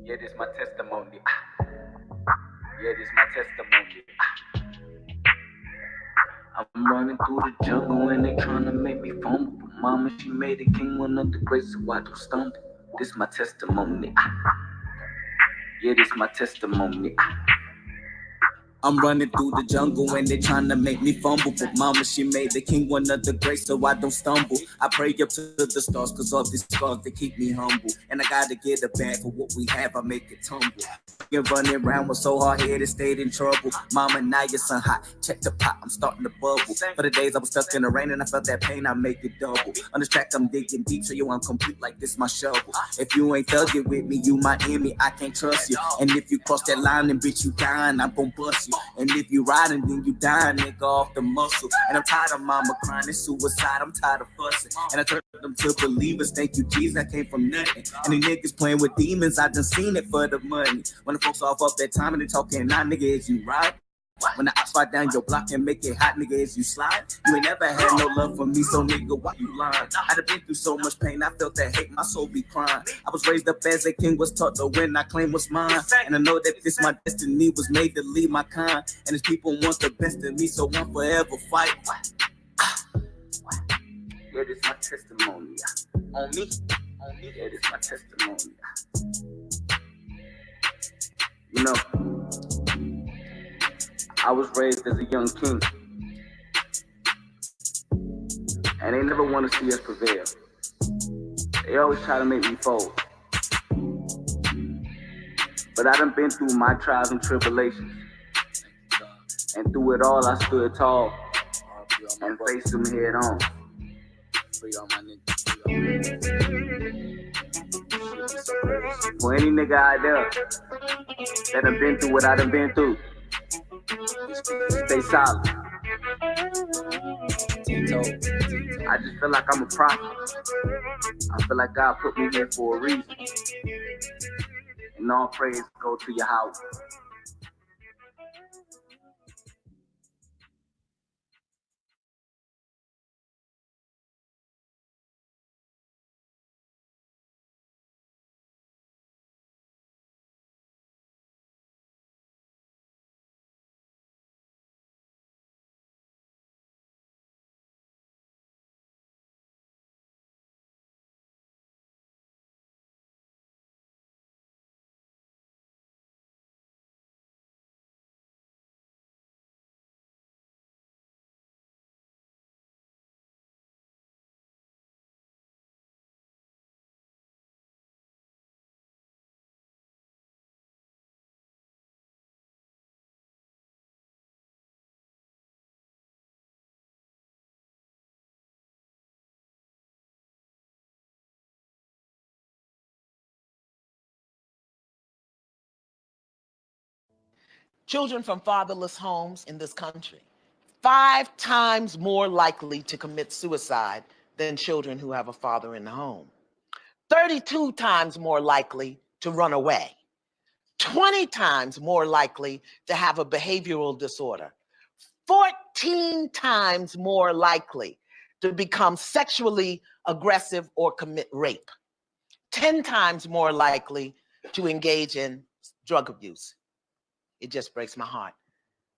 Yeah, this my testimony. Yeah, this my testimony. I'm running through the jungle and they trying to make me fumble. But mama, she made a king one of the grace, so I don't stumble. This my testimony. Yeah, this my testimony. I'm running through the jungle and they trying to make me fumble. But mama, she made the king one of the grace, so I don't stumble. I pray up to the stars, cause all these scars, they keep me humble. And I gotta get a bag for what we have, I make it tumble. You're running around with so hard headed, stayed in trouble. Mama, now your sun hot, check the pot, I'm starting to bubble. For the days I was stuck in the rain and I felt that pain, I make it double. On this track, I'm digging deep, so yo, I'm complete like this, my shovel. If you ain't thugging with me, you my enemy, I can't trust you. And if you cross that line, then bitch, you dying, I'm gon' bust you. And if you riding, then you dying, nigga, off the muscle. And I'm tired of mama crying, it's suicide, I'm tired of fussing. And I turned them to believers, thank you, Jesus, I came from nothing. And the niggas playing with demons, I done seen it for the money. When the folks off up that time and they talking, nah, nigga, is you right? When the ops fight down your block and make it hot, nigga, is you slide? You ain't never had no love for me, so nigga, why you lying? I done been through so much pain, I felt that hate, my soul be crying. I was raised up as a king, was taught to win, I claim what's mine. And I know that this my destiny, was made to lead my kind. And these people want the best of me, so I'm forever fight. Yeah, this my testimony. On me, yeah, this my testimony. You know, I was raised as a young king, and they never want to see us prevail. They always try to make me fold. But I done been through my trials and tribulations, and through it all I stood tall and faced them head on. For any nigga out there that done been through what I done been through, stay solid. I just feel like I'm a prophet. I feel like God put me here for a reason. And all praise go to your house. Children from fatherless homes in this country, 5 times more likely to commit suicide than children who have a father in the home. 32 times more likely to run away. 20 times more likely to have a behavioral disorder. 14 times more likely to become sexually aggressive or commit rape. 10 times more likely to engage in drug abuse. It just breaks my heart.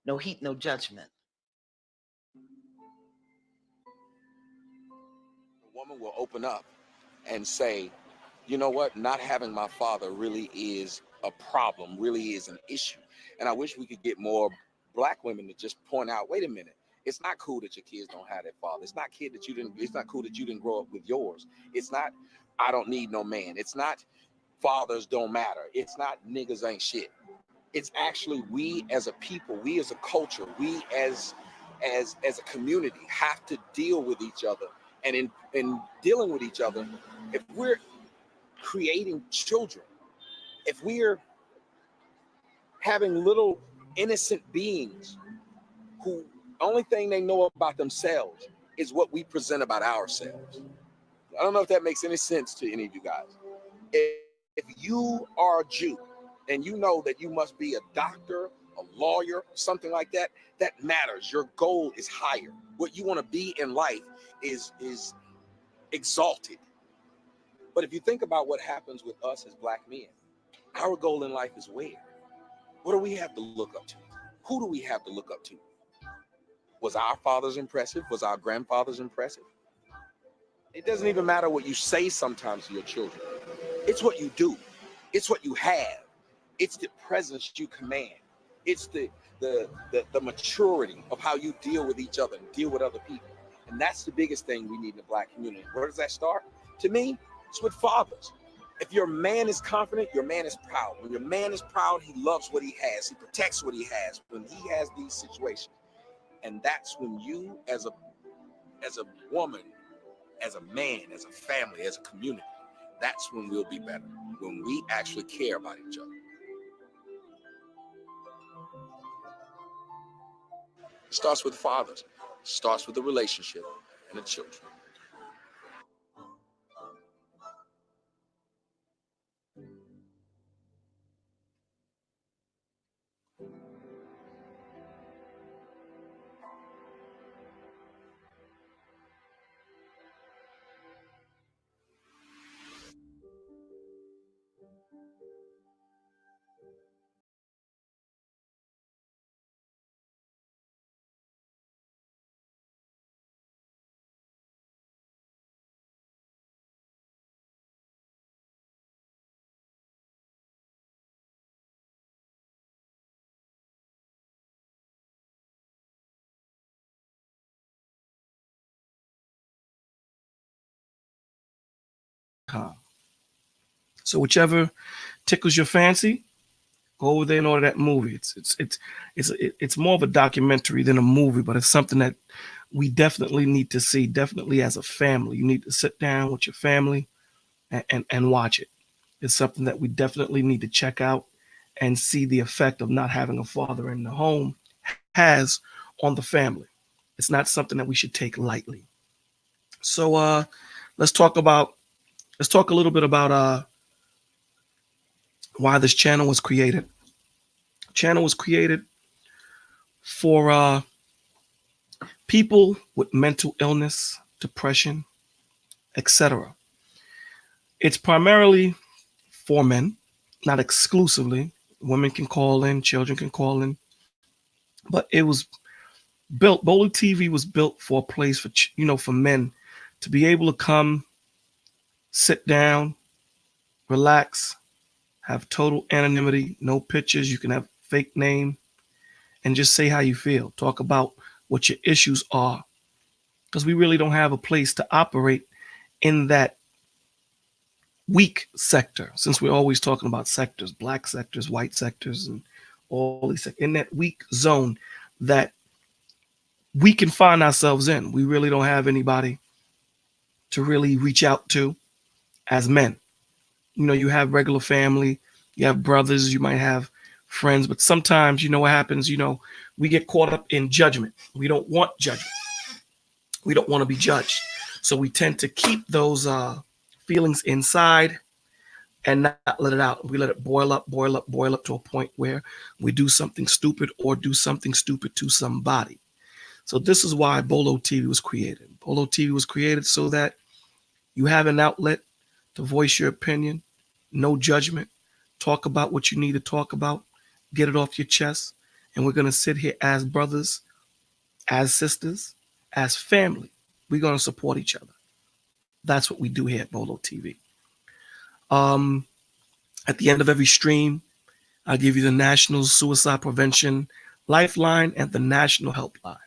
No heat, no judgment. A woman will open up and say, you know what, not having my father really is a problem, really is an issue. And I wish we could get more black women to just point out, wait a minute, it's not cool that your kids don't have that father. It's not cool that you didn't grow up with yours. It's not, I don't need no man. It's not fathers don't matter. It's not niggas ain't shit. It's actually we as a people, we as a culture, we as a community have to deal with each other. And in dealing with each other, if we're creating children, if we're having little innocent beings who only thing they know about themselves is what we present about ourselves. I don't know if that makes any sense to any of you guys. If you are a Jew and you know that you must be a doctor, a lawyer, something like that, that matters. Your goal is higher. What you want to be in life is exalted. But if you think about what happens with us as black men, our goal in life is where? What do we have to look up to? Who do we have to look up to? Was our fathers impressive? Was our grandfathers impressive? It doesn't even matter what you say sometimes to your children. It's what you do. It's what you have. It's the presence you command. It's the maturity of how you deal with each other and deal with other people. And that's the biggest thing we need in the black community. Where does that start? To me, it's with fathers. If your man is confident, your man is proud. When your man is proud, he loves what he has. He protects what he has when he has these situations. And that's when you, as a woman, as a man, as a family, as a community, that's when we'll be better. When we actually care about each other. It starts with fathers. It starts with the relationship and the children. So whichever tickles your fancy, go over there and order that movie. It's more of a documentary than a movie, but it's something that we definitely need to see. Definitely as a family, you need to sit down with your family and watch it. It's something that we definitely need to check out and see the effect of not having a father in the home has on the family. It's not something that we should take lightly. So let's talk a little bit about why this channel was created. Channel was created for people with mental illness, depression, etc. It's primarily for men, not exclusively. Women can call in, children can call in, but it was built. Bolo TV was built for a place for for men to be able to come, sit down, relax, have total anonymity, no pictures. You can have fake name and just say how you feel. Talk about what your issues are, because we really don't have a place to operate in that weak sector, since we're always talking about sectors, black sectors, white sectors, and all these in that weak zone that we can find ourselves in. We really don't have anybody to really reach out to as men. You have regular family, you have brothers, you might have friends, but sometimes what happens, we get caught up in judgment. We don't want judgment. We don't want to be judged. So we tend to keep those feelings inside and not let it out. We let it boil up to a point where we do something stupid or do something stupid to somebody. So this is why Bolo TV was created. Bolo TV was created so that you have an outlet to voice your opinion, no judgment, talk about what you need to talk about, get it off your chest. And we're going to sit here as brothers, as sisters, as family. We're going to support each other. That's what we do here at Bolo TV. At the end of every stream, I'll give you the National Suicide Prevention Lifeline and the National Helpline.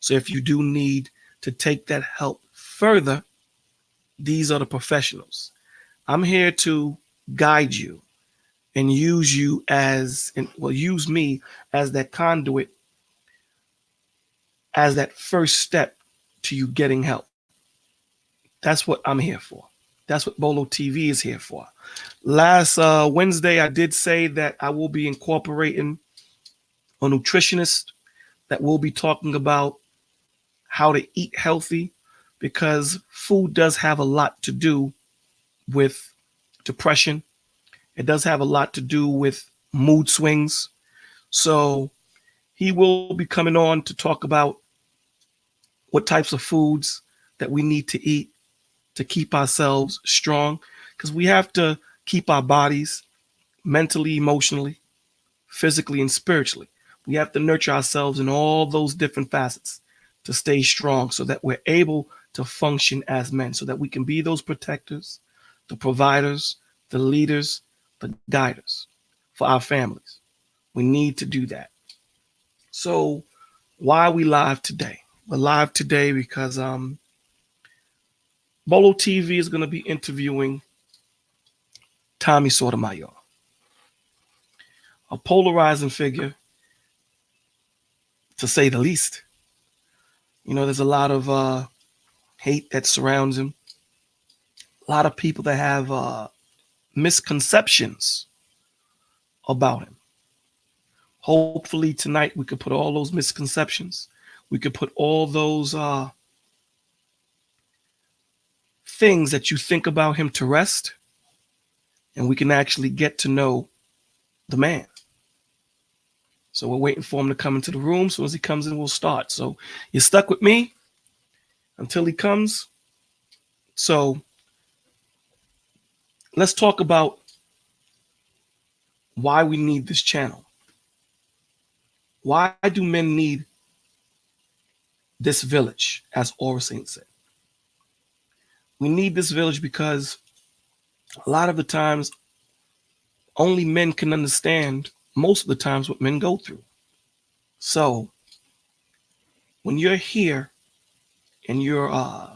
So if you do need to take that help further, these are the professionals. I'm here to guide you and use use me as that conduit, as that first step to you getting help. That's what I'm here for. That's what Bolo TV is here for. Last Wednesday, I did say that I will be incorporating a nutritionist that will be talking about how to eat healthy, because food does have a lot to do with depression. It does have a lot to do with mood swings. So he will be coming on to talk about what types of foods that we need to eat to keep ourselves strong, because we have to keep our bodies mentally, emotionally, physically, and spiritually. We have to nurture ourselves in all those different facets to stay strong so that we're able to function as men, so that we can be those protectors, the providers, the leaders, the guiders for our families. We need to do that. So, why are we live today? We're live today because Bolo TV is going to be interviewing Tommy Sotomayor, a polarizing figure, to say the least. You know, there's a lot of hate that surrounds him, a lot of people that have misconceptions about him. Hopefully, tonight we could put all those misconceptions, we could put all those things that you think about him to rest, and we can actually get to know the man. So we're waiting for him to come into the room. As soon as he comes in, we'll start. So you're stuck with me until he comes. So let's talk about why we need this channel. Why do men need this village, as Aura Saint said? We need this village because a lot of the times only men can understand most of the times what men go through. So when you're here and you're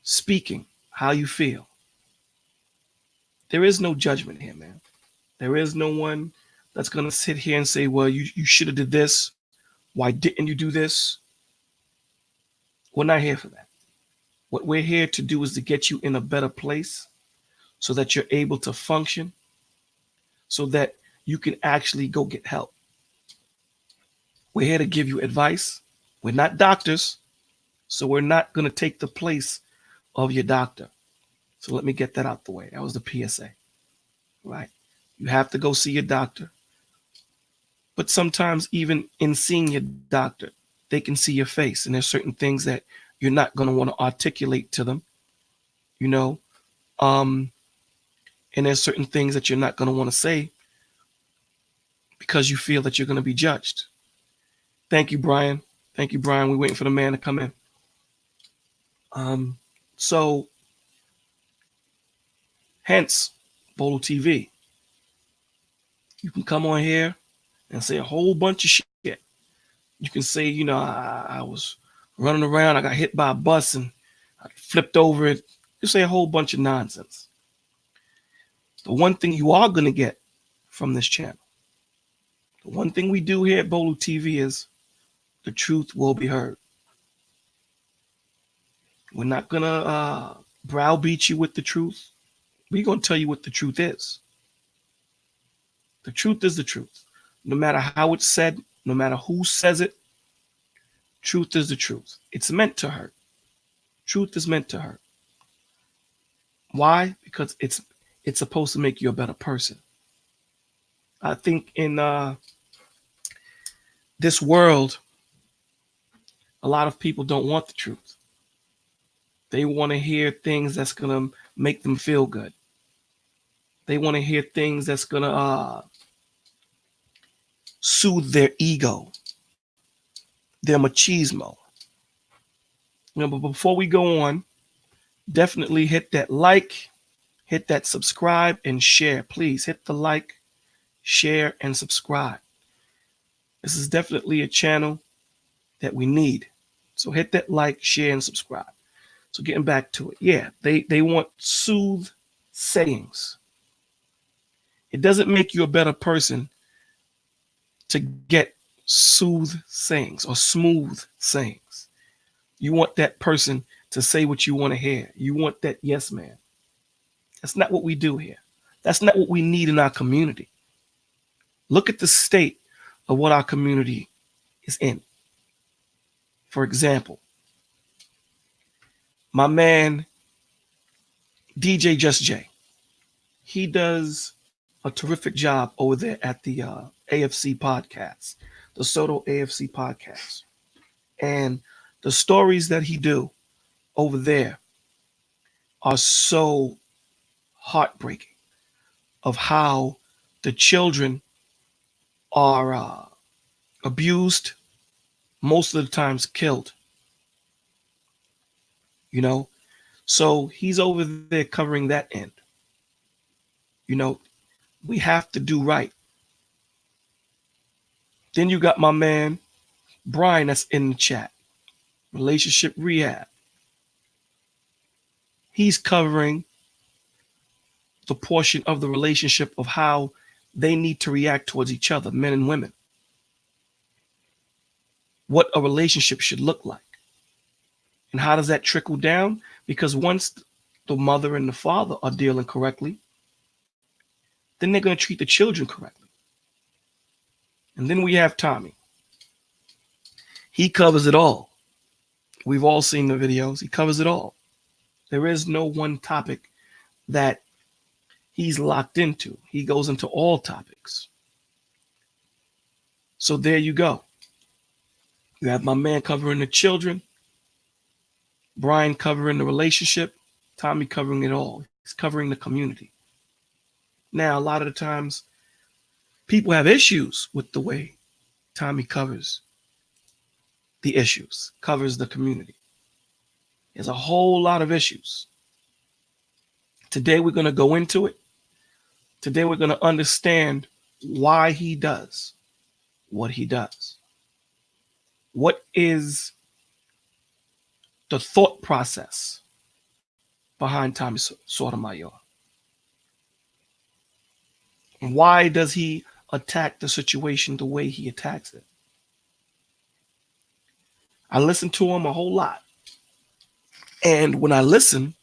speaking how you feel, there is no judgment here, man. There is no one that's going to sit here and say, well, you should have did this. Why didn't you do this? We're not here for that. What we're here to do is to get you in a better place so that you're able to function, so that you can actually go get help. We're here to give you advice. We're not doctors, so we're not going to take the place of your doctor. So let me get that out the way. That was the PSA, right? You have to go see your doctor. But sometimes even in seeing your doctor, they can see your face, and there's certain things that you're not going to want to articulate to them, you know, and there's certain things that you're not going to want to say because you feel that you're going to be judged. Thank you, Brian. Thank you, Brian. We're waiting for the man to come in. So hence Bolo TV. You can come on here and say a whole bunch of shit. You can say, you know, I was running around, I got hit by a bus and I flipped over it. You say a whole bunch of nonsense. The one thing you are going to get from this channel, the one thing we do here at Bolo TV is the truth will be heard. We're not going to browbeat you with the truth. We're going to tell you what the truth is. The truth is the truth. No matter how it's said, no matter who says it, truth is the truth. It's meant to hurt. Truth is meant to hurt. Why? Because it's supposed to make you a better person. I think in this world, a lot of people don't want the truth. They want to hear things that's going to make them feel good. They want to hear things that's going to soothe their ego, their machismo. You know, but before we go on, definitely hit that like, hit that subscribe, and share. Please hit the like, share, and subscribe. This is definitely a channel that we need. So hit that like, share, and subscribe. So getting back to it. Yeah, they want soothe sayings. It doesn't make you a better person to get soothe sayings or smooth sayings. You want that person to say what you want to hear. You want that yes man. That's not what we do here. That's not what we need in our community. Look at the state of what our community is in. For example, my man, DJ Just J, he does a terrific job over there at the AFC podcast, the Soto AFC podcast. And the stories that he do over there are so heartbreaking of how the children are abused, most of the times killed, you know. So he's over there covering that end. You know, we have to do right. Then you got my man Brian that's in the chat, relationship rehab. He's covering the portion of the relationship of how they need to react towards each other, men and women, what a relationship should look like. And how does that trickle down? Because once the mother and the father are dealing correctly, then they're going to treat the children correctly. And then we have Tommy. He covers it all. We've all seen the videos. He covers it all. There is no one topic that he's locked into. He goes into all topics. So there you go. You have my man covering the children, Brian covering the relationship, Tommy covering it all. He's covering the community. Now, a lot of the times, people have issues with the way Tommy covers the issues, covers the community. There's a whole lot of issues. Today, we're going to go into it. Today, we're going to understand why he does what he does. What is the thought process behind Tommy Sotomayor? Why does he attack the situation the way he attacks it? I listen to him a whole lot. And when I listen,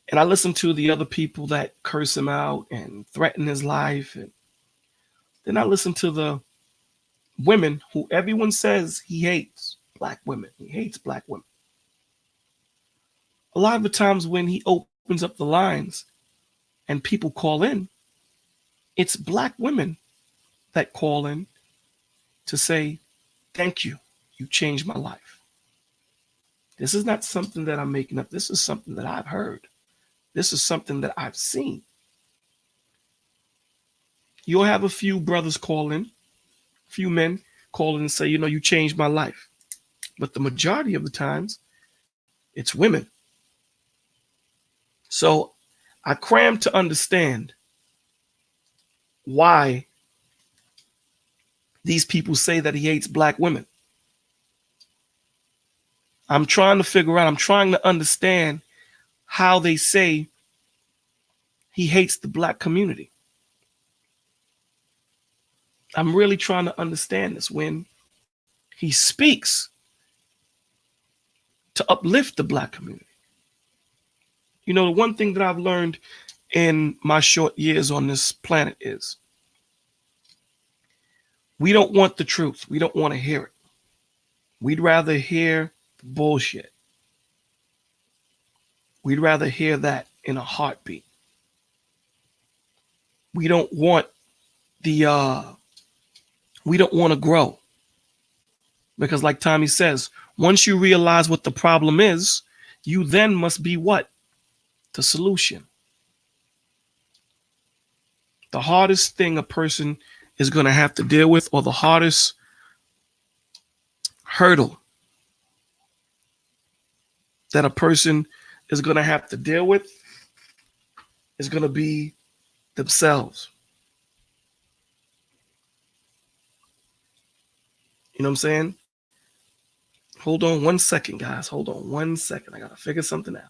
and I listen to the other people that curse him out and threaten his life, and then I listen to the women who everyone says he hates, black women. He hates black women. A lot of the times when he opens up the lines and people call in, it's black women that call in to say, thank you. You changed my life. This is not something that I'm making up. This is something that I've heard. This is something that I've seen. You'll have a few brothers call in, a few men call in and say, you changed my life. But the majority of the times, it's women. So I crammed to understand why these people say that he hates black women. I'm trying to understand how they say he hates the black community. I'm really trying to understand this when he speaks to uplift the black community. The one thing that I've learned in my short years on this planet is we don't want the truth. We don't want to hear it. We'd rather hear the bullshit. We'd rather hear that in a heartbeat. We don't want we don't want to grow. Because like Tommy says, once you realize what the problem is, you then must be what? The solution. The hardest thing a person is going to have to deal with, or the hardest hurdle that a person is going to have to deal with, is going to be themselves. You know what I'm saying? Hold on 1 second, guys. Hold on 1 second. I got to figure something out.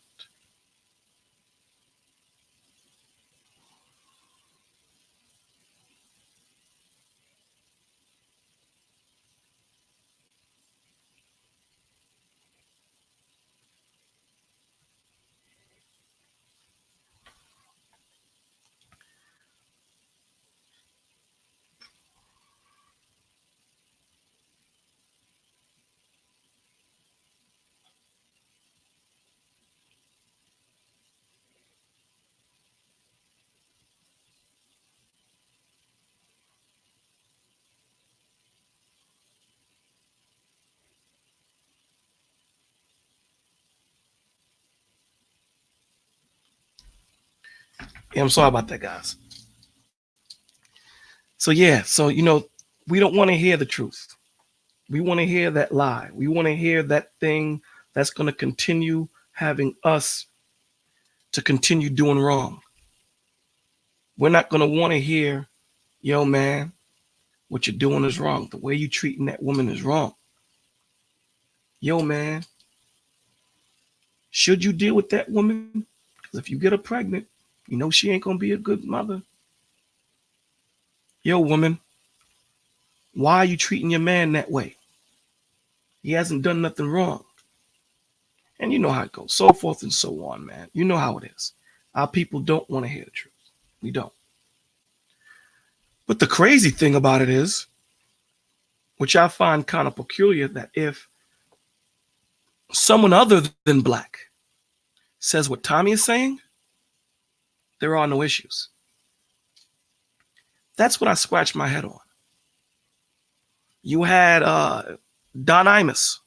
Yeah, I'm sorry about that, guys. So yeah, so we don't want to hear the truth. We want to hear that lie. We want to hear that thing that's going to continue having us to continue doing wrong. We're not going to want to hear, yo, man, what you're doing is wrong. The way you're treating that woman is wrong. Yo, man, should you deal with that woman? Because if you get her pregnant, you know she ain't going to be a good mother. Yo, woman, why are you treating your man that way? He hasn't done nothing wrong. And you know how it goes, so forth and so on, man. You know how it is. Our people don't want to hear the truth. We don't. But the crazy thing about it is, which I find kind of peculiar, that if someone other than black says what Tommy is saying, there are no issues. That's what I scratched my head on. You had Don Imus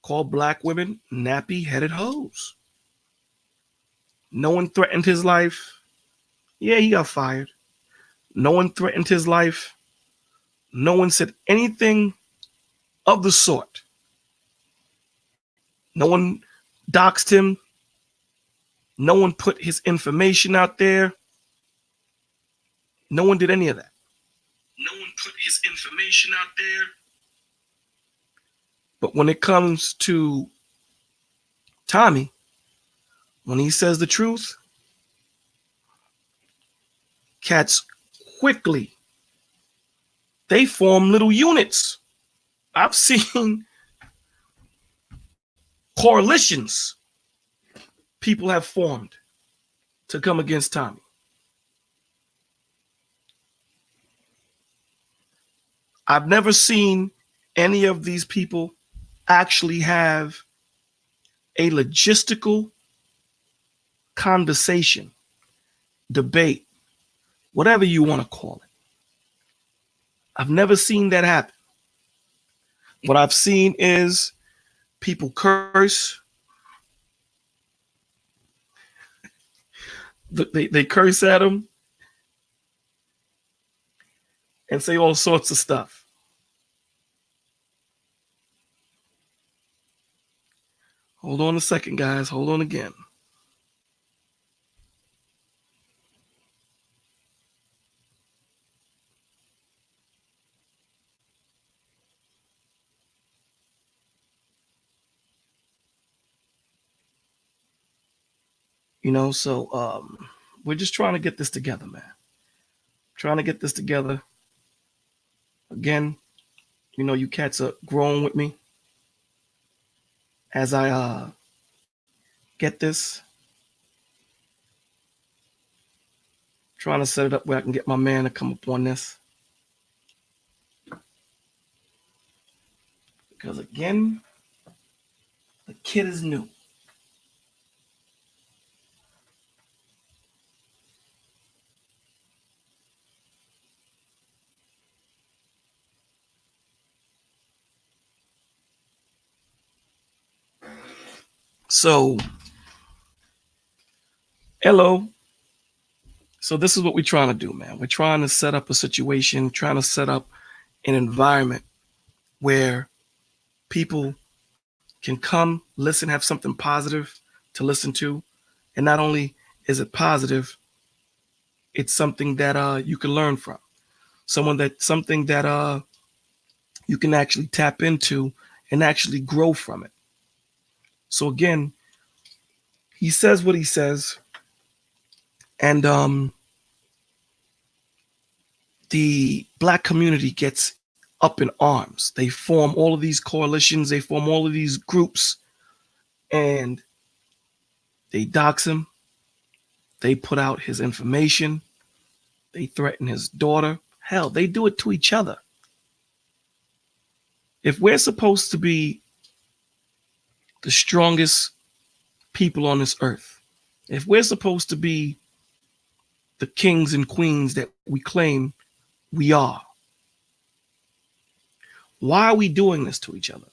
call black women nappy-headed hoes. No one threatened his life. Yeah, he got fired. No one threatened his life. No one said anything of the sort. No one doxed him. No one put his information out there. No one did any of that. No one put his information out there. But when it comes to Tommy, when he says the truth, cats quickly, they form little units. I've seen coalitions people have formed to come against Tommy. I've never seen any of these people actually have a logistical conversation, debate, whatever you want to call it. I've never seen that happen. What I've seen is people curse. They curse at him and say all sorts of stuff. Hold on a second, guys. Hold on again. So we're just trying to get this together, man. Trying to get this together. Again, you cats are growing with me as I get this. Trying to set it up where I can get my man to come up on this. Because again, the kid is new. So, hello. So this is what we're trying to do, man. We're trying to set up a situation, trying to set up an environment where people can come, listen, have something positive to listen to. And not only is it positive, it's something that you can learn from. Something that you can actually tap into and actually grow from it. So again, he says what he says, and the black community gets up in arms. They form all of these coalitions, they form all of these groups, and they dox him. They put out his information. They threaten his daughter. Hell, they do it to each other. If we're supposed to be the strongest people on this earth, if we're supposed to be the kings and queens that we claim we are, why are we doing this to each other?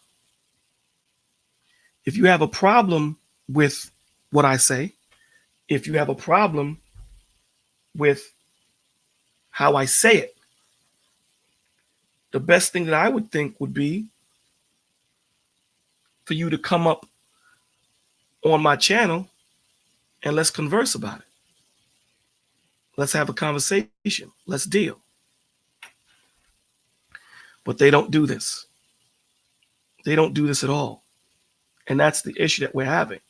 If you have a problem with what I say, if you have a problem with how I say it, the best thing that I would think would be for you to come up on my channel and let's converse about it. Let's have a conversation. Let's deal. But they don't do this. They don't do this at all. And that's the issue that we're having.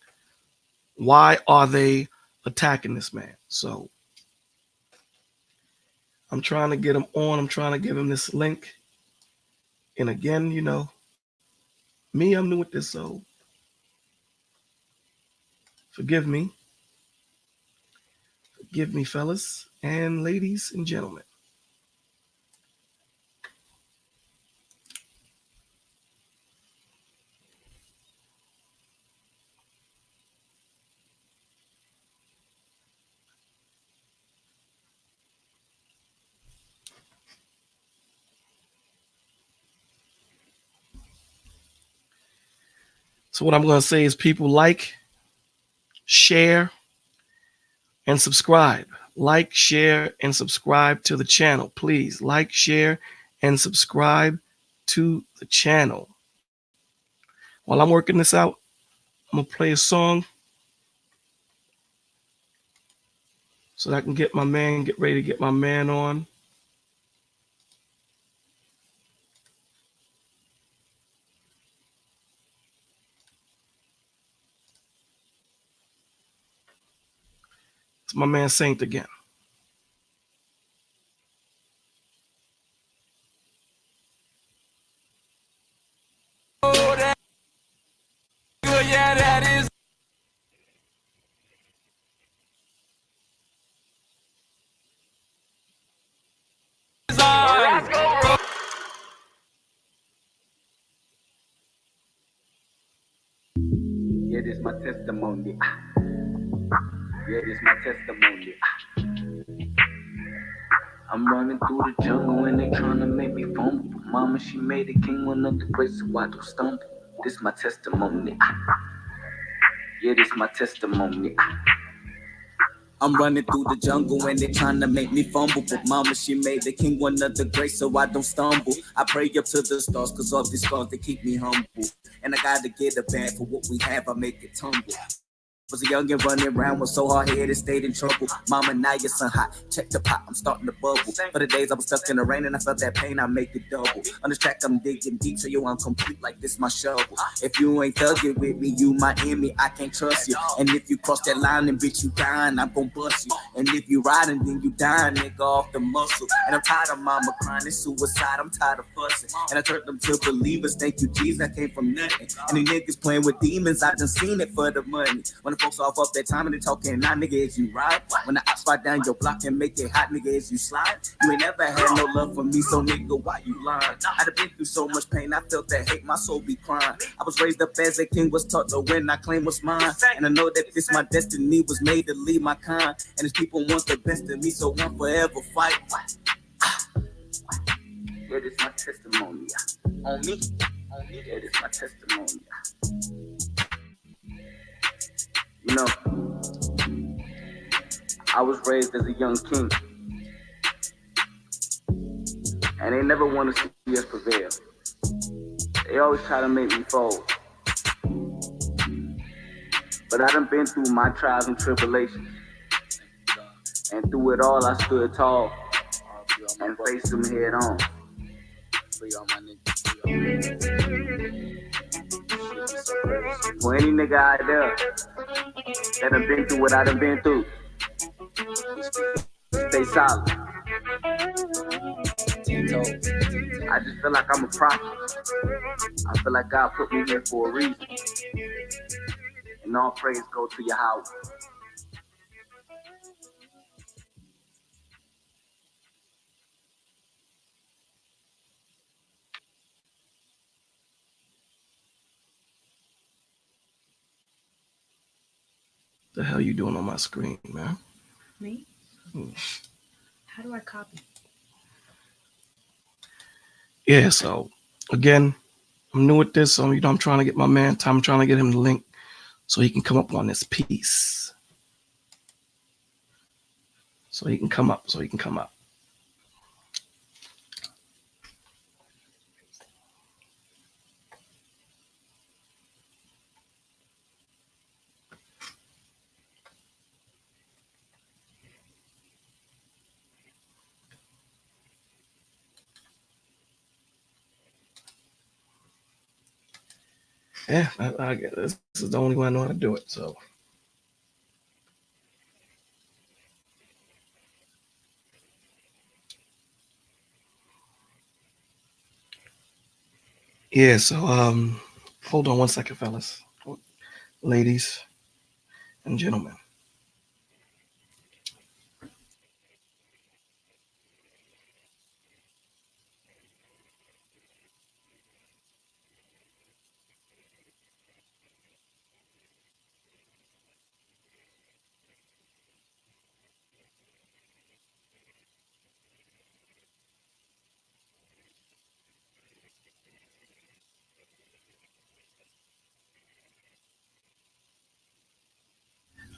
Why are they attacking this man? So I'm trying to get him on. I'm trying to give him this link. And again, you know, me, I'm new at this, so forgive me. Forgive me, fellas and ladies and gentlemen. So what I'm going to say is people like, share, and subscribe. Like, share, and subscribe to the channel. Please like, share, and subscribe to the channel. While I'm working this out, I'm going to play a song so that I can get ready to get my man on. It's my man Saint again. Oh, that good, yeah, that is. Yeah, this my testimony. Yeah, this my testimony. I'm running through the jungle and they trying to make me fumble. But mama, she made a king one of the grace, so I don't stumble. This my testimony. Yeah, this my testimony. I'm running through the jungle and they trying to make me fumble. But mama, she made the king one of the grace, so I don't stumble. I pray up to the stars, cause all these scars, they keep me humble. And I gotta get a bag for what we have, I make it tumble. Was a youngin' running around, was so hard-headed, stayed in trouble. Mama, now your son hot, check the pot, I'm starting to bubble. For the days I was stuck in the rain and I felt that pain, I make it double. On this track, I'm digging deep, so yo, I'm complete like this my shovel. If you ain't thugging with me, you my enemy, I can't trust you. And if you cross that line, then bitch, you dying, I'm gon' bust you. And if you riding, then you dying, nigga, off the muscle. And I'm tired of mama crying, it's suicide, I'm tired of fussing. And I turned them to believers, thank you, Jesus, I came from nothing. And the niggas playing with demons, I done seen it for the money. When the folks off up that time and they talking, nah, nigga, is you ride? When the ops spot down your block and make it hot, nigga, is you slide? You ain't never had no love for me, so nigga, why you lying? I done been through so much pain, I felt that hate, my soul be crying. I was raised up as a king, was taught to win, I claim what's mine. And I know that this my destiny, was made to lead my kind. And these people want the best of me, so I'm forever fight. Yeah, this my testimony. On me. Yeah, this my testimony. You know, I was raised as a young king, and they never want to see us prevail. They always try to make me fold. But I done been through my trials and tribulations, and through it all I stood tall and faced them head on. For any nigga out there that done been through what I done been through, stay solid. I just feel like I'm a prophet. I feel like God put me here for a reason. And all praise go to Yahweh. The hell you doing on my screen, man? Me? How do I copy? Yeah, so again, I'm new at this, so you know I'm trying to get my man Tom, I'm trying to get him the link so he can come up on this piece. So he can come up. So he can come up. Yeah, I get this. This is the only way I know how to do it. So yeah, so hold on one second, fellas, ladies and gentlemen.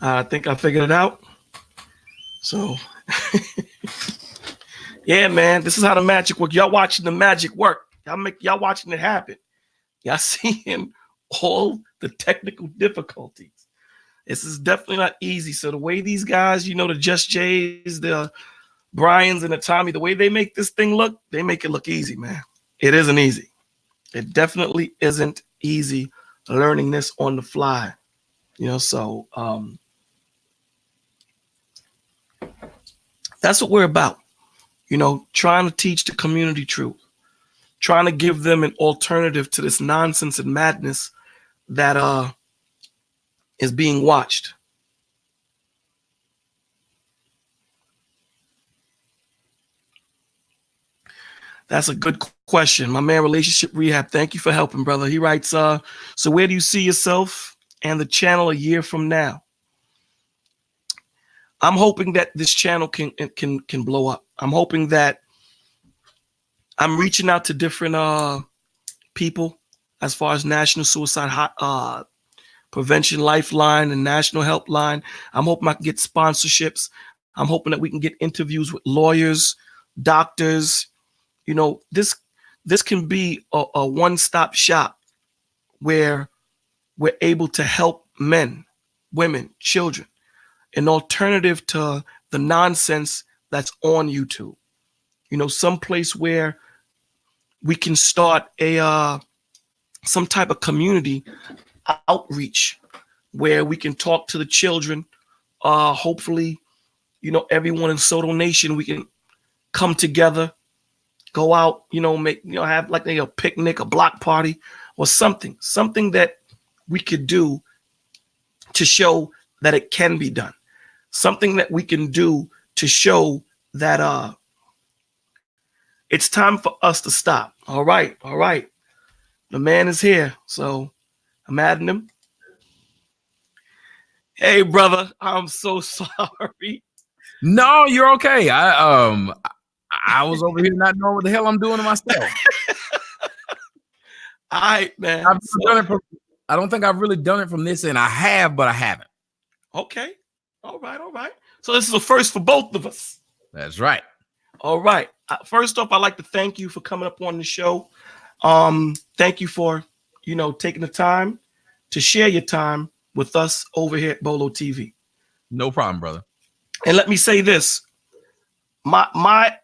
I think I figured it out. So yeah, man, this is how the magic work. Y'all watching the magic work. Y'all watching it happen. Y'all seeing all the technical difficulties. This is definitely not easy. So the way these guys, you know, the Just Jays, the Bryans and the Tommy, the way they make this thing look, they make it look easy, man. It isn't easy. It definitely isn't easy learning this on the fly. You know, so that's what we're about. You know, trying to teach the community truth, trying to give them an alternative to this nonsense and madness that is being watched. That's a good question. My man, Relationship Rehab, thank you for helping, brother. He writes, so where do you see yourself and the channel a year from now? I'm hoping that this channel can blow up. I'm hoping that I'm reaching out to different people as far as National Suicide Prevention Lifeline and National Helpline. I'm hoping I can get sponsorships. I'm hoping that we can get interviews with lawyers, doctors. You know, this can be a one-stop shop where we're able to help men, women, children, an alternative to the nonsense that's on YouTube. You know, someplace where we can start some type of community outreach where we can talk to the children. Hopefully, you know, everyone in Soto Nation, we can come together, go out, you know, have like a picnic, a block party, or something that we could do to show that it can be done. Something that we can do to show that it's time for us to stop. All right. The man is here, so I'm adding him. Hey, brother, I'm so sorry. No, you're okay. I was over here not knowing what the hell I'm doing to myself. All right, man. I don't think I've really done it from this end. I have, but I haven't. Okay. All right. So this is a first for both of us. That's right. All right. First off, I'd like to thank you for coming up on the show. Thank you for, you know, taking the time to share your time with us over here at Bolo TV. No problem, brother. And let me say this. My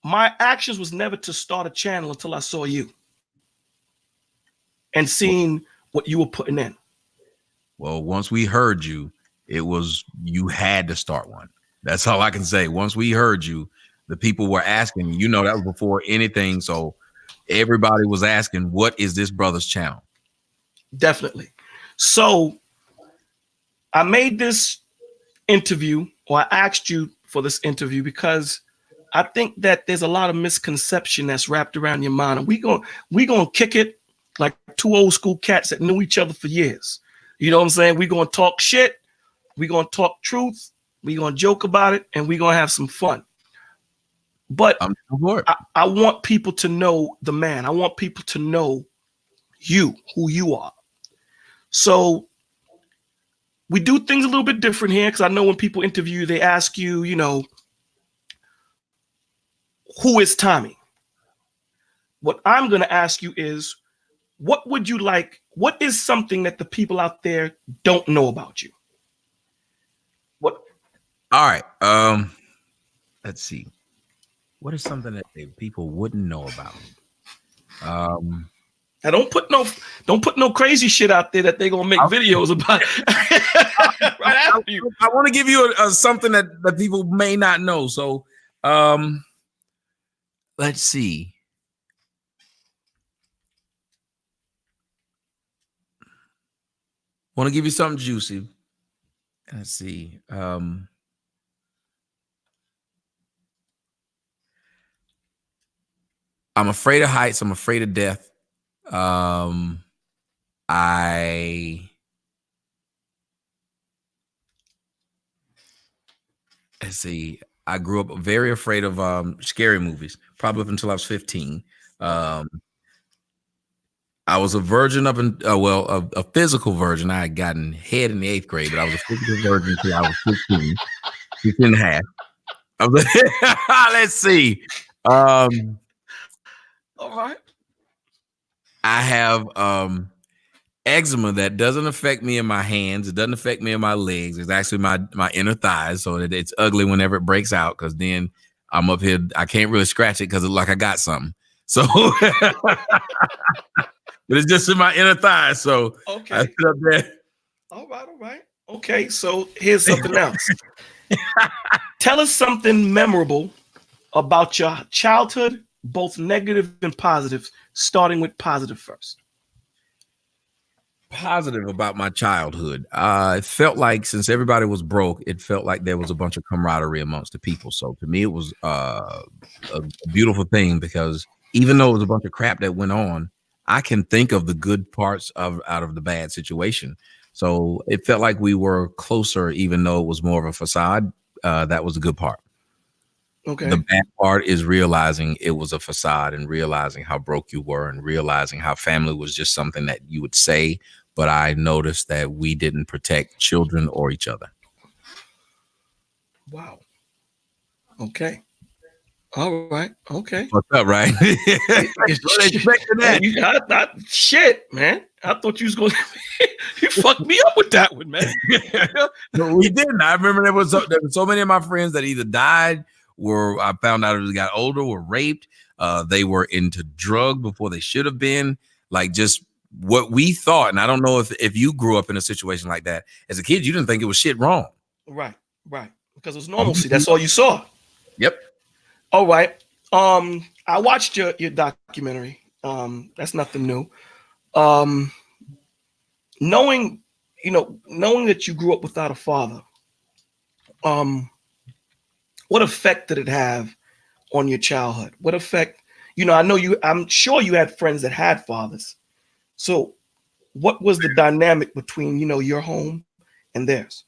actions was never to start a channel until I saw you and seen what you were putting in. Well, once we heard you, you had to start one. That's all I can say. Once we heard you, the people were asking, you know, that was before anything. So everybody was asking, what is this brother's channel? Definitely. So I made this interview, or I asked you for this interview, because I think that there's a lot of misconception that's wrapped around your mind. And we gonna kick it like two old school cats that knew each other for years. You know what I'm saying? We're gonna talk shit, we're gonna talk truth, we're gonna joke about it, and we're gonna have some fun. But I want people to know the man. I want people to know you, who you are. So we do things a little bit different here, because I know when people interview, they ask you, who is Tommy? What I'm going to ask you is, what would you like? What is something that the people out there don't know about you? What? All right. Let's see. What is something that people wouldn't know about me? I don't put no crazy shit out there that they're gonna make videos about. Right after you. I want to give you something that people may not know. So, let's see. Want to give you something juicy. Let's see. I'm afraid of heights. I'm afraid of death. Let's see. I grew up very afraid of scary movies, probably up until I was 15. I was a virgin up in a physical virgin. I had gotten head in the 8th grade, but I was a physical virgin until I was 15 and a half. I was like, let's see. All right. I have eczema that doesn't affect me in my hands. It doesn't affect me in my legs. It's actually my inner thighs. So that it's ugly whenever it breaks out, because then I'm up here. I can't really scratch it because it's like I got something. So, but it's just in my inner thighs. So okay. I sit up there. All right. Okay, so here's something else. Tell us something memorable about your childhood, both negative and positive, starting with positive first. Positive about my childhood. It felt like, since everybody was broke, it felt like there was a bunch of camaraderie amongst the people. So to me, it was a beautiful thing, because even though it was a bunch of crap that went on, I can think of the good parts out of the bad situation. So it felt like we were closer, even though it was more of a facade. That was the good part. Okay. The bad part is realizing it was a facade, and realizing how broke you were, and realizing how family was just something that you would say. But I noticed that we didn't protect children or each other. Wow. Okay. All right. Okay. What's up, right? Shit, man. I thought you was going to you fucked me up with that one, man. No, we didn't. I remember there were so many of my friends that either died, or I found out as they got older, were raped. They were into drug before they should have been. Like, just what we thought. And I don't know if you grew up in a situation like that. As a kid, you didn't think it was shit wrong. Right. Because it was normalcy. That's all you saw. Yep. All right. I watched your documentary. That's nothing new. Knowing that you grew up without a father, what effect did it have on your childhood? What effect, I'm sure you had friends that had fathers. So what was the dynamic between, your home and theirs?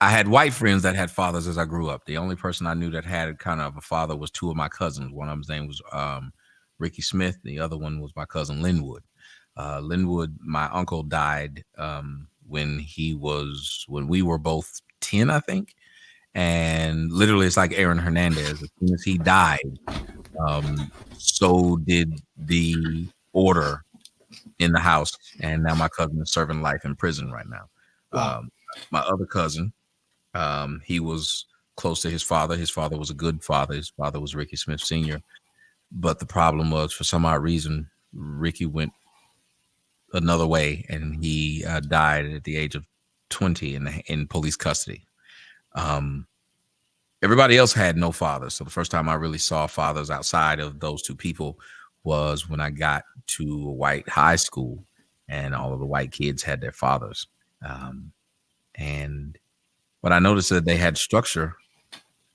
I had white friends that had fathers as I grew up. The only person I knew that had kind of a father was two of my cousins. One of them's name was Ricky Smith. The other one was my cousin Linwood. Linwood, my uncle, died when we were both 10, I think. And literally, it's like Aaron Hernandez. As soon as he died, so did the order in the house. And now my cousin is serving life in prison right now. Wow. My other cousin, he was close to his father. His father was a good father. His father was Ricky Smith Sr. But the problem was, for some odd reason, Ricky went another way, and he died at the age of 20 in police custody. Everybody else had no fathers. So the first time I really saw fathers outside of those two people was when I got to a white high school, and all of the white kids had their fathers. And what I noticed is that they had structure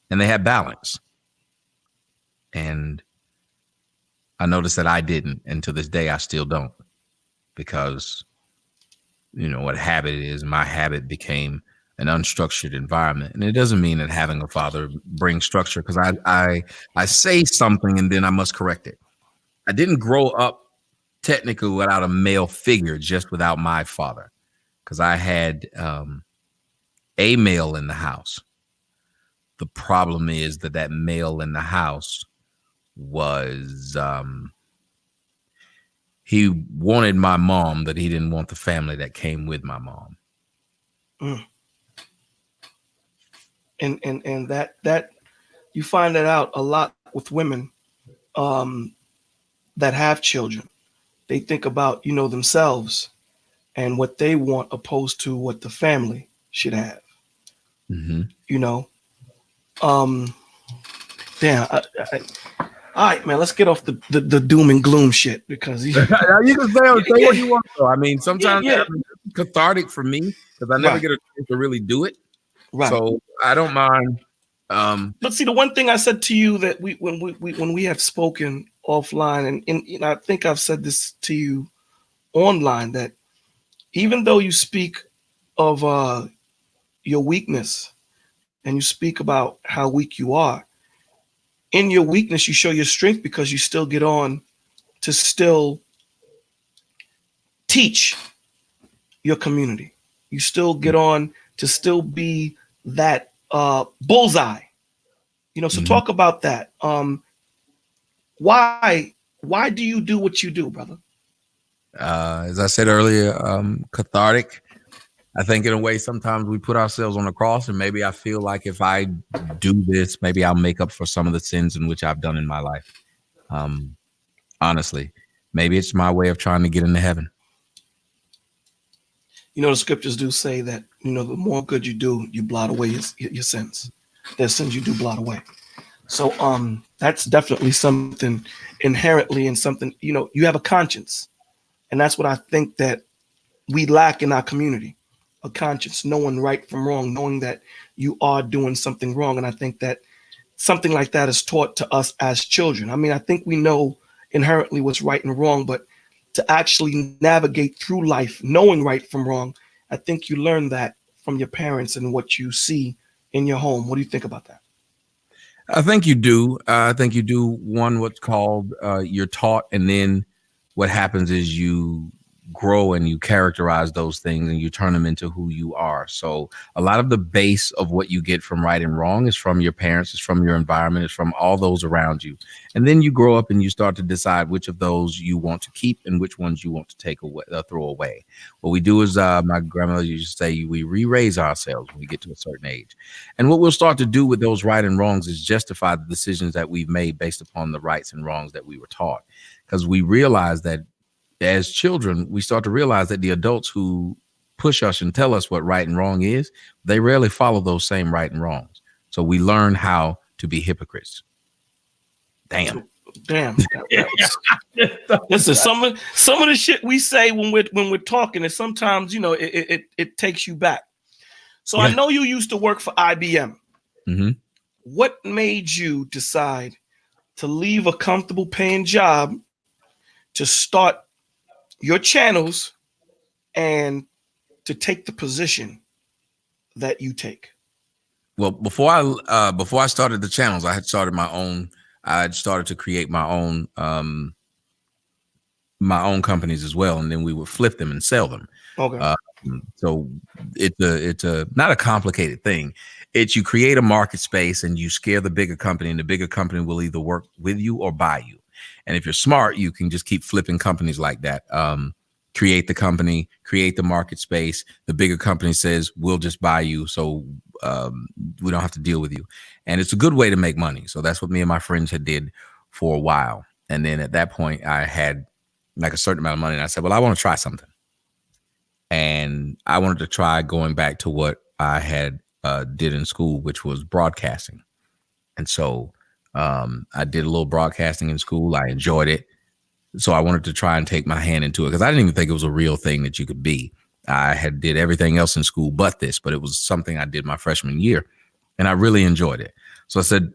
and they had balance. And I noticed that I didn't. And to this day, I still don't. Because, what habit is, my habit became an unstructured environment. And it doesn't mean that having a father brings structure, because I say something and then I must correct it. I didn't grow up technically without a male figure, just without my father. because I had a male in the house. The problem is that male in the house was he wanted my mom, that he didn't want the family that came with my mom. Mm. And that you find that out a lot with women that have children. They think about, themselves and what they want opposed to what the family should have. Mm-hmm. Damn. All right, man. Let's get off the doom and gloom shit because you can say what you want. Though. I mean, sometimes it's cathartic for me because I never get a chance to really do it. Right. So I don't mind. But see, the one thing I said to you that when we have spoken offline, and I think I've said this to you online, that even though you speak of your weakness and you speak about how weak you are, in your weakness you show your strength because you still get on to still teach your community. You still get on to still be that bullseye. So talk about that. Why do you do what you do, brother? As I said earlier, cathartic. I think in a way, sometimes we put ourselves on the cross, and maybe I feel like if I do this, maybe I'll make up for some of the sins in which I've done in my life. Honestly, maybe it's my way of trying to get into heaven. The scriptures do say that, the more good you do, you blot away your sins. There's sins you do blot away. So that's definitely something inherently, and something, you have a conscience. And that's what I think that we lack in our community, a conscience, knowing right from wrong, knowing that you are doing something wrong. And I think that something like that is taught to us as children. I mean, I think we know inherently what's right and wrong, but to actually navigate through life, knowing right from wrong, I think you learn that from your parents and what you see in your home. What do you think about that? I think you do. I think you do. One, what's called you're taught, and then what happens is you grow and you characterize those things and you turn them into who you are. So a lot of the base of what you get from right and wrong is from your parents, it's from your environment, it's from all those around you. And then you grow up and you start to decide which of those you want to keep and which ones you want to take away, throw away. What we do is my grandmother used to say, we re-raise ourselves when we get to a certain age. And what we'll start to do with those right and wrongs is justify the decisions that we've made based upon the rights and wrongs that we were taught. Because we realize that as children, we start to realize that the adults who push us and tell us what right and wrong is, they rarely follow those same right and wrongs. So we learn how to be hypocrites. Damn. Listen, some of the shit we say when we're talking, and sometimes it takes you back. So I know you used to work for IBM. Mm-hmm. What made you decide to leave a comfortable paying job to start your channels and to take the position that you take? Well, before I started the channels, I had started my own. I had started to create my own companies as well, and then we would flip them and sell them. Okay. So it's a not a complicated thing. It's you create a market space and you scare the bigger company, and the bigger company will either work with you or buy you. And if you're smart, you can just keep flipping companies like that. Create the company, create the market space. The bigger company says, we'll just buy you. So we don't have to deal with you. And it's a good way to make money. So that's what me and my friends had did for a while. And then at that point, I had like a certain amount of money. And I said, well, I want to try something. And I wanted to try going back to what I had did in school, which was broadcasting. And so I did a little broadcasting in school. I enjoyed it. So I wanted to try and take my hand into it because I didn't even think it was a real thing that you could be. I had did everything else in school but this, but it was something I did my freshman year and I really enjoyed it. So I said,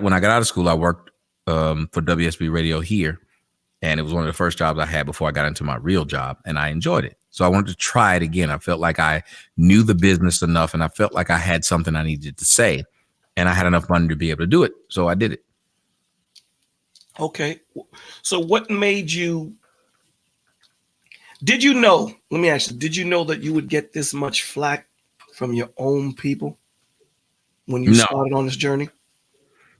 when I got out of school, I worked for WSB Radio here. And it was one of the first jobs I had before I got into my real job, and I enjoyed it. So I wanted to try it again. I felt like I knew the business enough, and I felt like I had something I needed to say, and I had enough money to be able to do it. So I did it. Okay. So what made you Did you know? Let me ask you. Did you know that you would get this much flack from your own people when you No. started on this journey?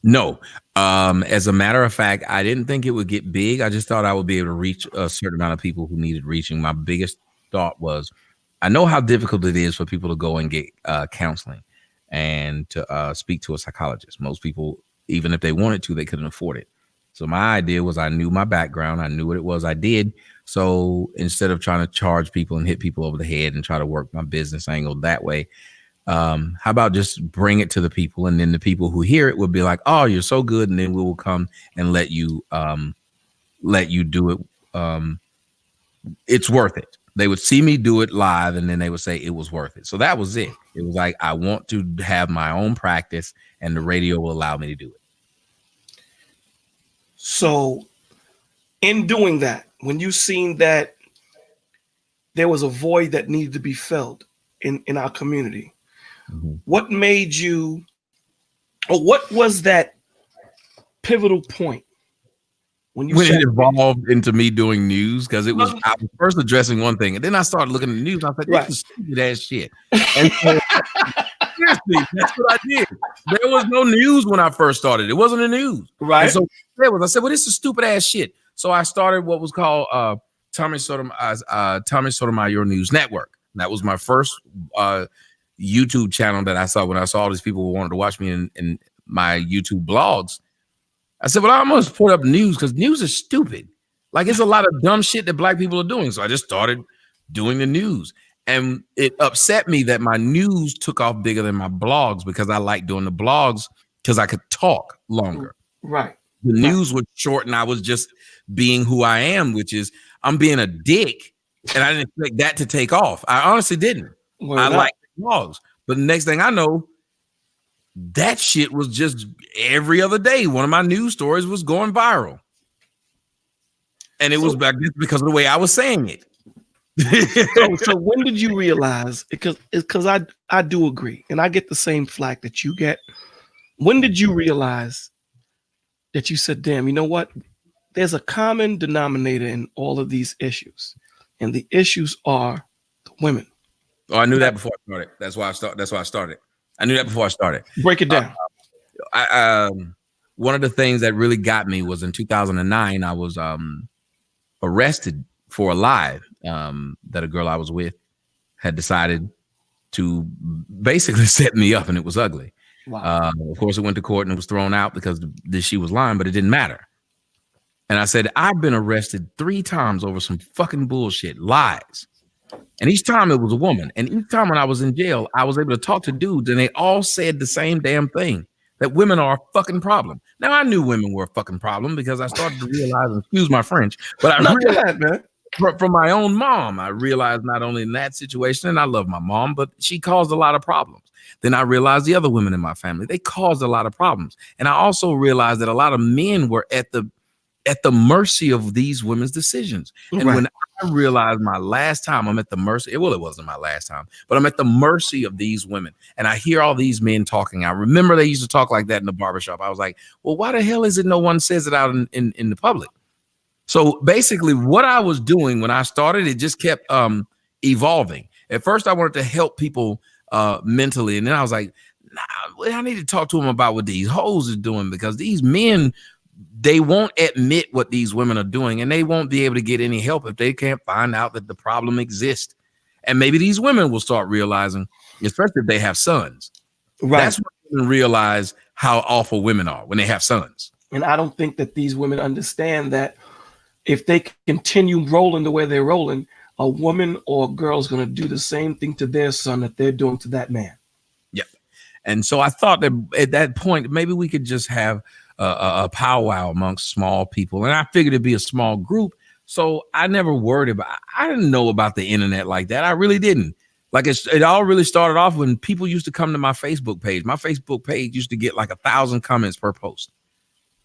No. As a matter of fact, I didn't think it would get big. I just thought I would be able to reach a certain amount of people who needed reaching. My biggest thought was, I know how difficult it is for people to go and get counseling and to speak to a psychologist. Most people, even if they wanted to, they couldn't afford it. So my idea was, I knew my background. I knew what it was I did. So instead of trying to charge people and hit people over the head and try to work my business angle that way, how about just bring it to the people, and then the people who hear it will be like, oh, you're so good, and then we will come and let you do it. It's worth it. They would see me do it live, and then they would say it was worth it. So that was it. It was like, I want to have my own practice, and the radio will allow me to do it. So in doing that, when you seen that there was a void that needed to be filled in our community, what made you, or what was that pivotal point when it evolved into me doing news? Because I was first addressing one thing, and then I started looking at the news. I said, this is stupid ass shit. And so, seriously, that's what I did. There was no news when I first started. It wasn't the news. Right. And so I said, well, this is stupid ass shit. So I started what was called Tommy Sotomayor News Network. And that was my first YouTube channel that I saw when I saw all these people who wanted to watch me in my YouTube blogs. I said, well, I must put up news, because news is stupid. Like, it's a lot of dumb shit that black people are doing. So I just started doing the news. And it upset me that my news took off bigger than my blogs, because I like doing the blogs because I could talk longer. Right. The news was short, and I was just being who I am, which is I'm being a dick, and I didn't expect that to take off. I honestly didn't. I like blogs. But the next thing I know, that shit was just every other day. One of my news stories was going viral. And it was back because of the way I was saying it. so when did you realize, because I do agree, and I get the same flack that you get. When did you realize that you said, damn, you know what? There's a common denominator in all of these issues, and the issues are the women. Oh, I knew that before I started. That's why I started. I knew that before I started. Break it down. One of the things that really got me was in 2009, I was arrested for a lie that a girl I was with had decided to basically set me up, and it was ugly. Wow. Of course, it went to court and it was thrown out because she was lying, but it didn't matter. And I said, I've been arrested 3 times over some fucking bullshit, lies. And each time it was a woman. And each time when I was in jail, I was able to talk to dudes, and they all said the same damn thing, that women are a fucking problem. Now, I knew women were a fucking problem because I started to realize, excuse my French, but I realized, man, from my own mom, I realized not only in that situation, and I love my mom, but she caused a lot of problems. Then I realized the other women in my family, they caused a lot of problems. And I also realized that a lot of men were at the mercy of these women's decisions. And when I realized my last time I'm at the mercy, well, it wasn't my last time, but I'm at the mercy of these women. And I hear all these men talking. I remember they used to talk like that in the barbershop. I was like, well, why the hell is it no one says it out in the public? So basically what I was doing when I started, it just kept evolving. At first I wanted to help people mentally. And then I was like, nah, I need to talk to them about what these hoes are doing, because these men, they won't admit what these women are doing, and they won't be able to get any help if they can't find out that the problem exists. And maybe these women will start realizing, especially if they have sons. Right. That's when women realize how awful women are, when they have sons. And I don't think that these women understand that if they continue rolling the way they're rolling, a woman or a girl is going to do the same thing to their son that they're doing to that man. Yep. And so I thought that at that point, maybe we could just have a powwow amongst small people. And I figured it'd be a small group. So I never worried about, I didn't know about the internet like that. I really didn't. Like it all really started off when people used to come to my Facebook page. My Facebook page used to get like 1,000 comments per post.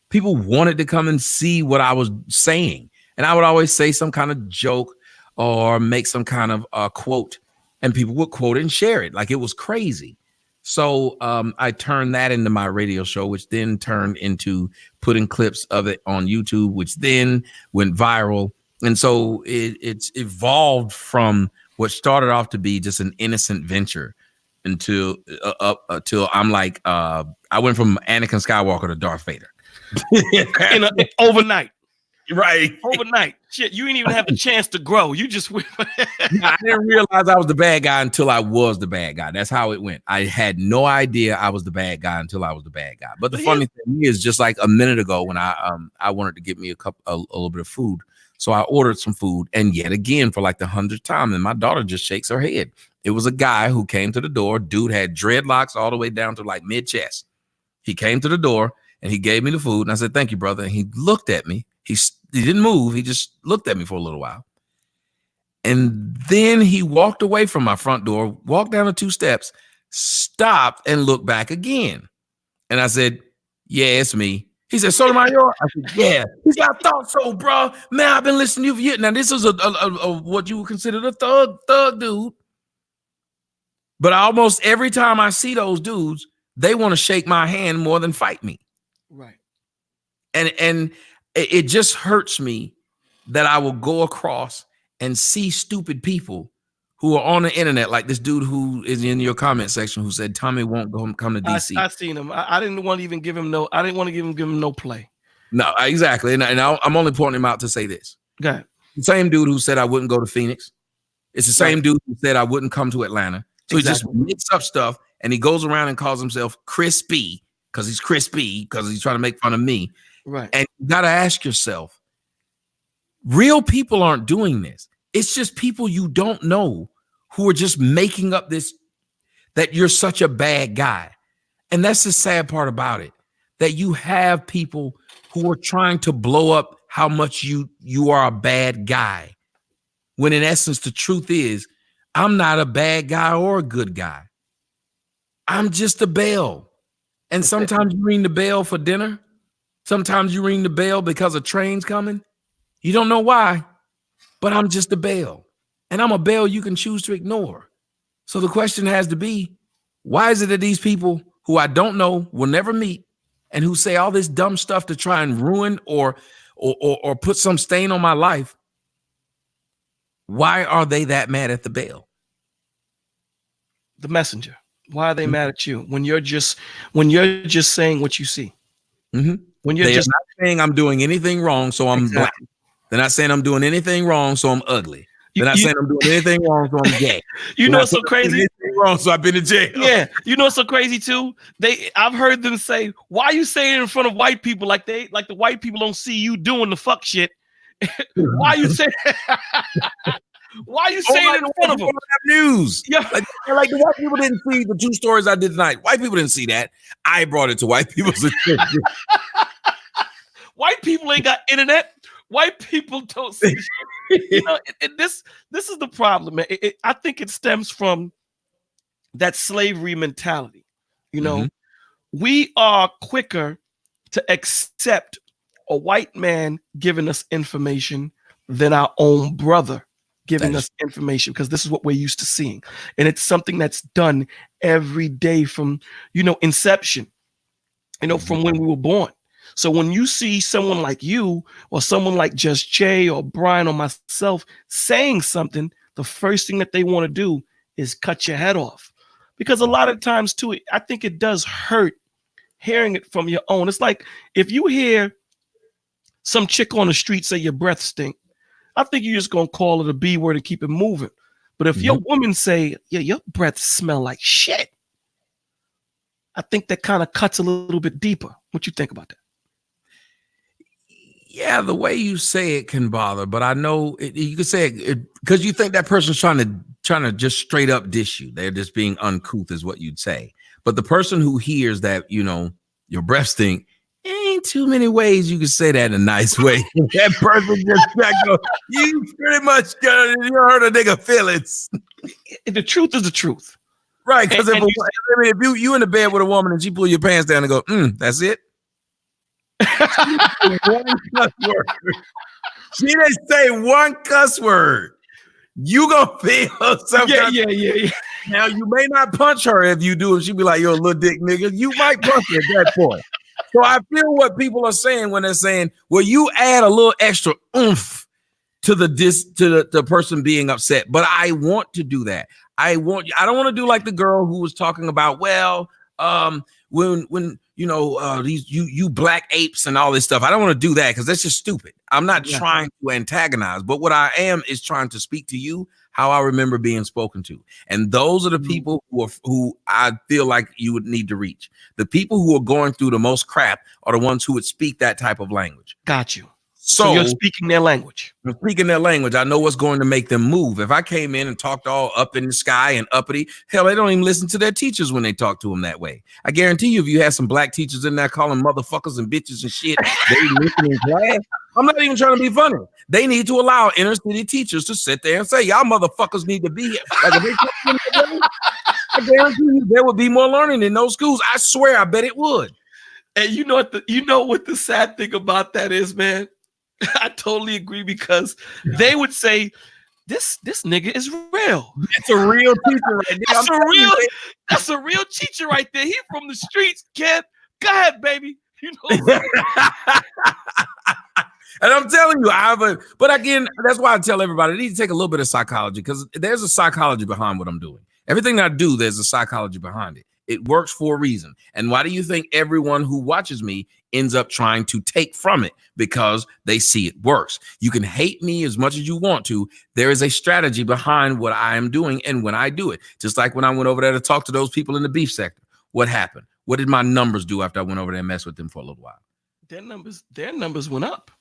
People wanted to come and see what I was saying. And I would always say some kind of joke or make some kind of quote, and people would quote it and share it. Like it was crazy. So I turned that into my radio show, which then turned into putting clips of it on YouTube, which then went viral. And so it's evolved from what started off to be just an innocent venture until I'm like, I went from Anakin Skywalker to Darth Vader. Overnight. Right. Overnight. Shit, you didn't even have the chance to grow. You just went. I didn't realize I was the bad guy until I was the bad guy. That's how it went. I had no idea I was the bad guy until I was the bad guy. But the funny thing is, just like a minute ago when I wanted to get me a little bit of food. So I ordered some food, and yet again, for like the 100th time, and my daughter just shakes her head. It was a guy who came to the door. Dude had dreadlocks all the way down to like mid-chest. He came to the door, and he gave me the food, and I said, "Thank you, brother." And he looked at me. He didn't move. He just looked at me for a little while. And then he walked away from my front door, walked down the 2 steps, stopped, and looked back again. And I said, "Yeah, it's me." He said, "Sotomayor?" I said, "Yeah." He said, "I thought so, bro. Man, I've been listening to you for years." Now, this is a what you would consider a thug dude. But almost every time I see those dudes, they want to shake my hand more than fight me. Right. And it just hurts me that I will go across and see stupid people who are on the internet, like this dude who is in your comment section who said Tommy won't come to DC. I seen him. I didn't want to even give him no. I didn't want to give him no play. No, exactly. And I'm only pointing him out to say this. Go ahead. The same dude who said I wouldn't go to Phoenix. It's the same dude who said I wouldn't come to Atlanta. So he just makes up stuff, and he goes around and calls himself Crispy because he's crispy because he's trying to make fun of me. Right. And you got to ask yourself, real people aren't doing this. It's just people you don't know who are just making up this, that you're such a bad guy. And that's the sad part about it, that you have people who are trying to blow up how much you are a bad guy. When in essence, the truth is, I'm not a bad guy or a good guy. I'm just a bell. And sometimes you ring the bell for dinner. Sometimes you ring the bell because a train's coming. You don't know why, but I'm just a bell. And I'm a bell you can choose to ignore. So the question has to be, why is it that these people who I don't know, will never meet, and who say all this dumb stuff to try and ruin or put some stain on my life, why are they that mad at the bell? The messenger. Why are they mad at you when you're just saying what you see? Mm-hmm. When you're They're just not saying I'm doing anything wrong, so I'm black. They're not saying I'm doing anything wrong, so I'm ugly. They're not saying I'm doing anything wrong, so I'm gay. You know what's so crazy? Anything wrong, so I've been in jail. Yeah, you know what's so crazy too? I've heard them say, "Why are you saying it in front of white people like the white people don't see you doing the fuck shit?" Why you saying? Why are you saying it in front of them? News. Yeah, like the white people didn't see the 2 stories I did tonight. White people didn't see that. I brought it to white people's attention. White people ain't got internet. White people don't see shit. You know, this is the problem, man. I think it stems from that slavery mentality. You know, we are quicker to accept a white man giving us information than our own brother giving us information, because this is what we're used to seeing. And it's something that's done every day from, inception, from when we were born. So when you see someone like you or someone like Just Jay or Brian or myself saying something, the first thing that they want to do is cut your head off. Because a lot of times too, I think it does hurt hearing it from your own. It's like if you hear some chick on the street say your breath stink, I think you're just going to call it a B word and keep it moving. But if your woman say, yeah, your breath smell like shit, I think that kind of cuts a little bit deeper. What you think about that? Yeah, the way you say it can bother, but I know you can say it because you think that person's trying to just straight up dish you. They're just being uncouth is what you'd say. But the person who hears that, your breath stink, ain't too many ways you can say that in a nice way. That person just go, you pretty much you hurt a nigga feelings. The truth is the truth. Right, because if you in the bed with a woman and she pull your pants down and go, that's it. She didn't say one cuss word. You gonna feel something. Yeah. Now you may not punch her if you do, and she be like, "You're a little dick nigga." You might punch her at that point. So I feel what people are saying when they're saying, "Well, you add a little extra oomph to the person being upset. But I want to do that. I don't want to do like the girl who was talking about, well, when you know these you black apes and all this stuff. I don't want to do that because that's just stupid. I'm not trying to antagonize, but what I am is trying to speak to you how I remember being spoken to. And those are the people who I feel like you would need to reach. The people who are going through the most crap are the ones who would speak that type of language. Got you. So you're speaking their language. I'm speaking their language. I know what's going to make them move. If I came in and talked all up in the sky and uppity, hell, they don't even listen to their teachers when they talk to them that way. I guarantee you, if you had some black teachers in there calling motherfuckers and bitches and shit, they listen in class. I'm not even trying to be funny. They need to allow inner city teachers to sit there and say, y'all motherfuckers need to be here. Like if they I guarantee you there would be more learning in those schools. I swear, I bet it would. And you know what the sad thing about that is, man? I totally agree because they would say, this nigga is real. It's a real teacher right there. That's a real teacher right there. He from the streets, kid. Go ahead, baby. You know. And I'm telling you, but again, that's why I tell everybody, they need to take a little bit of psychology because there's a psychology behind what I'm doing. Everything that I do, there's a psychology behind it. It works for a reason. And why do you think everyone who watches me ends up trying to take from it? Because they see it works. You can hate me as much as you want to. There is a strategy behind what I am doing and when I do it. Just like when I went over there to talk to those people in the beef sector. What happened? What did my numbers do after I went over there and messed with them for a little while? Their numbers went up.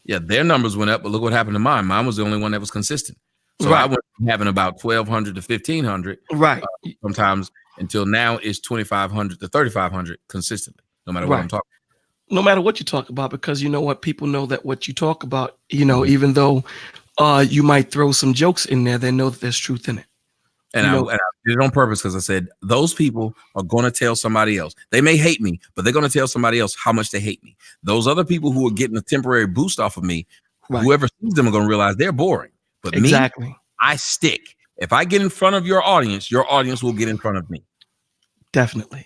Yeah, their numbers went up, but look what happened to mine. Mine was the only one that was consistent. So I went from having about 1,200 to 1,500. Right. Sometimes until now it's 2,500 to 3,500 consistently, no matter what I'm talking about. No matter what you talk about, because you know what, people know that what you talk about, you know, even though you might throw some jokes in there, they know that there's truth in it. And I did it on purpose because I said those people are going to tell somebody else. They may hate me, but they're going to tell somebody else how much they hate me. Those other people who are getting a temporary boost off of me, whoever sees them are going to realize they're boring. But me, I stick. If I get in front of your audience will get in front of me. Definitely.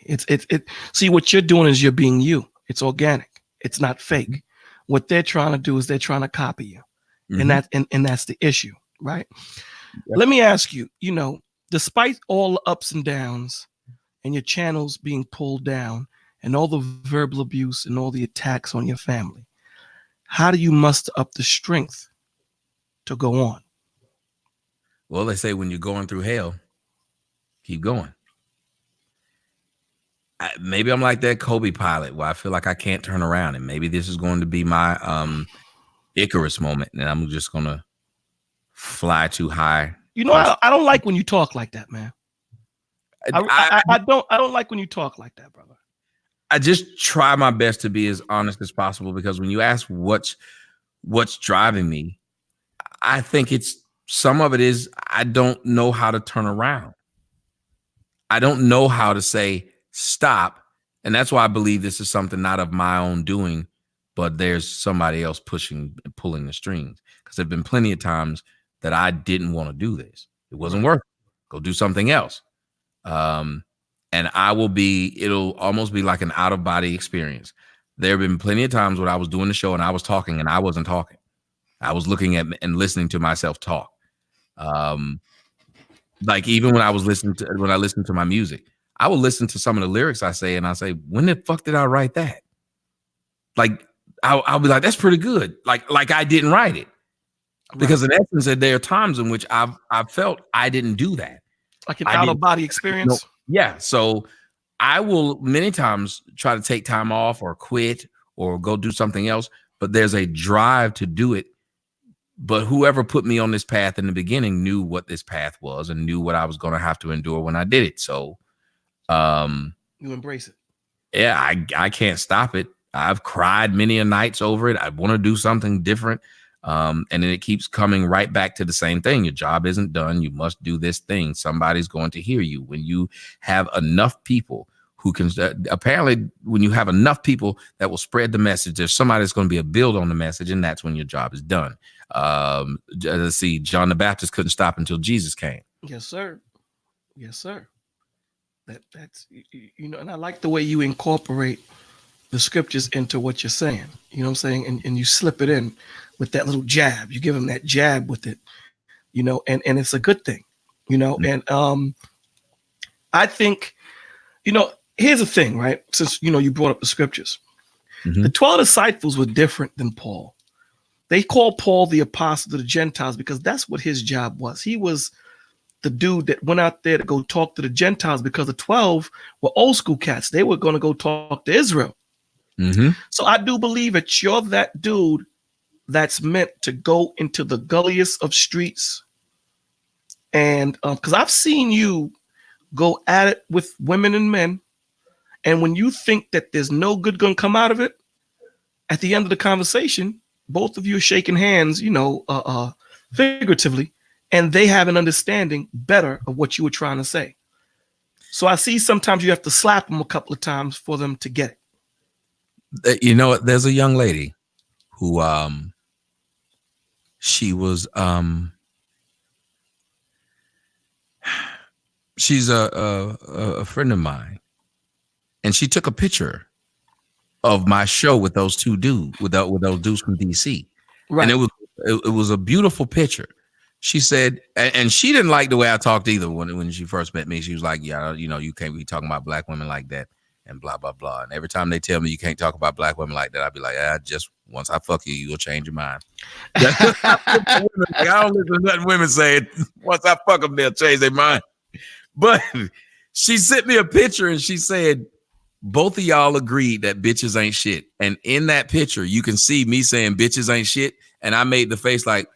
See, what you're doing is you're being you. It's organic. It's not fake. What they're trying to do is they're trying to copy you. And that's the issue, right? Yep. Let me ask you, you know, despite all the ups and downs and your channels being pulled down and all the verbal abuse and all the attacks on your family, how do you muster up the strength to go on? Well, they say when you're going through hell, keep going. Maybe I'm like that Kobe pilot where I feel like I can't turn around, and maybe this is going to be my Icarus moment, and I'm just going to fly too high. You know, I don't like when you talk like that, man. I don't like when you talk like that, brother. I just try my best to be as honest as possible because when you ask what's driving me, I think some of it is I don't know how to turn around. I don't know how to say stop. And that's why I believe this is something not of my own doing, but there's somebody else pushing and pulling the strings. Because there have been plenty of times that I didn't want to do this. It wasn't worth it. Go do something else. And it'll almost be like an out of body experience. There have been plenty of times when I was doing the show and I was talking and I wasn't talking. I was looking at and listening to myself talk. Like even when I listened to my music, I will listen to some of the lyrics I say and I say, when the fuck did I write that? Like I'll be like, that's pretty good. Like I didn't write it. Because in essence, there are times in which I've felt I didn't do that. Like an out of body experience. Yeah. So I will many times try to take time off or quit or go do something else, but there's a drive to do it. But whoever put me on this path in the beginning knew what this path was and knew what I was going to have to endure when I did it. So you embrace it. Yeah, I can't stop it. I've cried many a nights over it. I want to do something different. And then it keeps coming right back to the same thing. Your job isn't done. You must do this thing. Somebody's going to hear you. When you have enough people who can, apparently when you have enough people that will spread the message, there's somebody that's going to be a build on the message, and that's when your job is done. Let's see, John the Baptist couldn't stop until Jesus came. Yes, sir. Yes, sir. That's, you know, and I like the way you incorporate the scriptures into what you're saying, you know what I'm saying? And you slip it in. with that little jab. You give them that jab with it, and it's a good thing, And I think, here's the thing, right? Since you brought up the scriptures, the 12 disciples were different than Paul. They called Paul the apostle to the Gentiles because that's what his job was. He was the dude that went out there to go talk to the Gentiles, because the 12 were old school cats. They were going to go talk to Israel. So I do believe that you're that dude that's meant to go into the gulliest of streets. And because I've seen you go at it with women and men. And when you think that there's no good going to come out of it, at the end of the conversation, both of you are shaking hands, figuratively, and they have an understanding better of what you were trying to say. So I see sometimes you have to slap them a couple of times for them to get it. There's a young lady who she was she's a friend of mine, and she took a picture of my show with those two dudes, with those dudes from DC. Right. And it was a beautiful picture. She said, and she didn't like the way I talked either when she first met me. She was like, yeah, you can't be talking about black women like that and blah, blah, blah. And every time they tell me you can't talk about black women like that, I'll be like, just once I fuck you, you'll change your mind. I don't listen to nothing women say. Once I fuck them, they'll change their mind. But she sent me a picture and she said, both of y'all agreed that bitches ain't shit. And in that picture, you can see me saying bitches ain't shit. And I made the face like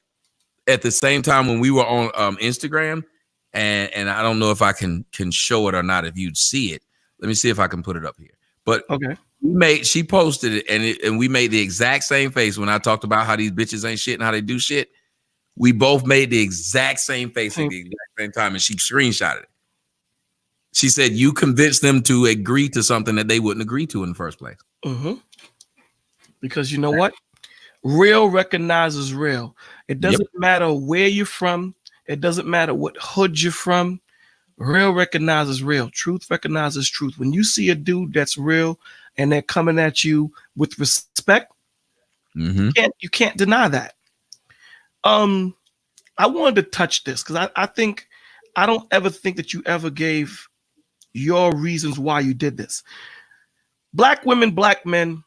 at the same time when we were on Instagram. And I don't know if I can show it or not, if you'd see it. Let me see if I can put it up here. But okay, she posted it and we made the exact same face when I talked about how these bitches ain't shit and how they do shit. We both made the exact same face at the exact same time, and she screenshotted it. She said, you convinced them to agree to something that they wouldn't agree to in the first place. Because you know what? Real recognizes real. It doesn't matter where you're from. It doesn't matter what hood you're from. Real recognizes real. Truth recognizes truth. When you see a dude that's real and they're coming at you with respect, you can't deny that. I wanted to touch this because I don't ever think that you ever gave your reasons why you did this. Black women, black men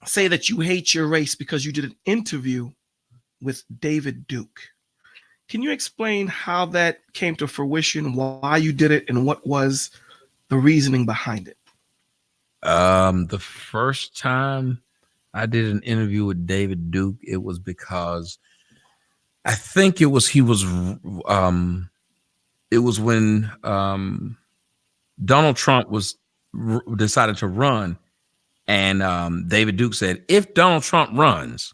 say that you hate your race because you did an interview with David Duke. Can you explain how that came to fruition, why you did it, and what was the reasoning behind it? The first time I did an interview with David Duke, it was because I think it was when Donald Trump decided to run, and David Duke said, if Donald Trump runs,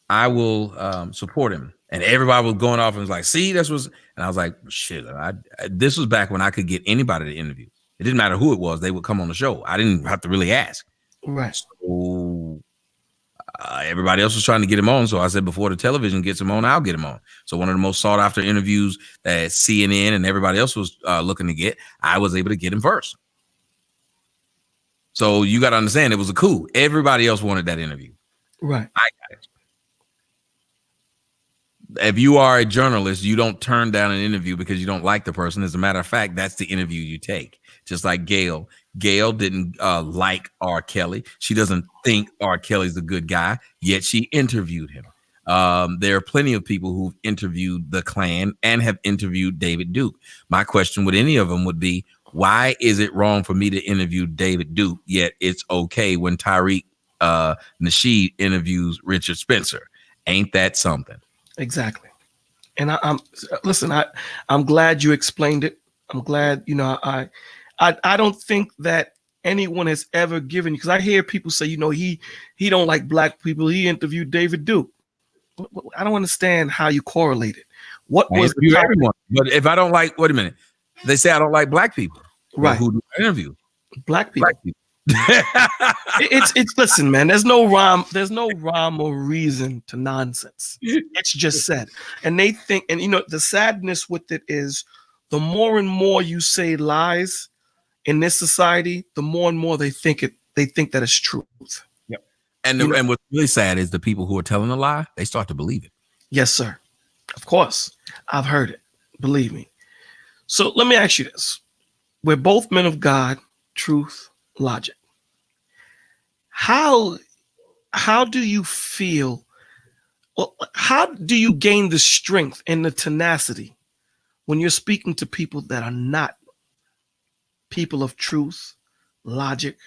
I will support him. And everybody was going off and was like, see, and I was like, shit, this was back when I could get anybody to interview. It didn't matter who it was. They would come on the show. I didn't have to really ask. Right. So everybody else was trying to get him on. So I said, before the television gets him on, I'll get him on. So one of the most sought after interviews that CNN and everybody else was looking to get, I was able to get him first. So you got to understand, it was a coup. Everybody else wanted that interview. Right. I got it. If you are a journalist, you don't turn down an interview because you don't like the person. As a matter of fact, that's the interview you take. Just like Gail. Gail didn't like R. Kelly. She doesn't think R. Kelly's a good guy, yet she interviewed him. There are plenty of people who've interviewed the Klan and have interviewed David Duke. My question with any of them would be, why is it wrong for me to interview David Duke, yet it's okay when Tariq Nasheed interviews Richard Spencer? Ain't that something? Exactly. And I'm glad you explained it. I'm glad, I don't think that anyone has ever given, because I hear people say, he don't like black people. He interviewed David Duke. I don't understand how you correlate it. What was the everyone? But if I don't like, wait a minute, they say I don't like black people. Right. Who do I interview? Black people. It's listen, man, there's no rhyme or reason to nonsense. It's just said. And they think, and the sadness with it is, the more and more you say lies in this society, the more and more they think that it's truth. Yep. And and what's really sad is the people who are telling a lie, they start to believe it. Yes, sir. Of course. I've heard it. Believe me. So let me ask you this. We're both men of God, truth, logic. How do you feel? Well, how do you gain the strength and the tenacity when you're speaking to people that are not people of truth, logic,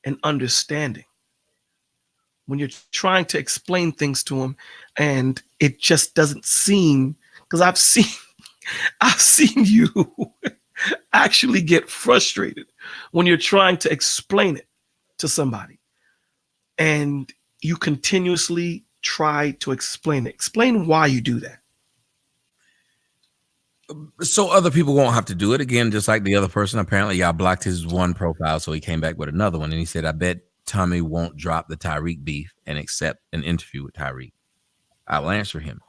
and understanding? When you're trying to explain things to them and it just doesn't seem, because I've seen you actually get frustrated when you're trying to explain it to somebody and you continuously try to explain it. Explain why you do that. So other people won't have to do it again, just like the other person. Apparently, y'all blocked his one profile, so he came back with another one, and he said, "I bet Tommy won't drop the Tyreek beef and accept an interview with Tyreek. I'll answer him.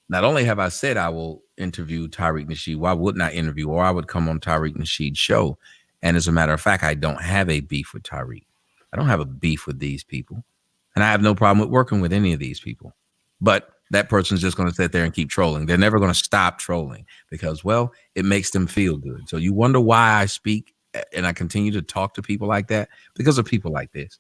Not only have I said I will interview Tariq Nasheed, why wouldn't I interview, or I would come on Tariq Nasheed's show? And as a matter of fact, I don't have a beef with Tariq. I don't have a beef with these people, and I have no problem with working with any of these people. But that person's just going to sit there and keep trolling. They're never going to stop trolling because, well, it makes them feel good. So you wonder why I speak and I continue to talk to people like that? Because of people like this.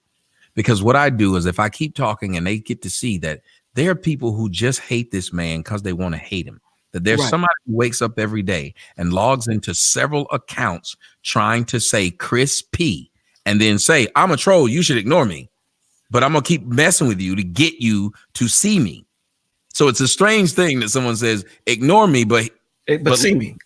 Because what I do is if I keep talking and they get to see that there are people who just hate this man because they want to hate him, that there's somebody who wakes up every day and logs into several accounts trying to say Chris P and then say, I'm a troll, you should ignore me, but I'm going to keep messing with you to get you to see me. So it's a strange thing that someone says, ignore me, but see me.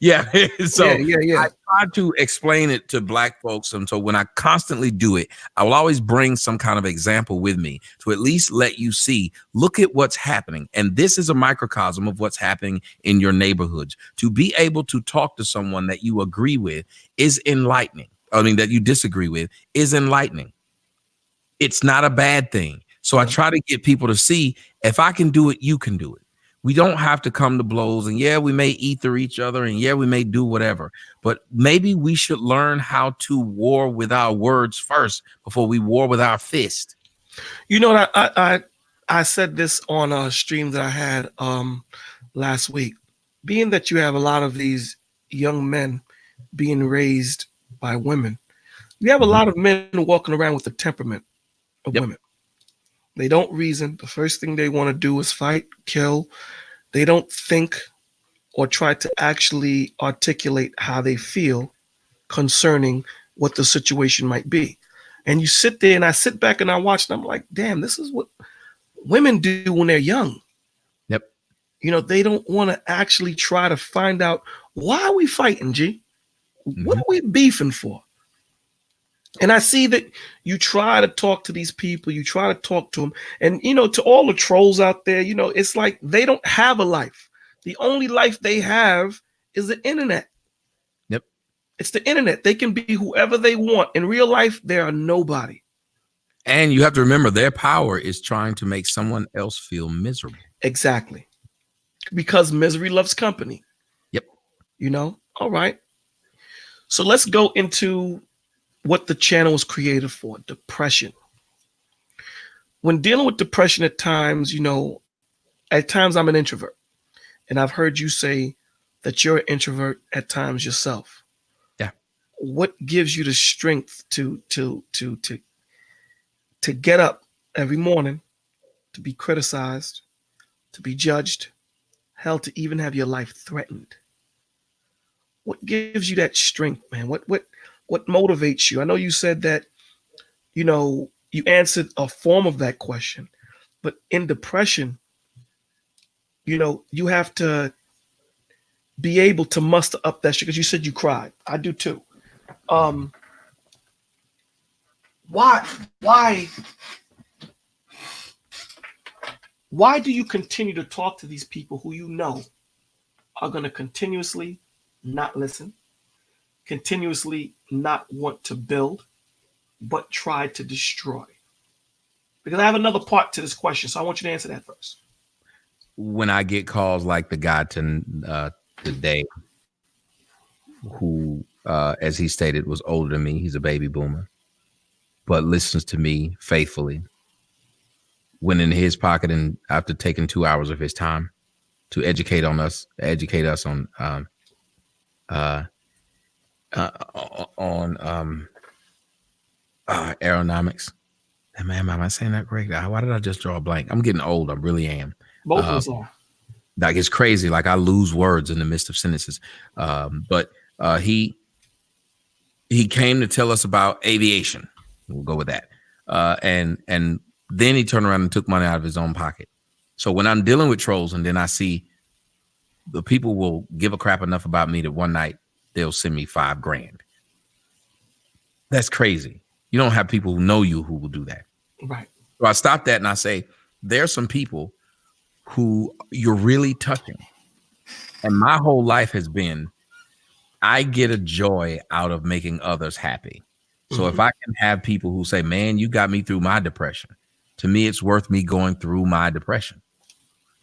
Yeah. So yeah. I try to explain it to Black folks. And so when I constantly do it, I will always bring some kind of example with me to at least let you see, look at what's happening. And this is a microcosm of what's happening in your neighborhoods. To be able to talk to someone that you agree with is enlightening. I mean, that you disagree with is enlightening. It's not a bad thing. So I try to get people to see if I can do it, you can do it. We don't have to come to blows, and yeah, we may ether each other, and yeah, we may do whatever, but maybe we should learn how to war with our words first before we war with our fist. You know what? I said this on a stream that I had last week. Being that you have a lot of these young men being raised by women, you have a lot of men walking around with the temperament of women. They don't reason. The first thing they want to do is fight, kill. They don't think or try to actually articulate how they feel concerning what the situation might be. And you sit there and I sit back and I watch and I'm like, damn, this is what women do when they're young. Yep. You know, they don't want to actually try to find out, why are we fighting, G? What are we beefing for? And I see that you try to talk to these people, you try to talk to them. And, you know, to all the trolls out there, you know, it's like they don't have a life. The only life they have is the internet. Yep. It's the internet. They can be whoever they want. In real life, they are nobody. And you have to remember their power is trying to make someone else feel miserable. Exactly. Because misery loves company. Yep. You know, all right. So let's go into what the channel was created for, depression. When dealing with depression at times, you know, at times I'm an introvert. And I've heard you say that you're an introvert at times yourself. Yeah. What gives you the strength to get up every morning, to be criticized, to be judged, hell, to even have your life threatened? What gives you that strength, man? What motivates you? I know you said that, you know, you answered a form of that question, but in depression, you know, you have to be able to muster up that shit, because you said you cried. I do too. Why do you continue to talk to these people who you know are going to continuously not listen, continuously not want to build, but try to destroy? Because I have another part to this question, so I want you to answer that first. When I get calls like the guy today, who, as he stated, was older than me, he's a baby boomer, but listens to me faithfully, went in his pocket and after taking 2 hours of his time to educate us on aeronomics. Man, am I saying that correct? Why did I just draw a blank? I'm getting old. I really am. Both of us are. Like it's crazy. Like I lose words in the midst of sentences. But he came to tell us about aviation. We'll go with that. And then he turned around and took money out of his own pocket. So when I'm dealing with trolls and then I see the people will give a crap enough about me that one night they'll send me $5,000. That's crazy. You don't have people who know you who will do that. Right. So I stop that and I say, there's some people who you're really touching. And my whole life has been, I get a joy out of making others happy. So if I can have people who say, man, you got me through my depression, to me, it's worth me going through my depression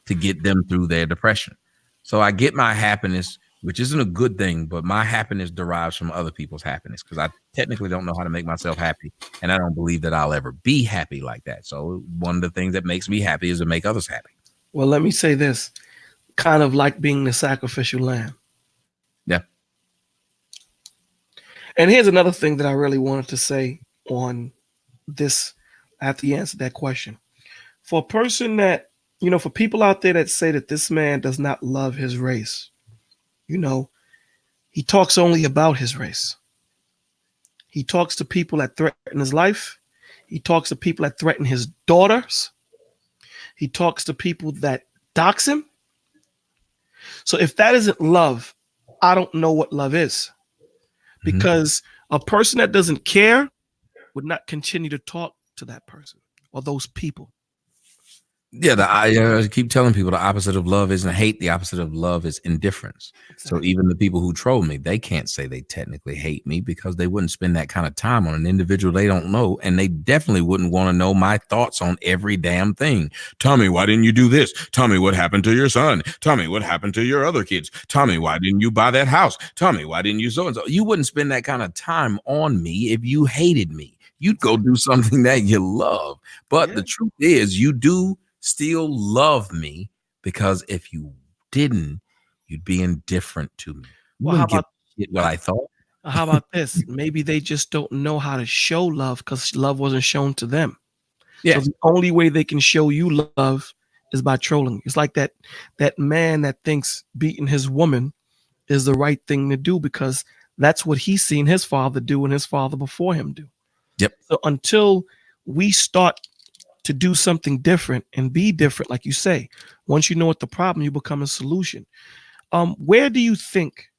to get them through their depression. So I get my happiness, which isn't a good thing, but my happiness derives from other people's happiness because I technically don't know how to make myself happy. And I don't believe that I'll ever be happy like that. So one of the things that makes me happy is to make others happy. Well, let me say this, kind of like being the sacrificial lamb. Yeah. And here's another thing that I really wanted to say on this after you answered that question. For a person that, for people out there that say that this man does not love his race, he talks only about his race. He talks to people that threaten his life. He talks to people that threaten his daughters. He talks to people that dox him. So if that isn't love, I don't know what love is. Because a person that doesn't care would not continue to talk to that person or those people. Yeah, I keep telling people the opposite of love isn't hate. The opposite of love is indifference. Exactly. So even the people who troll me, they can't say they technically hate me because they wouldn't spend that kind of time on an individual they don't know. And they definitely wouldn't want to know my thoughts on every damn thing. Tommy, why didn't you do this? Tommy, what happened to your son? Tommy, what happened to your other kids? Tommy, why didn't you buy that house? Tommy, why didn't you so-and-so? You wouldn't spend that kind of time on me if you hated me. You'd go do something that you love. But the truth is you do still love me because if you didn't, you'd be indifferent to me. Well, how about what I thought? How about this? Maybe they just don't know how to show love because love wasn't shown to them. Yeah. So the only way they can show you love is by trolling. It's like that man that thinks beating his woman is the right thing to do because that's what he's seen his father do and his father before him do. Yep. So until we start to do something different and be different, like you say, once you know what the problem, you become a solution. Where do you think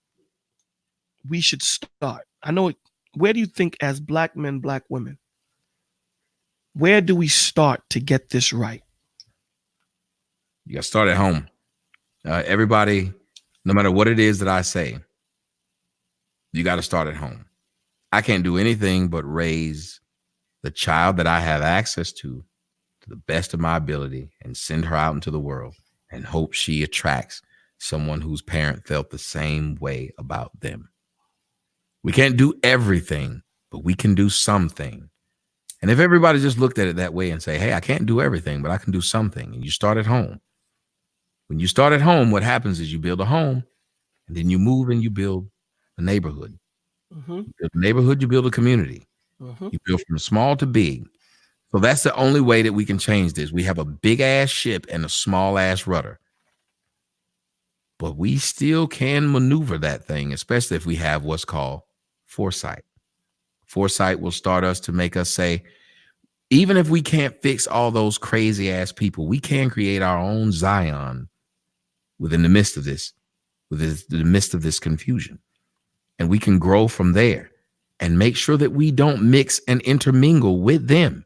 we should start? Where do you think as black men, black women, where do we start to get this right? You got to start at home. Everybody, no matter what it is that I say, you got to start at home. I can't do anything but raise the child that I have access to the best of my ability and send her out into the world and hope she attracts someone whose parent felt the same way about them. We can't do everything, but we can do something. And if everybody just looked at it that way and say, hey, I can't do everything, but I can do something. And you start at home. When you start at home, what happens is you build a home and then you move and you build a neighborhood. You build a neighborhood, you build a community. You build from small to big. So that's the only way that we can change this. We have a big ass ship and a small ass rudder. But we still can maneuver that thing, especially if we have what's called foresight. Foresight will start us to make us say, even if we can't fix all those crazy ass people, we can create our own Zion within the midst of this, the midst of this confusion. And we can grow from there and make sure that we don't mix and intermingle with them.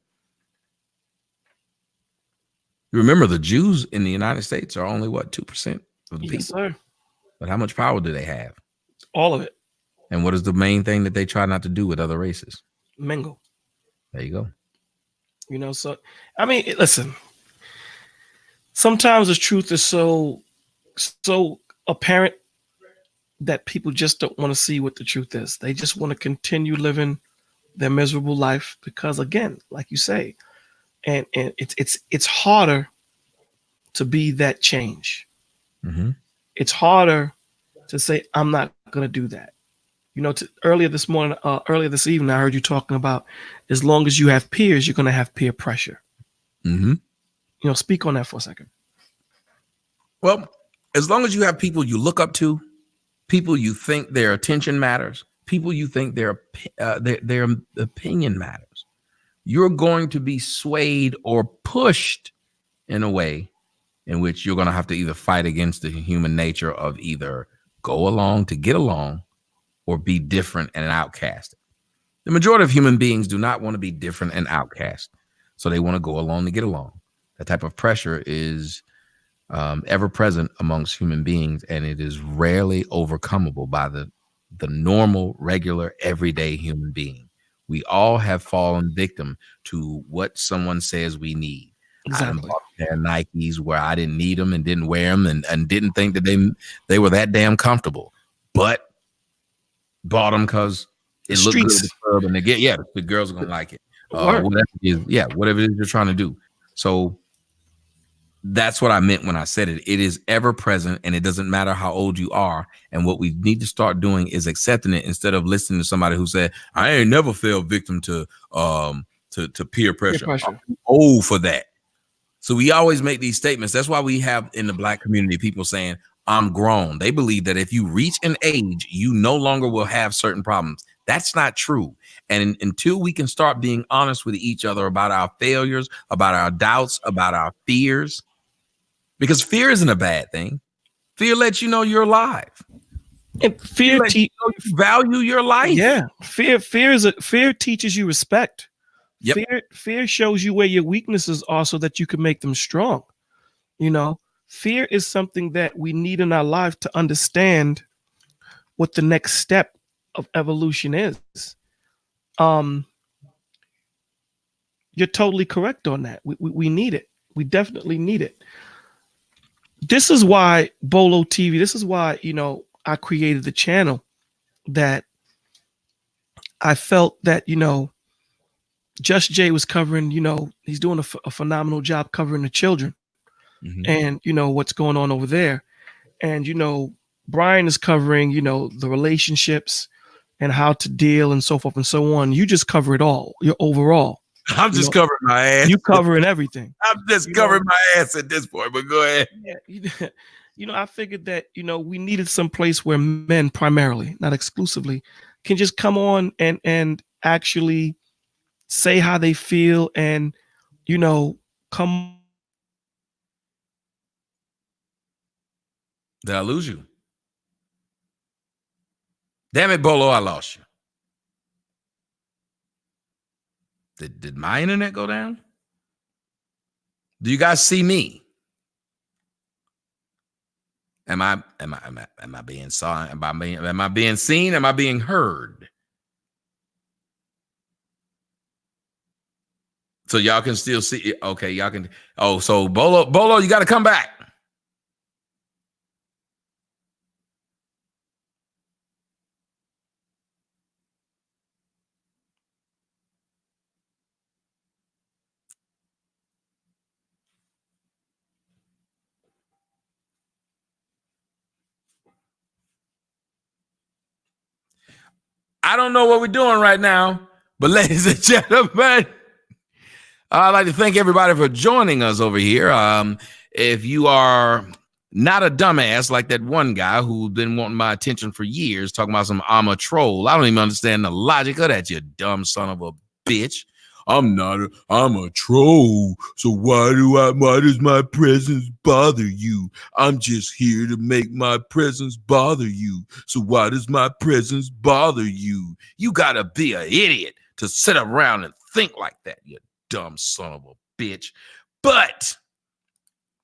Remember, the Jews in the United States are only, 2% of the people? Sir. But how much power do they have? All of it. And what is the main thing that they try not to do with other races? Mingle. There you go. So, I mean, listen, sometimes the truth is so apparent that people just don't want to see what the truth is. They just want to continue living their miserable life because, again, like you say, and it's harder to be that change. Mm-hmm. It's harder to say I'm not going to do that. You know, earlier this evening, I heard you talking about as long as you have peers, you're going to have peer pressure. Mm-hmm. You know, speak on that for a second. Well, as long as you have people you look up to, people you think their attention matters, people you think their opinion matters, you're going to be swayed or pushed in a way in which you're going to have to either fight against the human nature of either go along to get along or be different and an outcast. The majority of human beings do not want to be different and outcast, so they want to go along to get along. That type of pressure is ever present amongst human beings, and it is rarely overcomable by the normal, regular, everyday human being. We all have fallen victim to what someone says we need. Exactly. I done bought a pair of Nikes where I didn't need them and didn't wear them and didn't think that they were that damn comfortable, but bought them because it looked good at the club and the girls are gonna like it. Whatever it is you're trying to do. So that's what I meant when I said it. It is ever present, and it doesn't matter how old you are. And what we need to start doing is accepting it instead of listening to somebody who said, "I ain't never fell victim to peer pressure. I'm old for that." So we always make these statements. That's why we have in the Black community people saying, "I'm grown." They believe that if you reach an age, you no longer will have certain problems. That's not true. And until we can start being honest with each other about our failures, about our doubts, about our fears, because fear isn't a bad thing. Fear lets you know you're alive. And fear you value your life. Yeah, fear teaches you respect. Yep. Fear shows you where your weaknesses are so that you can make them strong. You know, fear is something that we need in our life to understand what the next step of evolution is. You're totally correct on that. We need it. We definitely need it. This is why Bolo TV, this is why, you know, I created the channel, that I felt that, you know, Just Jay was covering, you know, he's doing a phenomenal job covering the children and, you know, what's going on over there. And, you know, Brian is covering, you know, the relationships and how to deal and so forth and so on. You just cover it all. You're overall. I'm just covering my ass. You covering everything. I'm just covering my ass at this point, but go ahead. Yeah, you know, I figured that, you know, we needed some place where men primarily, not exclusively, can just come on and actually say how they feel and, you know, come. Did I lose you? Damn it, Bolo, I lost you. Did my internet go down? Do you guys see me? Am I being saw? Am I being seen? Am I being heard? So y'all can still see. Okay, y'all can. Oh, so Bolo, you got to come back. I don't know what we're doing right now, but ladies and gentlemen, I'd like to thank everybody for joining us over here. If you are not a dumbass like that one guy who's been wanting my attention for years, talking about I'm a troll. I don't even understand the logic of that, you dumb son of a bitch. I'm a troll. So why does my presence bother you? I'm just here to make my presence bother you. So why does my presence bother you? You gotta be an idiot to sit around and think like that, you dumb son of a bitch. But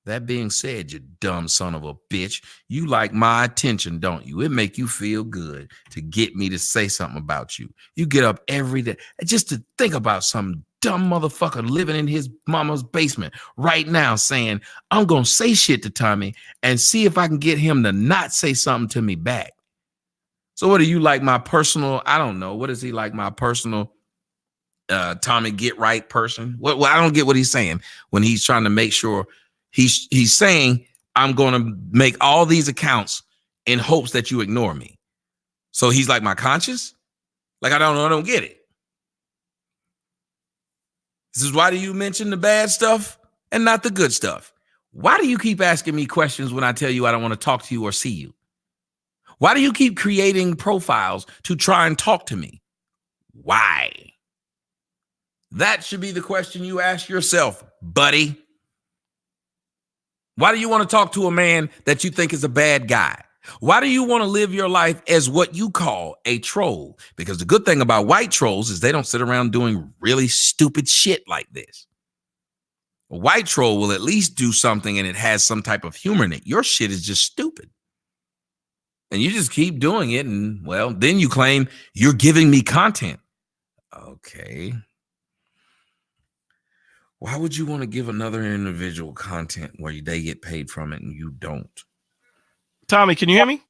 that being said, you dumb son of a bitch, you like my attention, don't you? It make you feel good to get me to say something about you. You get up every day just to think about some dumb motherfucker living in his mama's basement right now saying, I'm going to say shit to Tommy and see if I can get him to not say something to me back. So what do you like my personal, I don't know, what is he like my personal Tommy get right person. Well, I don't get what he's saying when he's trying to make sure he's saying I'm going to make all these accounts in hopes that you ignore me. So he's like my conscience. Like I don't get it. This is why do you mention the bad stuff and not the good stuff? Why do you keep asking me questions when I tell you I don't want to talk to you or see you? Why do you keep creating profiles to try and talk to me? Why? That should be the question you ask yourself, buddy. Why do you want to talk to a man that you think is a bad guy? Why do you want to live your life as what you call a troll? Because the good thing about white trolls is they don't sit around doing really stupid shit like this. A white troll will at least do something and it has some type of humor in it. Your shit is just stupid. And you just keep doing it. And well, then you claim you're giving me content. Okay. Why would you want to give another individual content where they get paid from it and you don't? Tommy, can you hear me?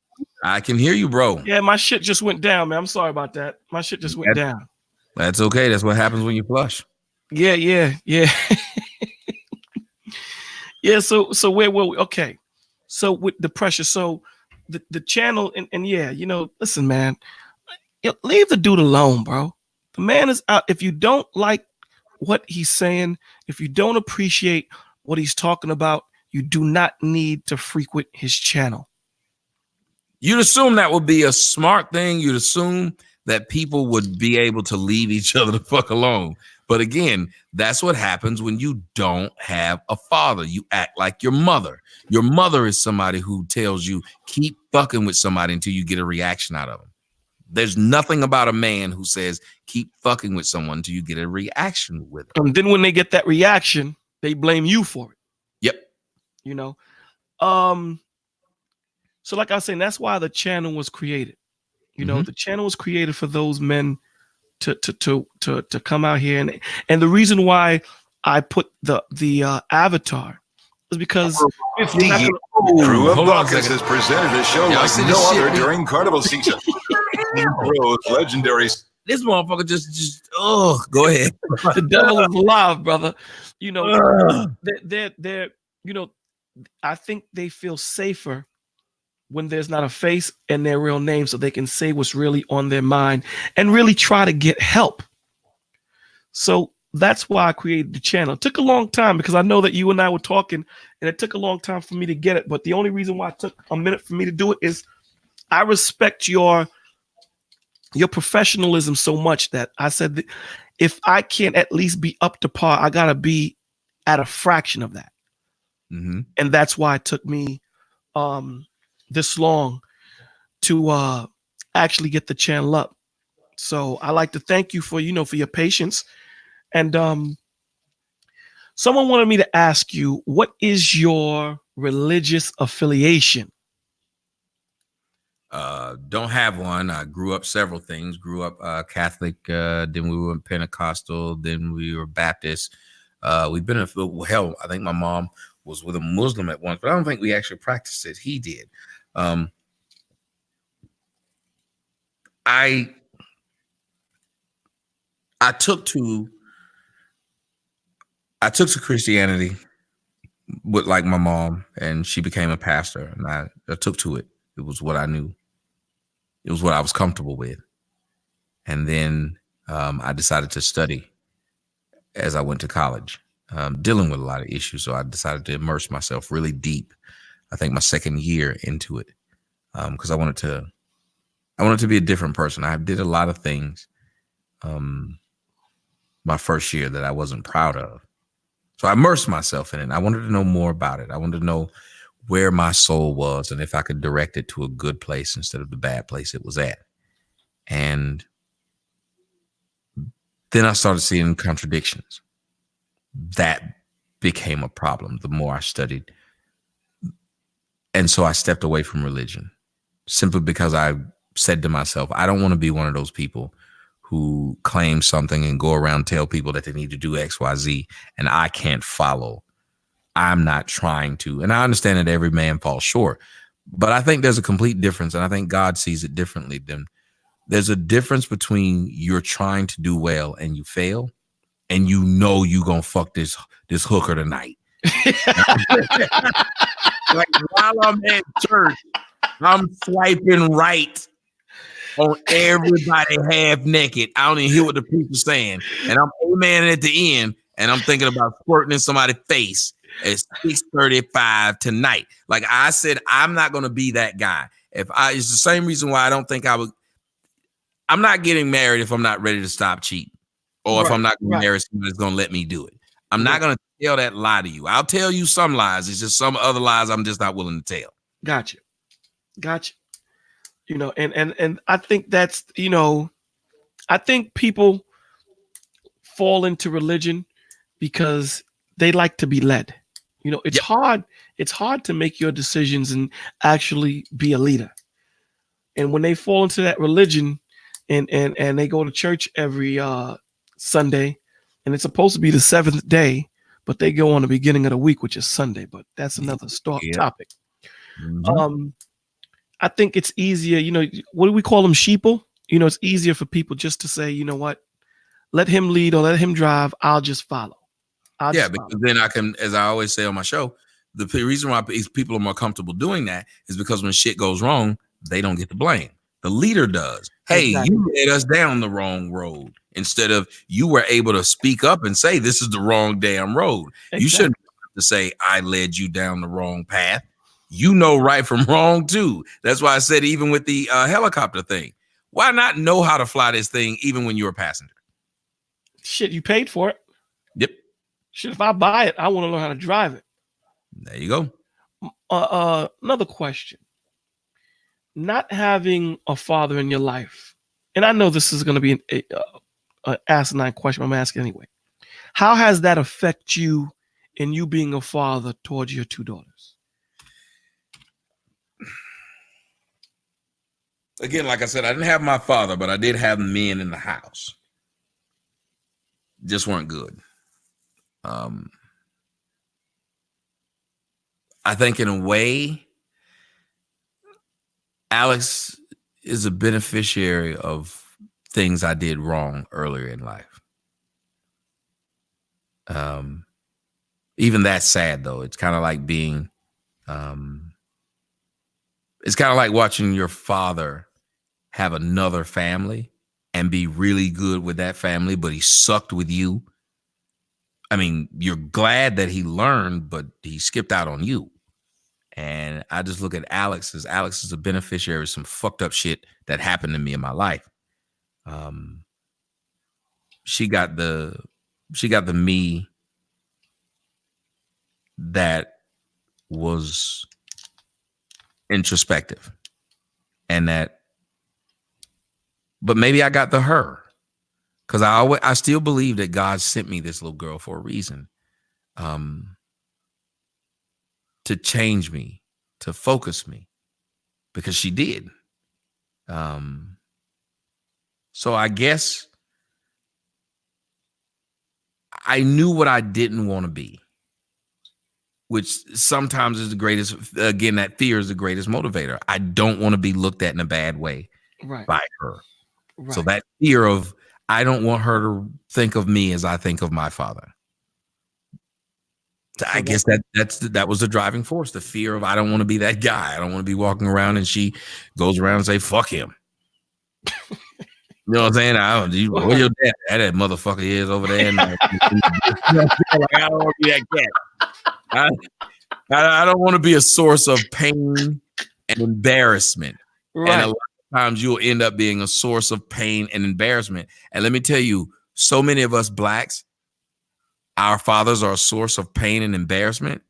I can hear you, bro. Yeah, my shit just went down, man. I'm sorry about that. My shit just went down. That's okay. That's what happens when you flush. Yeah. Yeah, so where were we? Okay. So with the pressure, so the channel and yeah, you know, listen, man, leave the dude alone, bro. The man is out. If you don't like what he's saying, if you don't appreciate what he's talking about, you do not need to frequent his channel. You'd assume that would be a smart thing. You'd assume that people would be able to leave each other the fuck alone. But again, that's what happens when you don't have a father. You act like your mother. Your mother is somebody who tells you, keep fucking with somebody until you get a reaction out of them. There's nothing about a man who says, keep fucking with someone until you get a reaction with them. And then when they get that reaction, they blame you for it. Yep. You know? So like I was saying, that's why the channel was created. You know, the channel was created for those men to come out here, and the reason why I put the avatar is because 50 years, the crew of Buckets has presented a show like no other during carnival season. Bros, legendary. This motherfucker just go ahead. The devil is alive, brother. You know, they're you know, I think they feel safer when there's not a face and their real name, so they can say what's really on their mind and really try to get help. So that's why I created the channel. It took a long time because I know that you and I were talking and it took a long time for me to get it. But the only reason why it took a minute for me to do it is I respect your professionalism so much that I said that if I can't at least be up to par, I got to be at a fraction of that. And that's why it took me this long to actually get the channel up. So I like to thank you for, for your patience. And someone wanted me to ask you, what is your religious affiliation? Don't have one. I grew up several things. Grew up Catholic, then we were Pentecostal, then we were Baptist. We've been hell. I think my mom was with a Muslim at once, but I don't think we actually practiced it. He did. I took to Christianity with like my mom, and she became a pastor, and I took to it. It was what I knew. It was what I was comfortable with. And then I decided to study as I went to college, dealing with a lot of issues. So I decided to immerse myself really deep. I think my second year into it, because I wanted to be a different person. I did a lot of things my first year that I wasn't proud of. So I immersed myself in it. I wanted to know more about it. I wanted to know where my soul was and if I could direct it to a good place instead of the bad place it was at. And then I started seeing contradictions. That became a problem the more I studied. And so I stepped away from religion simply because I said to myself, I don't want to be one of those people who claim something and go around and tell people that they need to do X, Y, Z, and I can't follow. I'm not trying to. And I understand that every man falls short, but I think there's a complete difference. And I think God sees it differently than There's a difference between you're trying to do well and you fail, and you know you gonna fuck this hooker tonight. Like while I'm at church, I'm swiping right on everybody half naked. I don't even hear what the preacher's saying, and I'm amen at the end, and I'm thinking about squirting in somebody's face at 6:35 tonight. Like I said, I'm not gonna be that guy. It's the same reason why I don't think I would. I'm not getting married if I'm not ready to stop cheating, or if I'm not going to marry someone that's going to let me do it. I'm not going to tell that lie to you. I'll tell you some lies. It's just some other lies I'm just not willing to tell. Gotcha. You know, and I think that's, you know, I think people fall into religion because they like to be led. You know, it's hard. It's hard to make your decisions and actually be a leader. And when they fall into that religion, and they go to church every Sunday, and it's supposed to be the seventh day, but they go on the beginning of the week, which is Sunday. But that's another topic. Mm-hmm. I think it's easier. You know, what do we call them? Sheeple. You know, it's easier for people just to say, you know what, let him lead or let him drive. I'll just follow. Because then I can, as I always say on my show, the reason why people are more comfortable doing that is because when shit goes wrong, they don't get the blame. The leader does. Hey, you led us down the wrong road. Instead of you were able to speak up and say, this is the wrong damn road. You shouldn't have to say, I led you down the wrong path. You know right from wrong too. That's why I said, even with the helicopter thing, why not know how to fly this thing even when you're a passenger? Shit, you paid for it. Yep. Shit, if I buy it, I want to learn how to drive it. There you go. Another question. Not having a father in your life, and I know this is going to be an asinine question, I'm asking anyway. How has that affect you in you being a father towards your two daughters? Again, like I said, I didn't have my father, but I did have men in the house. Just weren't good. I think in a way, Alex is a beneficiary of things I did wrong earlier in life. Even that's sad though. It's kind of like being, it's kind of like watching your father have another family and be really good with that family, but he sucked with you. I mean, you're glad that he learned, but he skipped out on you. And I just look at Alex as Alex is a beneficiary of some fucked up shit that happened to me in my life. She got the me that was introspective, and but maybe I got the her, because I still believe that God sent me this little girl for a reason. To change me, to focus me, because she did. So I guess I knew what I didn't want to be, which sometimes is the greatest. Again, that fear is the greatest motivator. I don't want to be looked at in a bad way by her. Right. So that fear of, I don't want her to think of me as I think of my father. I guess that was the driving force, the fear of, I don't want to be that guy. I don't want to be walking around and she goes around and say, fuck him. You know what I'm saying? Where your dad? That motherfucker is over there. And, I don't want to be that cat. I don't want to be a source of pain and embarrassment. Right. And a lot of times you'll end up being a source of pain and embarrassment. And let me tell you, so many of us blacks, our fathers are a source of pain and embarrassment,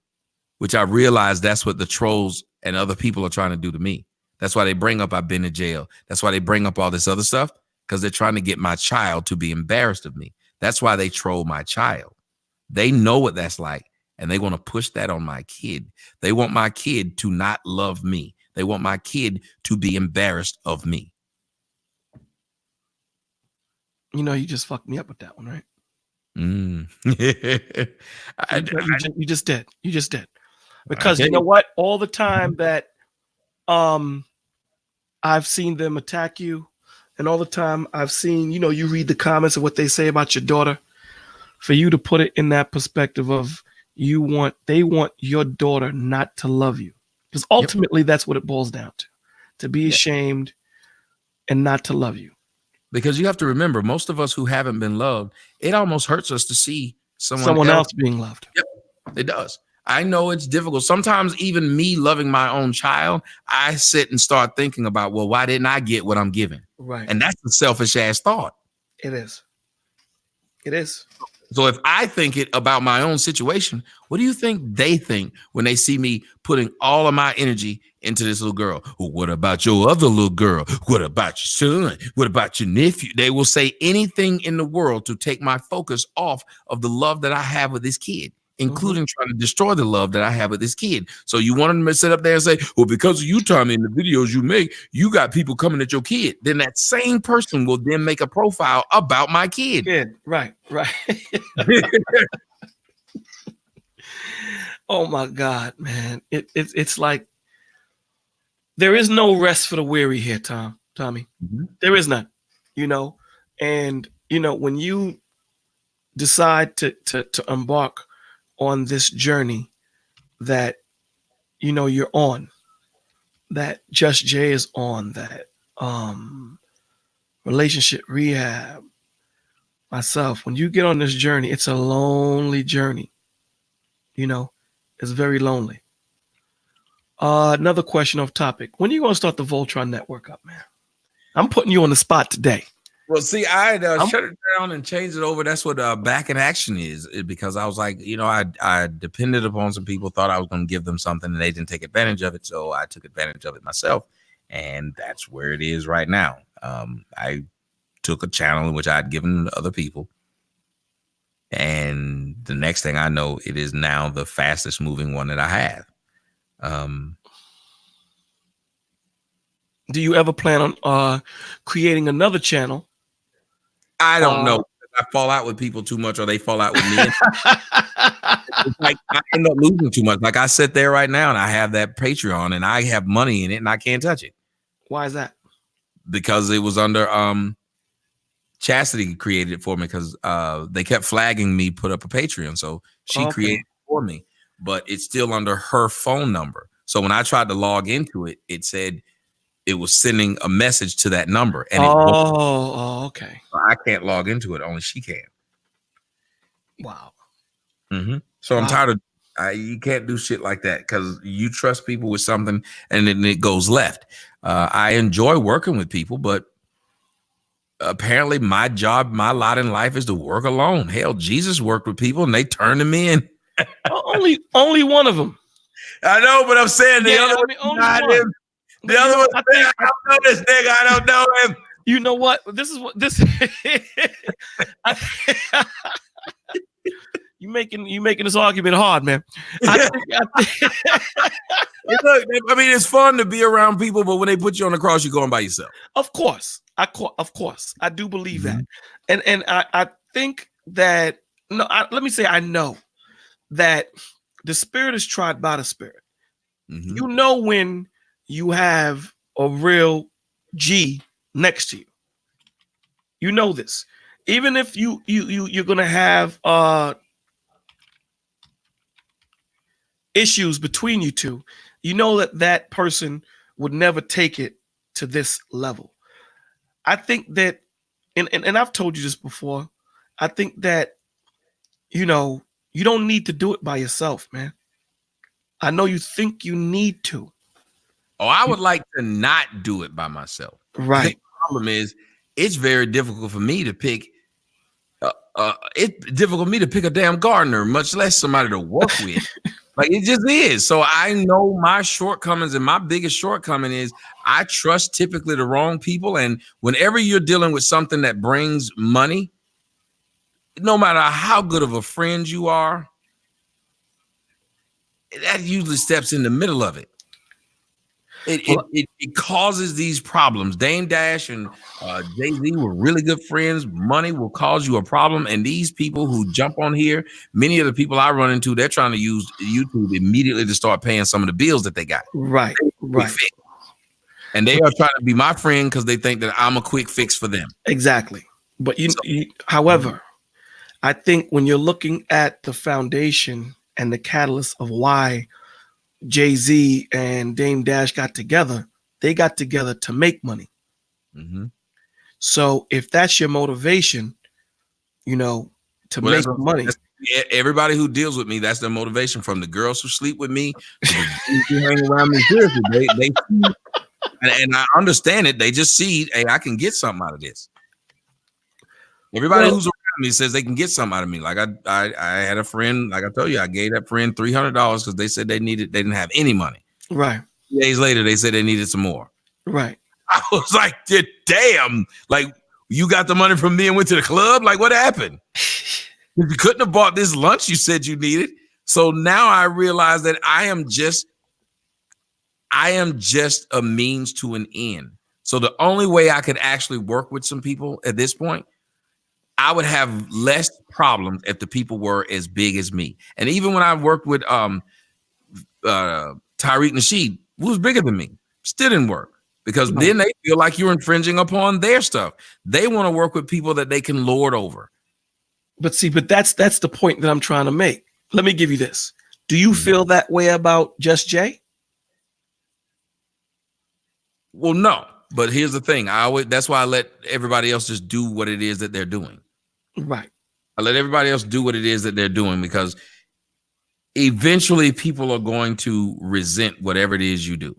which I realize that's what the trolls and other people are trying to do to me. That's why they bring up I've been to jail. That's why they bring up all this other stuff, because they're trying to get my child to be embarrassed of me. That's why they troll my child. They know what that's like, and they want to push that on my kid. They want my kid to not love me. They want my kid to be embarrassed of me. You know, you just fucked me up with that one, right? You just did. You just did. Because you know what? All the time that I've seen them attack you and all the time I've seen, you read the comments of what they say about your daughter. For you to put it in that perspective of they want your daughter not to love you, because ultimately that's what it boils down to be ashamed and not to love you. Because you have to remember, most of us who haven't been loved, it almost hurts us to see someone else being loved. Yep, it does. I know it's difficult. Sometimes even me loving my own child, I sit and start thinking about, well, why didn't I get what I'm giving? Right. And that's the selfish ass thought. It is. It is. So if I think it about my own situation, what do you think they think when they see me putting all of my energy into this little girl? Well, what about your other little girl? What about your son? What about your nephew? They will say anything in the world to take my focus off of the love that I have with this kid, including trying to destroy the love that I have with this kid. So you want them to sit up there and say, well, because of you, Tommy, in the videos you make, you got people coming at your kid. Then that same person will then make a profile about my kid. Right. Oh my God, man. It's like there is no rest for the weary here, Tommy. Mm-hmm. There is none, and when you decide to embark on this journey that you're on, that Just Jay is on, that relationship rehab, myself, when you get on this journey, it's a lonely journey. It's very lonely. Another question off topic. When are you going to start the Voltron network up, man? I'm putting you on the spot today. Well, see, I shut it down and changed it over. That's what Back in Action is, because I was like, I depended upon some people, thought I was going to give them something, and they didn't take advantage of it. So I took advantage of it myself, and that's where it is right now. I took a channel in which I had given to other people, and the next thing I know, it is now the fastest moving one that I have. Do you ever plan on creating another channel? I don't know. I fall out with people too much, or they fall out with me. It's like I end up losing too much. Like I sit there right now and I have that Patreon and I have money in it and I can't touch it. Why is that? Because it was under Chastity created it for me, because they kept flagging me put up a Patreon. So she created it for me, but it's still under her phone number. So when I tried to log into it, it said it was sending a message to that number. And okay. So I can't log into it. Only she can. Wow. Mm-hmm. So I'm tired of you can't do shit like that, because you trust people with something and then it goes left. I enjoy working with people, but apparently my job, my lot in life is to work alone. Hell, Jesus worked with people and they turned him in. only one of them. I know, but I'm saying the other one. The other one, I don't know this nigga. I don't know him. You know what? This. You making this argument hard, man. Look, I mean, it's fun to be around people, but when they put you on the cross, you're going by yourself. Of course, I do believe that, and I think that let me say I know that the Spirit is tried by the Spirit. Mm-hmm. You know when you have a real G next to you. You know this. Even if you're gonna have issues between you two, you know that person would never take it to this level. I think that, and I've told you this before, I think that you don't need to do it by yourself, man. I know you think you need to. Oh, I would like to not do it by myself. Right. The problem is, it's very difficult for me to pick. It's difficult for me to pick a damn gardener, much less somebody to work with. Like, it just is. So I know my shortcomings, and my biggest shortcoming is I trust typically the wrong people. And whenever you're dealing with something that brings money, no matter how good of a friend you are, that usually steps in the middle of it. It causes these problems. Dame Dash and Jay-Z were really good friends. Money will cause you a problem. And these people who jump on here, many of the people I run into, they're trying to use YouTube immediately to start paying some of the bills that they got. Right. And they are trying to be my friend because they think that I'm a quick fix for them. Exactly. But however, I think when you're looking at the foundation and the catalyst of why Jay-Z and Dame Dash got together, they got together to make money. Mm-hmm. So if that's your motivation, to make money. Everybody who deals with me, that's their motivation. From the girls who sleep with me to the dudes who hang around me. Seriously, they see, and I understand it. They just see, hey, I can get something out of this. Everybody who's around me says they can get something out of me. Like I had a friend, like I told you, I gave that friend $300 because they said they didn't have any money. Right. 2 days later, they said they needed some more. Right. I was like, damn, like you got the money from me and went to the club? Like what happened? You couldn't have bought this lunch you said you needed. So now I realize that I am just a means to an end. So the only way I could actually work with some people at this point, I would have less problems if the people were as big as me. And even when I worked with Tariq Nasheed, who was bigger than me, still didn't work. Because then they feel like you're infringing upon their stuff. They want to work with people that they can lord over. But that's the point that I'm trying to make. Let me give you this. Do you feel that way about Just Jay? Well, no. But here's the thing. That's why I let everybody else just do what it is that they're doing. Right. I let everybody else do what it is that they're doing because eventually people are going to resent whatever it is you do.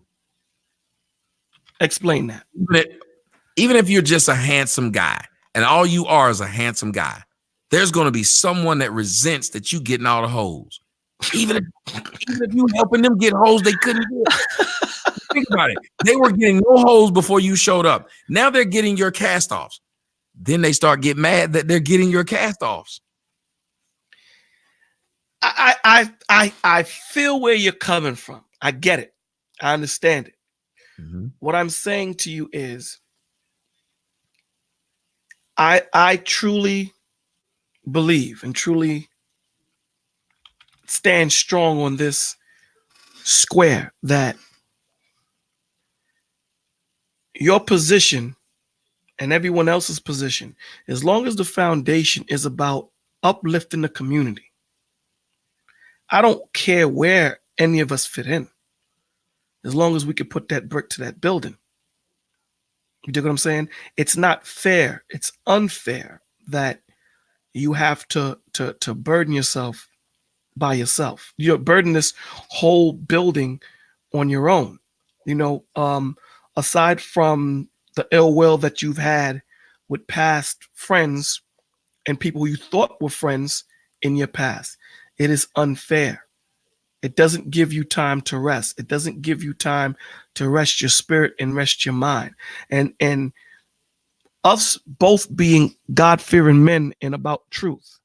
Explain that. Even if you're just a handsome guy and all you are is a handsome guy, there's going to be someone that resents that you getting all the hoes. Even if you helping them get hoes they couldn't get. Think about it. They were getting no hoes before you showed up. Now they're getting your cast-offs. Then they start getting mad that they're getting your cast-offs. I feel where you're coming from. I get it. I understand it. Mm-hmm. What I'm saying to you is I truly believe and truly stand strong on this square that your position and everyone else's position, as long as the foundation is about uplifting the community, I don't care where any of us fit in, as long as we can put that brick to that building. You dig what I'm saying? It's not fair. It's unfair that you have to burden yourself by yourself. You're burdening this whole building on your own. Aside from the ill will that you've had with past friends and people who you thought were friends in your past, it is unfair. It doesn't give you time to rest. It doesn't give you time to rest your spirit and rest your mind. And us both being God-fearing men and about truth,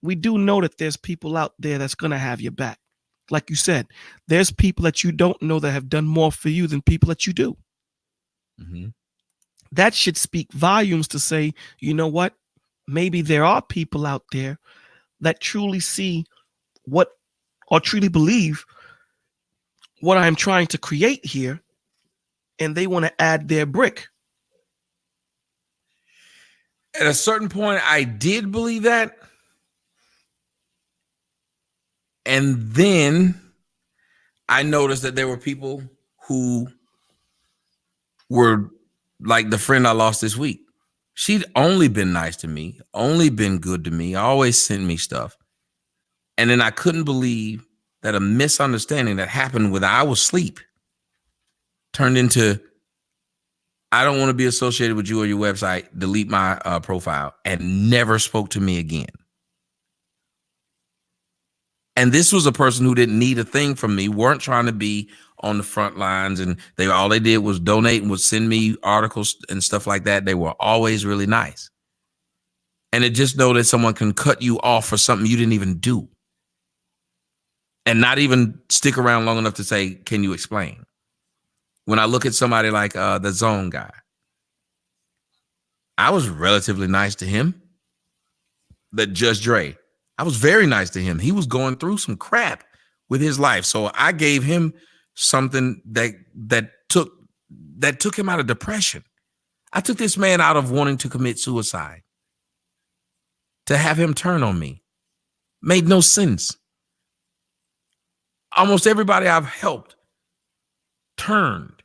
we do know that there's people out there that's going to have your back. Like you said, there's people that you don't know that have done more for you than people that you do. Mm-hmm. That should speak volumes to say, you know what? Maybe there are people out there that truly see what, or truly believe what I'm trying to create here, and they want to add their brick. At a certain point, I did believe that. And then I noticed that there were people who were like the friend I lost this week. She'd only been nice to me, only been good to me, always sent me stuff. And then I couldn't believe that a misunderstanding that happened when I was asleep turned into, I don't want to be associated with you or your website, delete my profile, and never spoke to me again. And this was a person who didn't need a thing from me, weren't trying to be on the front lines, and all they did was donate and would send me articles and stuff like that. They were always really nice. And it just know that someone can cut you off for something you didn't even do. And not even stick around long enough to say, can you explain? When I look at somebody like the Zone guy, I was relatively nice to him. That Judge Dre, I was very nice to him. He was going through some crap with his life. So I gave him something that took that took him out of depression. I took this man out of wanting to commit suicide. To have him turn on me made no sense. Almost everybody I've helped turned.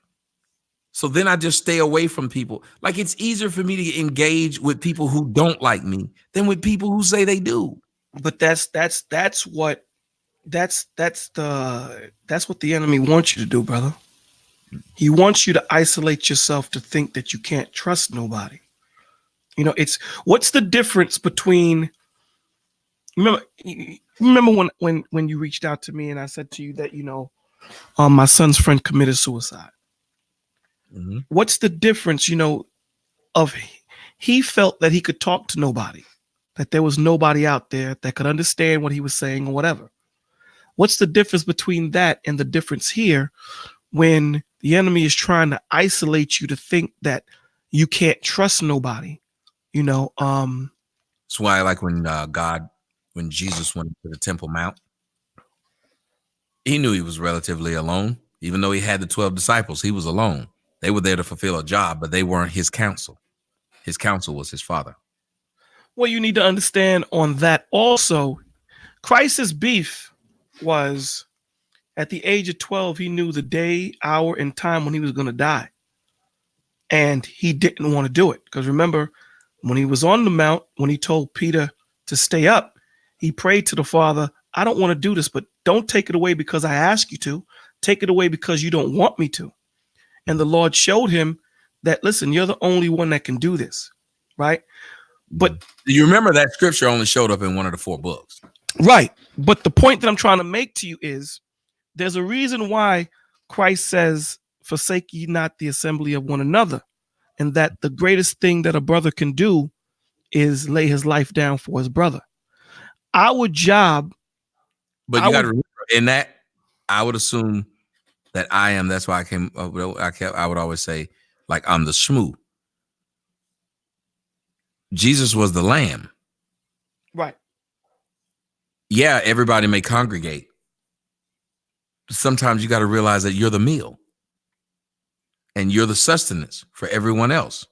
So then I just stay away from people. Like, it's easier for me to engage with people who don't like me than with people who say they do. But that's what the enemy wants you to do, brother. He wants you to isolate yourself, to think that you can't trust nobody. You know, it's what's the difference between, remember when you reached out to me and I said to you that, you know, my son's friend committed suicide. Mm-hmm. What's the difference, you know, of he felt that he could talk to nobody, that there was nobody out there that could understand what he was saying or whatever. What's the difference between that and the difference here when the enemy is trying to isolate you to think that you can't trust nobody? You know, that's why I like when Jesus went to the Temple Mount, he knew he was relatively alone. Even though he had the 12 disciples, he was alone. They were there to fulfill a job, but they weren't his counsel. His counsel was his Father. Well, you need to understand on that also, Christ's beef was at the age of 12, he knew the day, hour, and time when he was going to die. And he didn't want to do it. Because remember, when he was on the mount, when he told Peter to stay up, he prayed to the Father, I don't want to do this, but don't take it away because I ask you to. Take it away because you don't want me to. And the Lord showed him that, listen, you're the only one that can do this, right? But you remember that scripture only showed up in one of the 4 books. Right. But the point that I'm trying to make to you is there's a reason why Christ says, forsake ye not the assembly of one another. And that the greatest thing that a brother can do is lay his life down for his brother. Our job. But you got to remember, in that, I would assume that I am. That's why I would always say, like, I'm the shmoo. Jesus was the lamb. Right. Yeah, everybody may congregate. Sometimes you got to realize that you're the meal. And you're the sustenance for everyone else.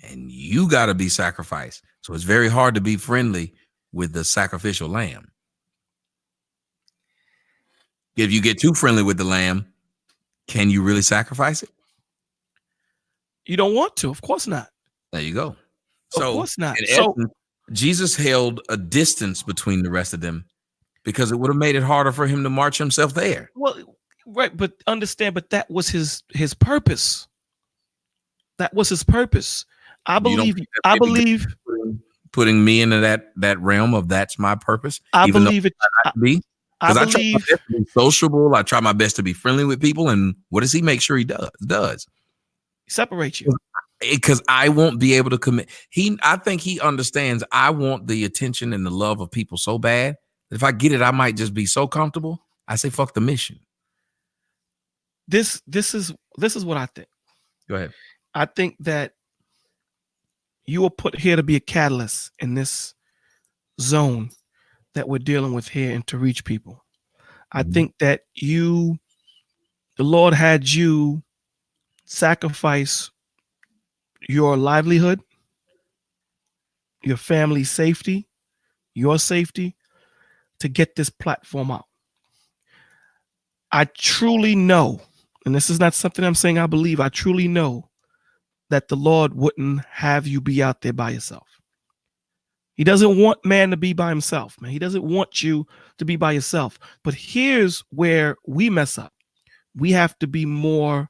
And you got to be sacrificed. So it's very hard to be friendly with the sacrificial lamb. If you get too friendly with the lamb, can you really sacrifice it? You don't want to. Of course not. There you go. Of course not. So Jesus held a distance between the rest of them because it would have made it harder for him to march himself there. Well, right. But understand, but that was his purpose. That was his purpose. I believe putting me into that realm of that's my purpose. I believe it. Because I try my best to be sociable. I try my best to be friendly with people. And what does he make sure he does? Separate you. Because I won't be able to commit. I think he understands I want the attention and the love of people so bad that if I get it, I might just be so comfortable. I say, fuck the mission. This is what I think. Go ahead. I think that you were put here to be a catalyst in this zone that we're dealing with here and to reach people. I think that the Lord had you sacrifice your livelihood, your family's safety, your safety to get this platform out. I truly know, and this is not something I'm saying I believe, I truly know that the Lord wouldn't have you be out there by yourself. He doesn't want man to be by himself, man. He doesn't want you to be by yourself. But here's where we mess up. We have to be more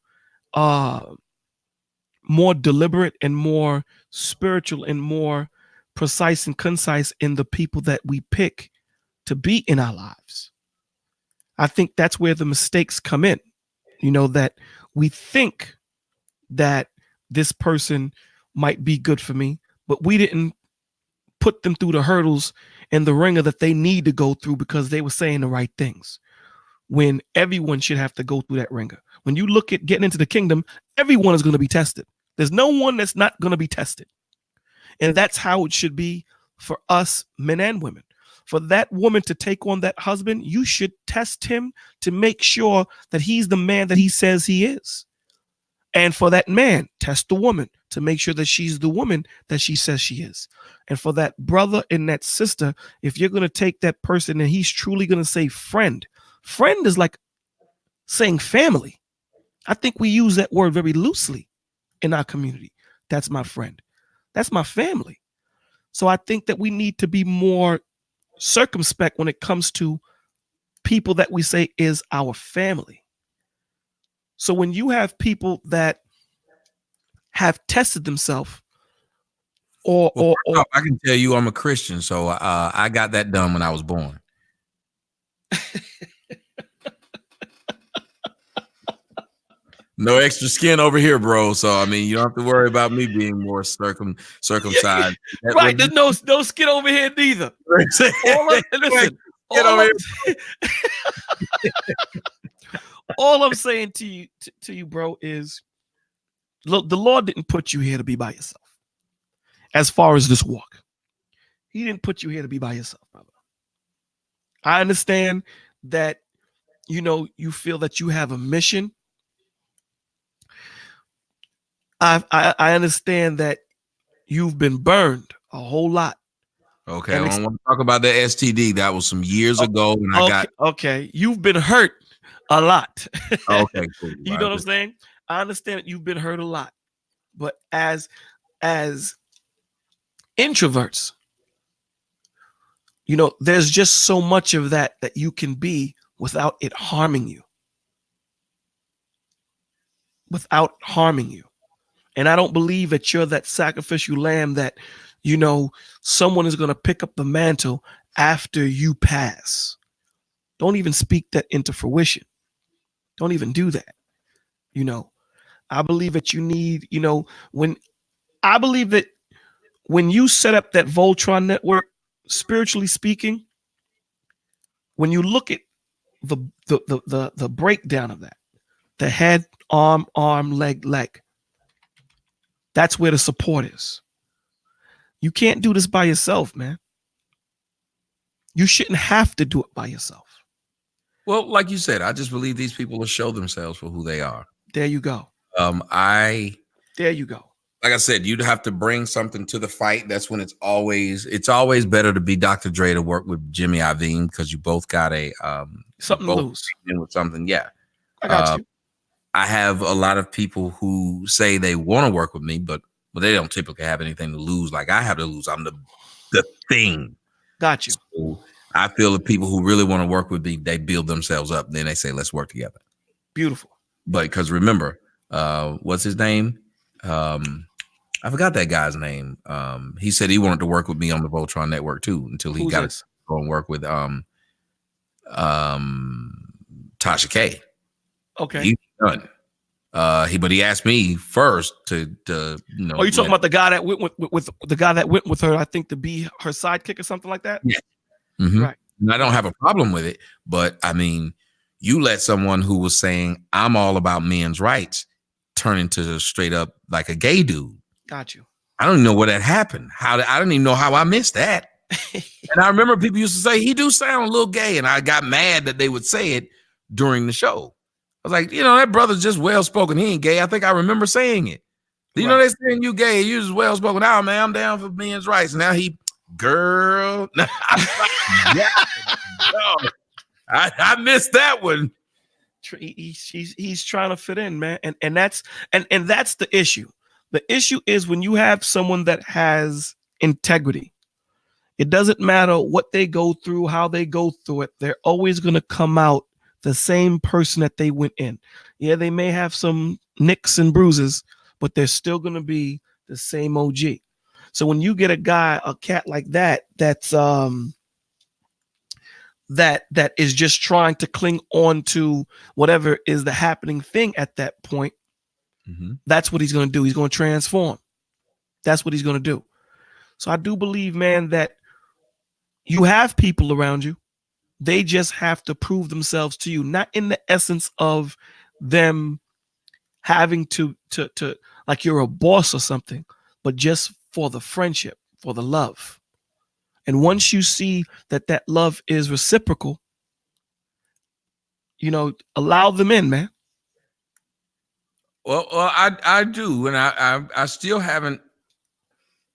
deliberate and more spiritual and more precise and concise in the people that we pick to be in our lives. I think that's where the mistakes come in. You know, that we think that this person might be good for me, but we didn't put them through the hurdles and the ringer that they need to go through because they were saying the right things. When everyone should have to go through that ringer. When you look at getting into the kingdom, everyone is going to be tested. There's no one that's not going to be tested. And that's how it should be for us, men and women. For that woman to take on that husband, you should test him to make sure that he's the man that he says he is. And for that man, test the woman to make sure that she's the woman that she says she is. And for that brother and that sister, if you're going to take that person and he's truly going to say friend is like saying family. I think we use that word very loosely in our community. That's my friend. That's my family. So I think that we need to be more circumspect when it comes to people that we say is our family. So when you have people that have tested themselves, or I can tell you I'm a Christian, so I got that done when I was born. No extra skin over here, bro. So I mean, you don't have to worry about me being more circumcised. Right? There's no skin over here neither. All I'm saying to you, bro, is look, the Lord didn't put you here to be by yourself. As far as this walk, He didn't put you here to be by yourself, brother. I understand that, you feel that you have a mission. I understand that you've been burned a whole lot. Okay, I don't want to talk about the STD. That was some years ago, and okay. You've been hurt a lot. Okay, cool. You know what I'm saying? I understand that you've been hurt a lot, but as introverts, there's just so much of that you can be without it harming you. Without harming you. And I don't believe that you're that sacrificial lamb that, someone is going to pick up the mantle after you pass. Don't even speak that into fruition. Don't even do that. I believe that you need, when you set up that Voltron network, spiritually speaking, when you look at the breakdown of that, the head, arm, leg, that's where the support is. You can't do this by yourself, man. You shouldn't have to do it by yourself. Well, like you said, I just believe these people will show themselves for who they are. There you go. There you go. Like I said, you'd have to bring something to the fight. That's when it's always better to be Dr. Dre to work with Jimmy Iovine, because you both got something to lose. With something, yeah. I got you. I have a lot of people who say they want to work with me, but they don't typically have anything to lose like I have to lose. I'm the thing. Got you. So I feel the people who really want to work with me, they build themselves up. Then they say, let's work together. Beautiful. But because remember, what's his name? I forgot that guy's name. He said he wanted to work with me on the Voltron network too, until he got to go and work with Tasha K. Okay. He's done. But he asked me first to Oh, you talking about the guy that went with the guy that went with her? I think to be her sidekick or something like that. Yeah. Mm-hmm. Right. And I don't have a problem with it, but I mean, you let someone who was saying I'm all about men's rights turn into straight up like a gay dude. Got you. I don't even know where that happened. I don't even know how I missed that. And I remember people used to say he do sound a little gay, and I got mad that they would say it during the show. I was like, that brother's just well spoken. He ain't gay. I think I remember saying it. You know, they saying you gay, you just well spoken. Oh man, I'm down for men's rights. Now he, girl, I missed that one. He's trying to fit in, man, and that's the issue. The issue is when you have someone that has integrity. It doesn't matter what they go through, how they go through it. They're always going to come out the same person that they went in. Yeah, they may have some nicks and bruises, but they're still going to be the same OG. So when you get a cat like that, that's that is just trying to cling on to whatever is the happening thing at that point, that's what he's going to do. He's going to transform. That's what he's going to do. So I do believe, man, that you have people around you. They just have to prove themselves to you, not in the essence of them having to like you're a boss or something, but just for the friendship, for the love. And once you see that love is reciprocal, allow them in, man. Well, I do, and I still haven't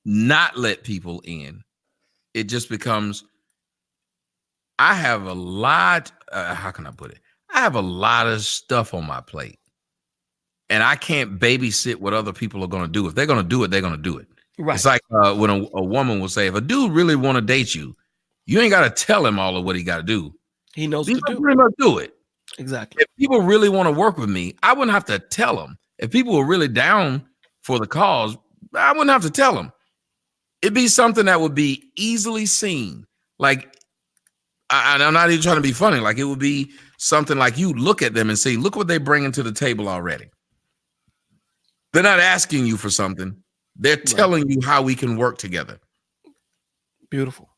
not let people in. It just becomes, I have a lot. How can I put it? I have a lot of stuff on my plate, and I can't babysit what other people are going to do. If they're going to do it, they're going to do it. Right. It's like when a woman will say, if a dude really want to date you, you ain't got to tell him all of what he got to do. He knows He's to do. pretty much do it. Exactly. If people really want to work with me, I wouldn't have to tell them. If people were really down for the cause, I wouldn't have to tell them. It'd be something that would be easily seen. Like, I'm not even trying to be funny. Like, it would be something like you look at them and say, look what they're bringing to the table already. They're not asking you for something. They're telling you how we can work together. Beautiful.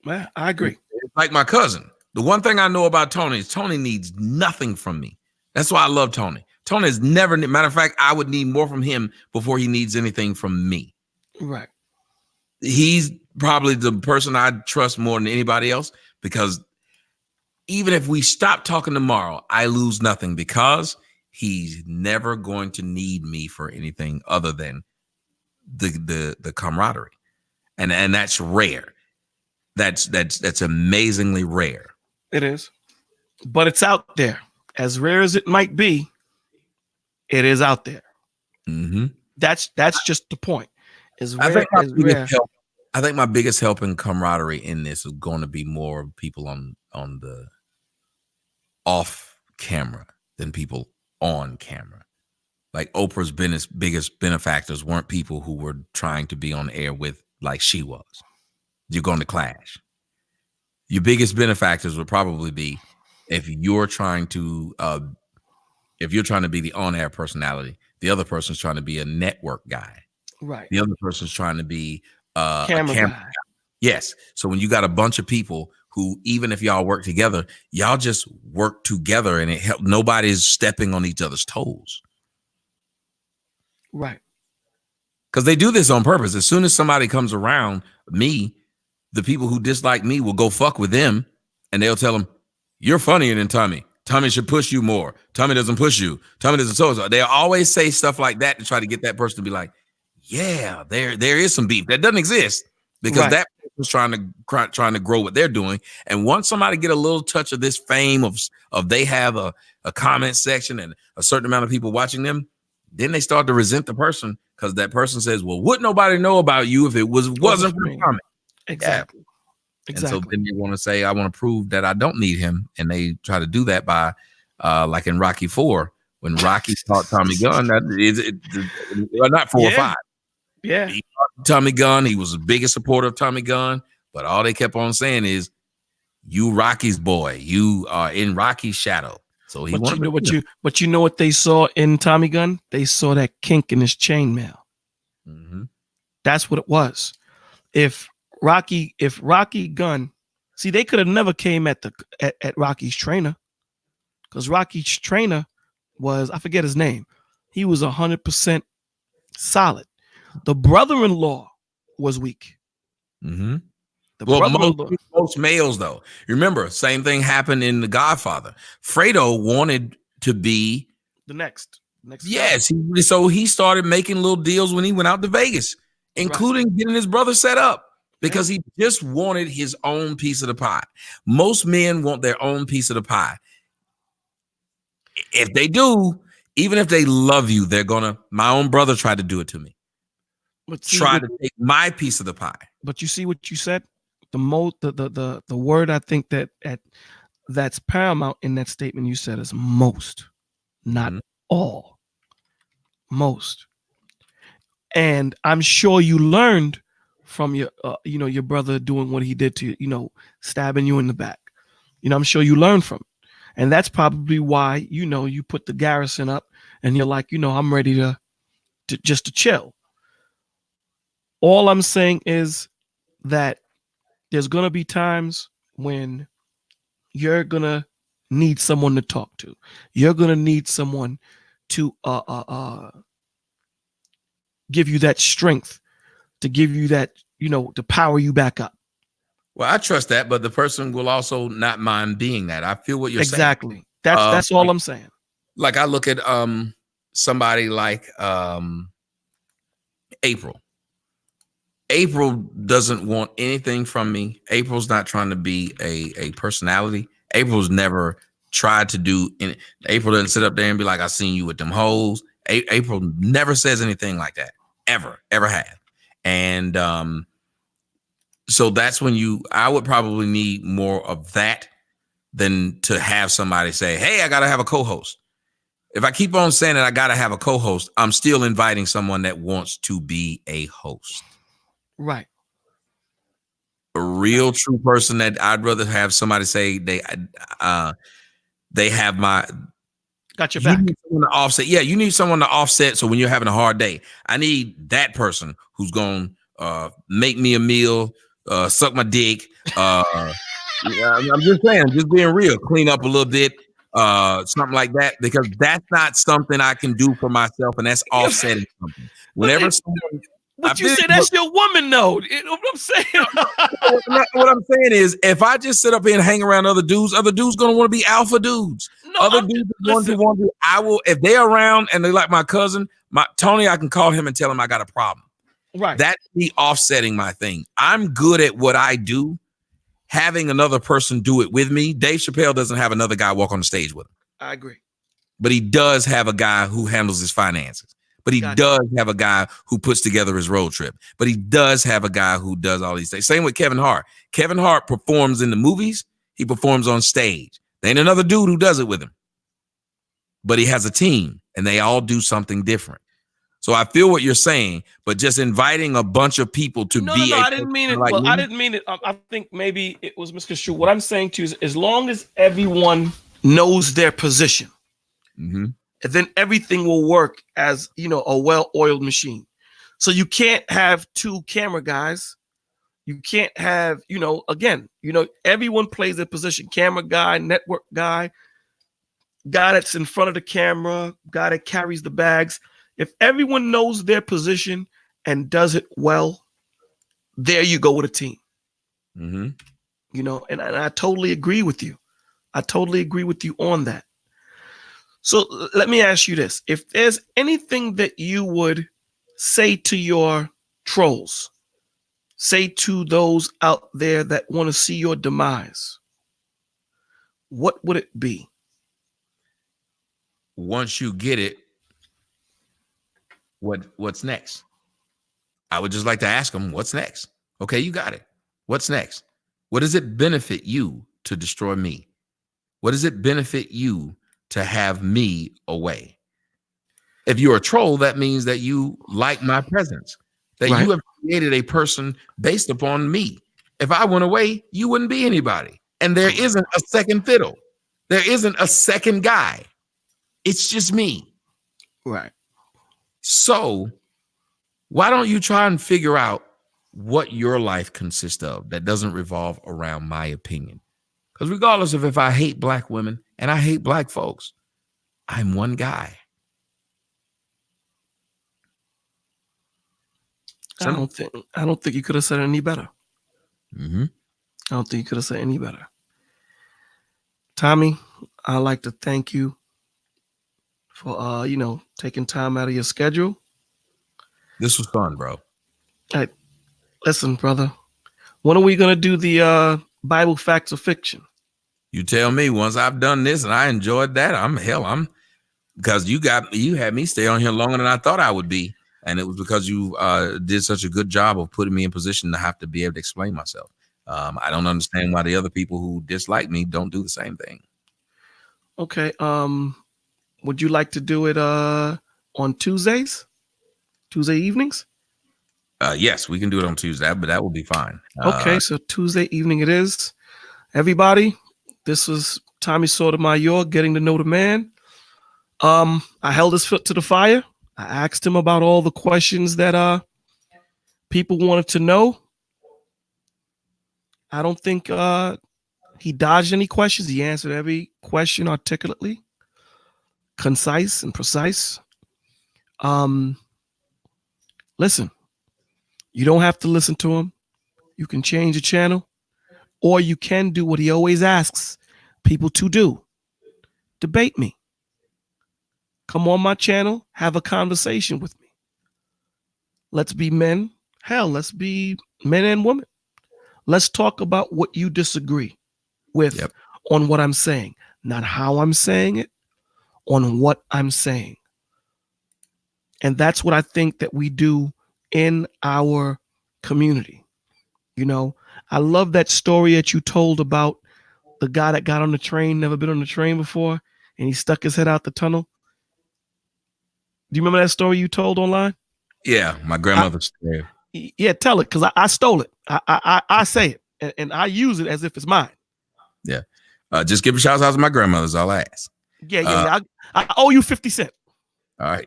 Man, I agree. It's like my cousin. The one thing I know about Tony is Tony needs nothing from me. That's why I love Tony. Tony has never, matter of fact, I would need more from him before he needs anything from me. Right. He's probably the person I trust more than anybody else, because even if we stop talking tomorrow, I lose nothing, because he's never going to need me for anything other than the camaraderie. And that's rare. That's amazingly rare. It is. But it's out there. As rare as it might be, it is out there. Mm-hmm. That's just the point. As rare, I think my biggest help in camaraderie in this is going to be more people on the off camera than people on camera. Like Oprah's biggest benefactors weren't people who were trying to be on air with like she was. You're going to clash. Your biggest benefactors would probably be if you're trying to be the on-air personality, the other person's trying to be a network guy. Right. The other person's trying to be a camera guy. Yes. So when you got a bunch of people who, even if y'all work together, y'all just work together, and it helps. Nobody's stepping on each other's toes. Right. Because they do this on purpose. As soon as somebody comes around me, the people who dislike me will go fuck with them, and they'll tell them, you're funnier than Tommy. Tommy should push you more. Tommy doesn't push you. Tommy doesn't so. They always say stuff like that to try to get that person to be like, yeah, there is some beef that doesn't exist, because that person's trying to grow what they're doing. And once somebody get a little touch of this fame of they have a comment section and a certain amount of people watching them, then they start to resent the person, because that person says, well, would nobody know about you if it wasn't for the comment? Exactly. Yeah. Exactly. And so then they want to say, I want to prove that I don't need him. And they try to do that by, like in Rocky 4, when Rocky taught Tommy Gunn, not 4 or 5. Yeah. He taught Tommy Gunn. He was the biggest supporter of Tommy Gunn. But all they kept on saying is, you Rocky's boy. You are in Rocky's shadow. So he wanted but you know what they saw in Tommy Gunn? They saw that kink in his chainmail. Mm-hmm. That's what it was. If Rocky Gunn, see, they could have never came at Rocky's trainer, because Rocky's trainer was, I forget his name. He was 100% solid. The brother-in-law was weak. Mm-hmm. Most males, though. Remember, same thing happened in The Godfather. Fredo wanted to be the next. Yes, so he started making little deals when he went out to Vegas, including getting his brother set up, because he just wanted his own piece of the pie. Most men want their own piece of the pie. If they do, even if they love you, they're gonna. My own brother tried to do it to me. Try to take my piece of the pie. But you see what you said? The word I think that's paramount in that statement you said is most, not all. Most. And I'm sure you learned from your your brother doing what he did to you, stabbing you in the back. I'm sure you learned from it. And that's probably why you put the garrison up and you're like, I'm ready to chill. All I'm saying is that there's going to be times when you're going to need someone to talk to. You're going to need someone to give you that strength, to give you that, to power you back up. Well, I trust that, but the person will also not mind being that. I feel what you're saying. Exactly. That's all I'm saying. Like I look at somebody like April. April doesn't want anything from me. April's not trying to be a personality. April's never tried to do any. April doesn't sit up there and be like, I seen you with them hoes. April never says anything like that. Ever have. And so that's when I would probably need more of that than to have somebody say, hey, I gotta have a co-host. If I keep on saying that I gotta have a co-host, I'm still inviting someone that wants to be a host. Right. A real true person that I'd rather have somebody say they have my got your back. Need someone to offset. Yeah, you need someone to offset. So when you're having a hard day, I need that person who's gonna make me a meal, suck my dick. I'm just saying, just being real, clean up a little bit, something like that, because that's not something I can do for myself, and that's offsetting something. Whenever someone. But you say that's your woman, though. You know what I'm saying? What I'm saying is, if I just sit up here and hang around other dudes gonna want to be alpha dudes. Other dudes want to be. I will, if they're around and they like my cousin, Tony, I can call him and tell him I got a problem. Right. That's me offsetting my thing. I'm good at what I do. Having another person do it with me. Dave Chappelle doesn't have another guy walk on the stage with him. I agree. But he does have a guy who handles his finances. But he does have a guy who puts together his road trip. But he does have a guy who does all these things. Same with Kevin Hart. Kevin Hart performs in the movies. He performs on stage. There ain't another dude who does it with him. But he has a team, and they all do something different. So I feel what you're saying, but just inviting a bunch of people to be. No, I didn't mean it. Like I didn't mean it. I think maybe it was misconstrued. What I'm saying to you is, as long as everyone knows their position, and then everything will work as, a well-oiled machine. So you can't have two camera guys. You can't have, everyone plays their position. Camera guy, network guy that's in front of the camera, guy that carries the bags. If everyone knows their position and does it well, there you go with a team. And I totally agree with you. I totally agree with you on that. So let me ask you this. If there's anything that you would say to your trolls, say to those out there that want to see your demise, what would it be? Once you get it, what's next? I would just like to ask them, what's next? Okay, you got it. What's next? What does it benefit you to destroy me? What does it benefit you to have me away? If you're a troll, that means that you like my presence, that you have created a person based upon me. If I went away, you wouldn't be anybody. And there isn't a second fiddle. There isn't a second guy. It's just me. Right. So why don't you try and figure out what your life consists of that doesn't revolve around my opinion? Because regardless of if I hate black women and I hate black folks, I'm one guy. I don't think you could have said it any better. I don't think you could have said any better. Tommy, I'd like to thank you for taking time out of your schedule. This was fun, bro. Hey, listen, brother. When are we gonna do the Bible Facts or Fiction? You tell me. Once I've done this and I enjoyed that, I'm because you had me stay on here longer than I thought I would be. And it was because you did such a good job of putting me in position to have to be able to explain myself. I don't understand why the other people who dislike me don't do the same thing. Okay. Would you like to do it on Tuesdays? Tuesday evenings? Yes, we can do it on Tuesday, but that will be fine. Okay, so Tuesday evening it is. Everybody, this was Tommy Sotomayor, Getting to Know the Man. I held his foot to the fire. I asked him about all the questions that people wanted to know. I don't think he dodged any questions. He answered every question articulately, concise and precise. Listen, you don't have to listen to him. You can change the channel, or you can do what he always asks people to do. Debate me. Come on my channel, have a conversation with me. Let's be men. Hell, let's be men and women. Let's talk about what you disagree with on what I'm saying, not how I'm saying it, on what I'm saying. And that's what I think that we do in our community. You know, I love that story that you told about the guy that got on the train, never been on the train before, and he stuck his head out the tunnel. Do you remember that story you told online? Yeah, my grandmother's story. Yeah, tell it, because I stole it. I say it, and I use it as if it's mine. Yeah. Just give a shout out to my grandmother's, all I ask. Yeah. I owe you 50 cents. All right.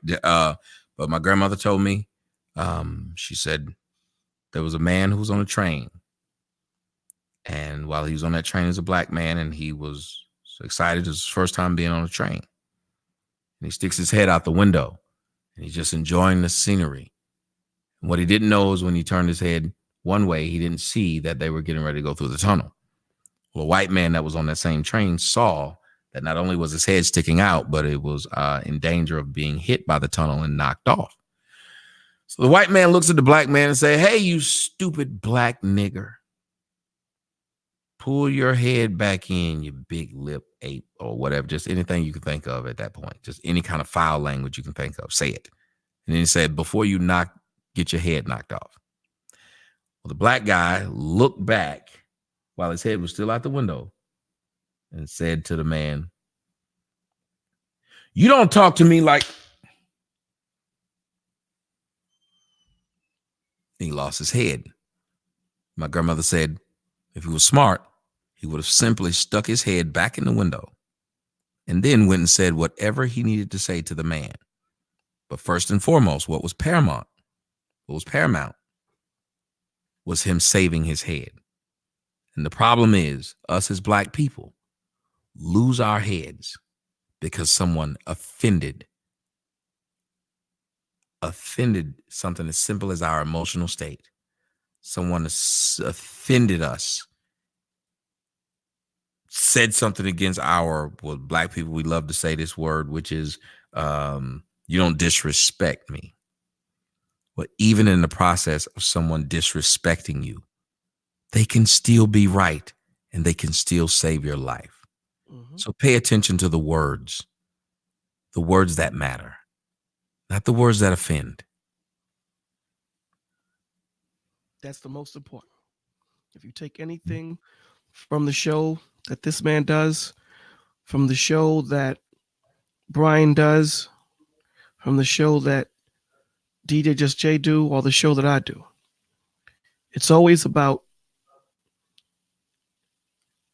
But my grandmother told me, she said there was a man who was on a train. And while he was on that train, as a black man, and he was so excited. It was his first time being on a train. And he sticks his head out the window and he's just enjoying the scenery. And what he didn't know is when he turned his head one way, he didn't see that they were getting ready to go through the tunnel. Well, a white man that was on that same train saw that not only was his head sticking out, but it was in danger of being hit by the tunnel and knocked off. So the white man looks at the black man and say, "Hey, you stupid black nigger. Pull your head back in, you big lip ape," or whatever, just anything you can think of at that point. Just any kind of foul language you can think of. Say it. And then he said, "Before you get your head knocked off." Well, the black guy looked back while his head was still out the window and said to the man, "You don't talk to me like..." He lost his head. My grandmother said if he was smart, he would have simply stuck his head back in the window and then went and said whatever he needed to say to the man. But first and foremost, what was paramount was him saving his head. And the problem is, us as black people lose our heads because someone offended something as simple as our emotional state. Someone offended us, said something against black people, we love to say this word, which is, you don't disrespect me. But even in the process of someone disrespecting you, they can still be right and they can still save your life. Mm-hmm. So pay attention to the words that matter, not the words that offend. That's the most important. If you take anything from the show that this man does, from the show that Brian does, from the show that DJ Just Jay do, or the show that I do, it's always about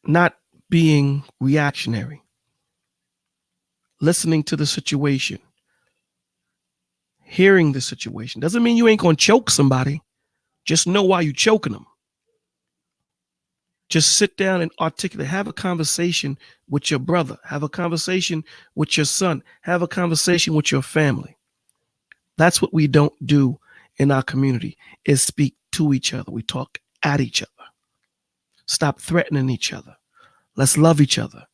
not being reactionary, listening to the situation, hearing the situation. Doesn't mean you ain't gonna choke somebody. Just know why you choking them. Just sit down and articulate. Have a conversation with your brother. Have a conversation with your son. Have a conversation with your family. That's what we don't do in our community, is speak to each other. We talk at each other. Stop threatening each other. Let's love each other.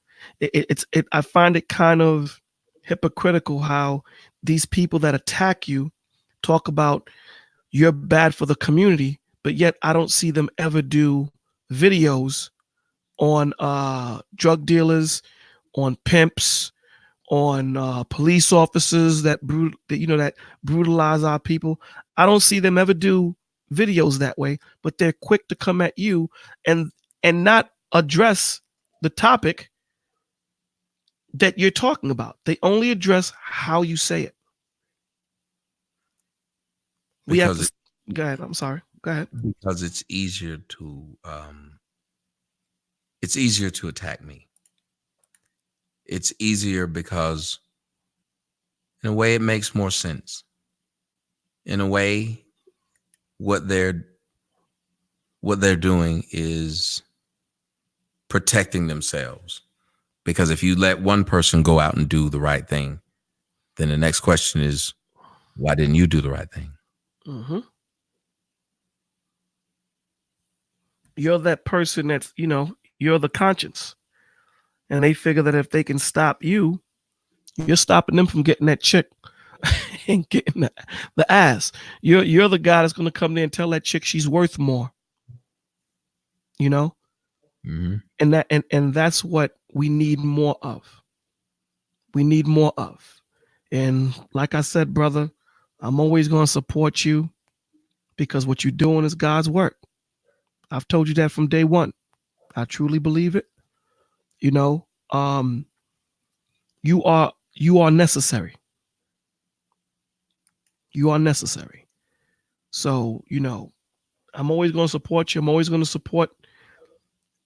I find it kind of hypocritical how these people that attack you talk about you're bad for the community, but yet I don't see them ever do videos on drug dealers, on pimps, on police officers that brutalize our people. I don't see them ever do videos that way, but they're quick to come at you and not address the topic that you're talking about. They only address how you say it. We have to go ahead. I'm sorry. Go ahead. Because it's easier to attack me. It's easier because in a way it makes more sense. In a way, what they're doing is protecting themselves. Because if you let one person go out and do the right thing, then the next question is, why didn't you do the right thing? Mm-hmm. You're that person that's, you're the conscience. And they figure that if they can stop you, You're stopping them from getting that chick and getting the ass. You're the guy that's going to come there and tell that chick she's worth more. You know? Mm-hmm. And that's what we need more of. We need more of. And like I said, brother, I'm always going to support you because what you're doing is God's work. I've told you that from day one. I truly believe it. You know, you are necessary. You are necessary. So, you know, I'm always going to support you. I'm always going to support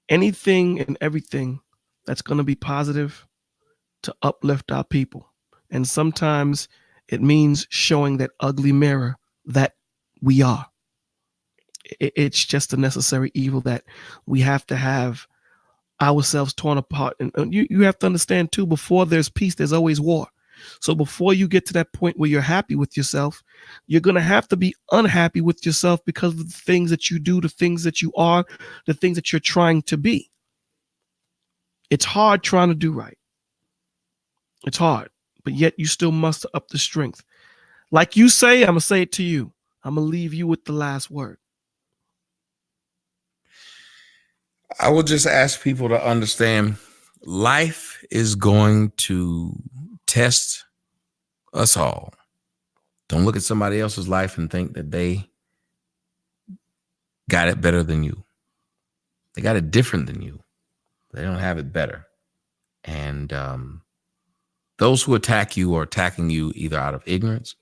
anything and everything that's going to be positive to uplift our people. And sometimes it means showing that ugly mirror that we are. It's just a necessary evil that we have to have ourselves torn apart. And you have to understand too, before there's peace, there's always war. So before you get to that point where you're happy with yourself, you're going to have to be unhappy with yourself because of the things that you do, the things that you are, the things that you're trying to be. It's hard trying to do right. It's hard, but yet you still muster up the strength. Like you say, I'm going to say it to you. I'm going to leave you with the last word. I will just ask people to understand life is going to test us all. Don't look at somebody else's life and think that they got it better than you. They got it different than you. They don't have it better. And those who attack you are attacking you either out of ignorance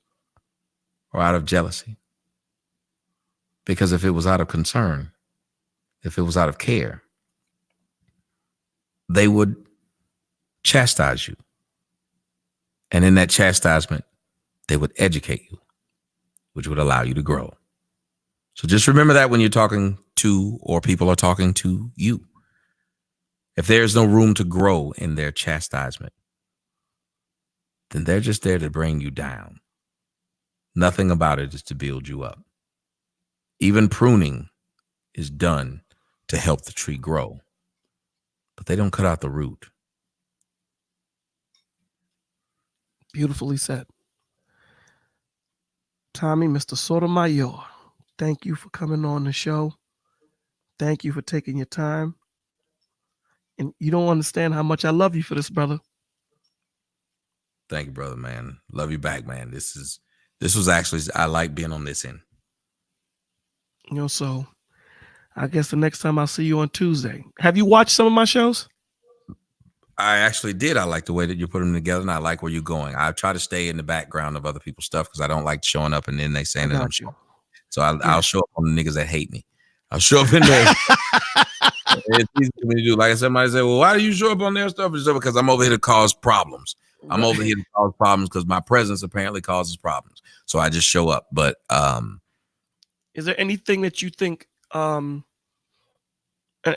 or out of jealousy. Because if it was out of concern, if it was out of care, they would chastise you. And in that chastisement, they would educate you, which would allow you to grow. So just remember that when you're talking to, or people are talking to you. If there's no room to grow in their chastisement, then they're just there to bring you down. Nothing about it is to build you up. Even pruning is done to help the tree grow, but they don't cut out the root. Beautifully said. Tommy, Mr. Sotomayor, thank you for coming on the show. Thank you for taking your time. And you don't understand how much I love you for this, brother. Thank you, brother, man. Love you back, man. This was actually, I like being on this end. You know, so I guess the next time I'll see you on Tuesday. Have you watched some of my shows? I actually did. I like the way that you put them together, and I like where you're going. I try to stay in the background of other people's stuff because I don't like showing up and then they saying that I'm showing. So I'll show up on the niggas that hate me. I'll show up in there. It's easy for me to do. Like somebody said, well, why do you show up on their stuff? It's because I'm over here to cause problems. I'm over here to cause problems because my presence apparently causes problems. So I just show up. But is there anything that you think and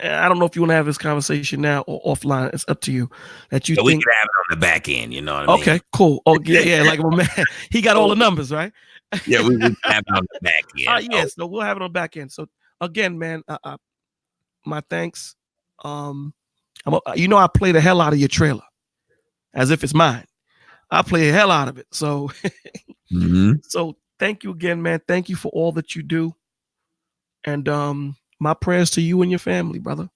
I don't know if you want to have this conversation now or offline, it's up to you, that you think we can have it on the back end, you know what I mean? Okay, cool. Oh yeah, like my man, he got all the numbers, right? Yeah, we can have it on the back end. Yes, so we'll have it on the back end. So again, man, my thanks. I play the hell out of your trailer as if it's mine. I play the hell out of it. So, so thank you again, man. Thank you for all that you do. And my prayers to you and your family, brother.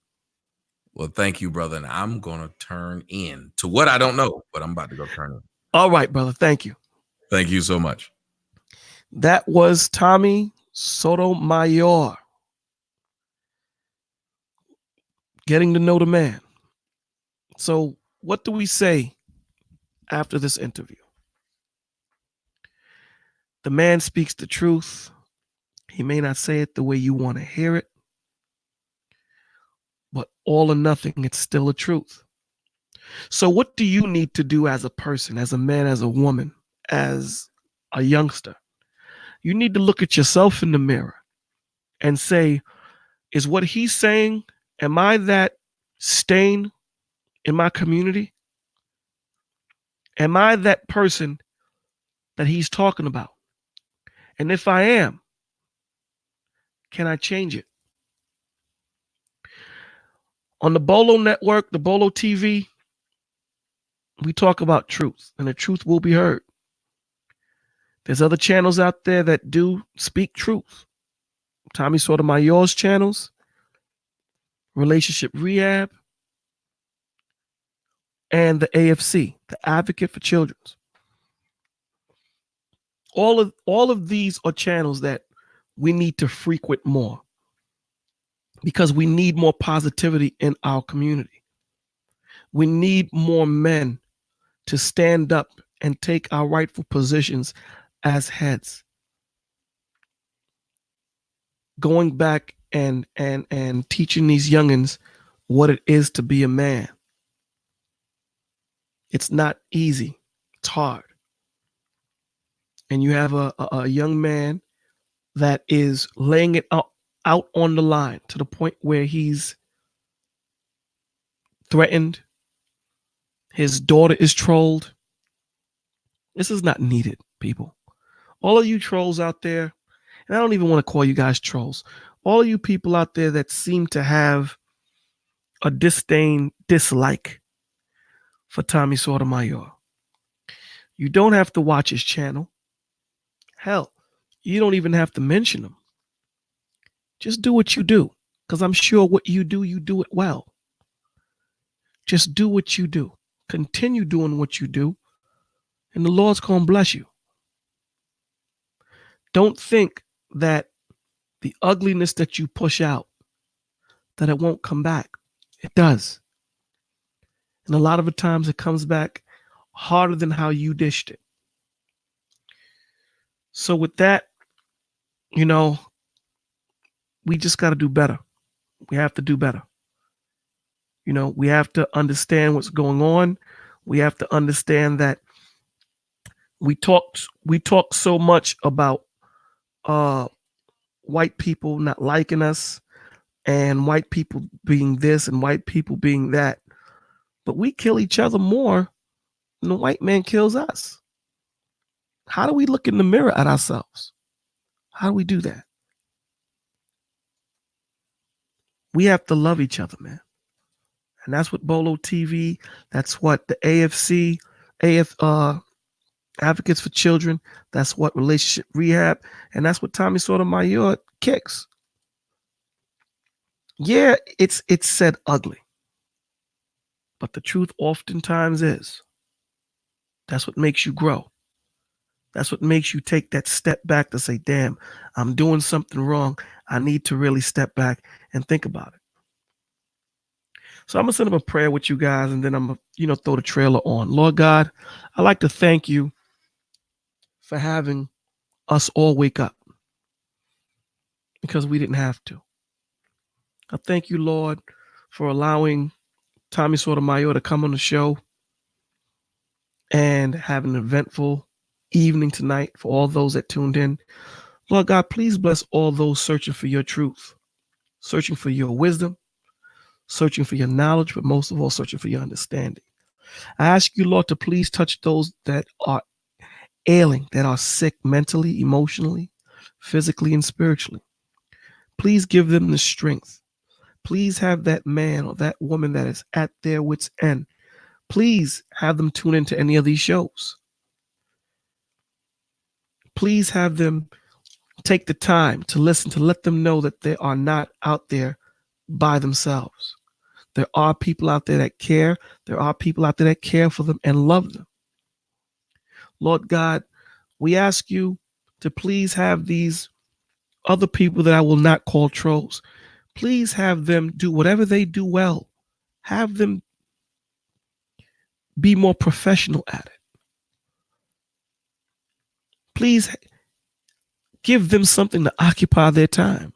Well, thank you, brother. And I'm going to turn in to what I don't know, but I'm about to go turn in. All right, brother. Thank you. Thank you so much. That was Tommy Sotomayor. Getting to know the man. So what do we say after this interview? The man speaks the truth. He may not say it the way you want to hear it, but all or nothing, it's still a truth. So what do you need to do as a person, as a man, as a woman, as a youngster? You need to look at yourself in the mirror and say, is what he's saying, am I that stain in my community? Am I that person that he's talking about? And if I am, can I change it? On the Bolo network, the Bolo TV, We talk about truth, and the truth will be heard. There's other channels out there that do speak truth. Tommy Sotomayor's channels, Relationship Rehab, and the AFC, the Advocate for Children. All of these are channels that we need to frequent more because we need more positivity in our community. We need more men to stand up and take our rightful positions as heads. Going back and teaching these youngins what it is to be a man. It's not easy. It's hard. And you have a young man that is laying it out on the line to the point where he's threatened. His daughter is trolled. This is not needed, people. All of you trolls out there, and I don't even want to call you guys trolls. All of you people out there that seem to have a dislike for Tommy Sotomayor. You don't have to watch his channel. Hell, you don't even have to mention him. Just do what you do, because I'm sure what you do it well. Just do what you do. Continue doing what you do, and the Lord's going to bless you. Don't think that the ugliness that you push out, that it won't come back. It does. And a lot of the times it comes back harder than how you dished it. So with that, we just got to do better. We have to do better. We have to understand what's going on. We have to understand that we talk so much about white people not liking us and white people being this and white people being that. But we kill each other more than the white man kills us. How do we look in the mirror at ourselves? How do we do that? We have to love each other, man. And that's what Bolo TV, that's what the AFC, Advocates for Children, that's what Relationship Rehab, and that's what Tommy Sotomayor kicks. Yeah, it's said ugly. But the truth oftentimes is. That's what makes you grow. That's what makes you take that step back to say, damn, I'm doing something wrong. I need to really step back and think about it. So I'm going to send up a prayer with you guys, and then I'm going to, throw the trailer on. Lord God, I'd like to thank you for having us all wake up because we didn't have to. I thank you, Lord, for allowing Tommy Sotomayor to come on the show and have an eventful evening tonight for all those that tuned in. Lord God, please bless all those searching for your truth, searching for your wisdom, searching for your knowledge, but most of all, searching for your understanding. I ask you, Lord, to please touch those that are ailing, that are sick mentally, emotionally, physically, and spiritually. Please give them the strength. Please have that man or that woman that is at their wit's end. Please have them tune into any of these shows. Please have them take the time to listen, to let them know that they are not out there by themselves. There are people out there that care. There are people out there that care for them and love them. Lord God, we ask you to please have these other people that I will not call trolls. Please have them do whatever they do well. Have them be more professional at it. Please give them something to occupy their time.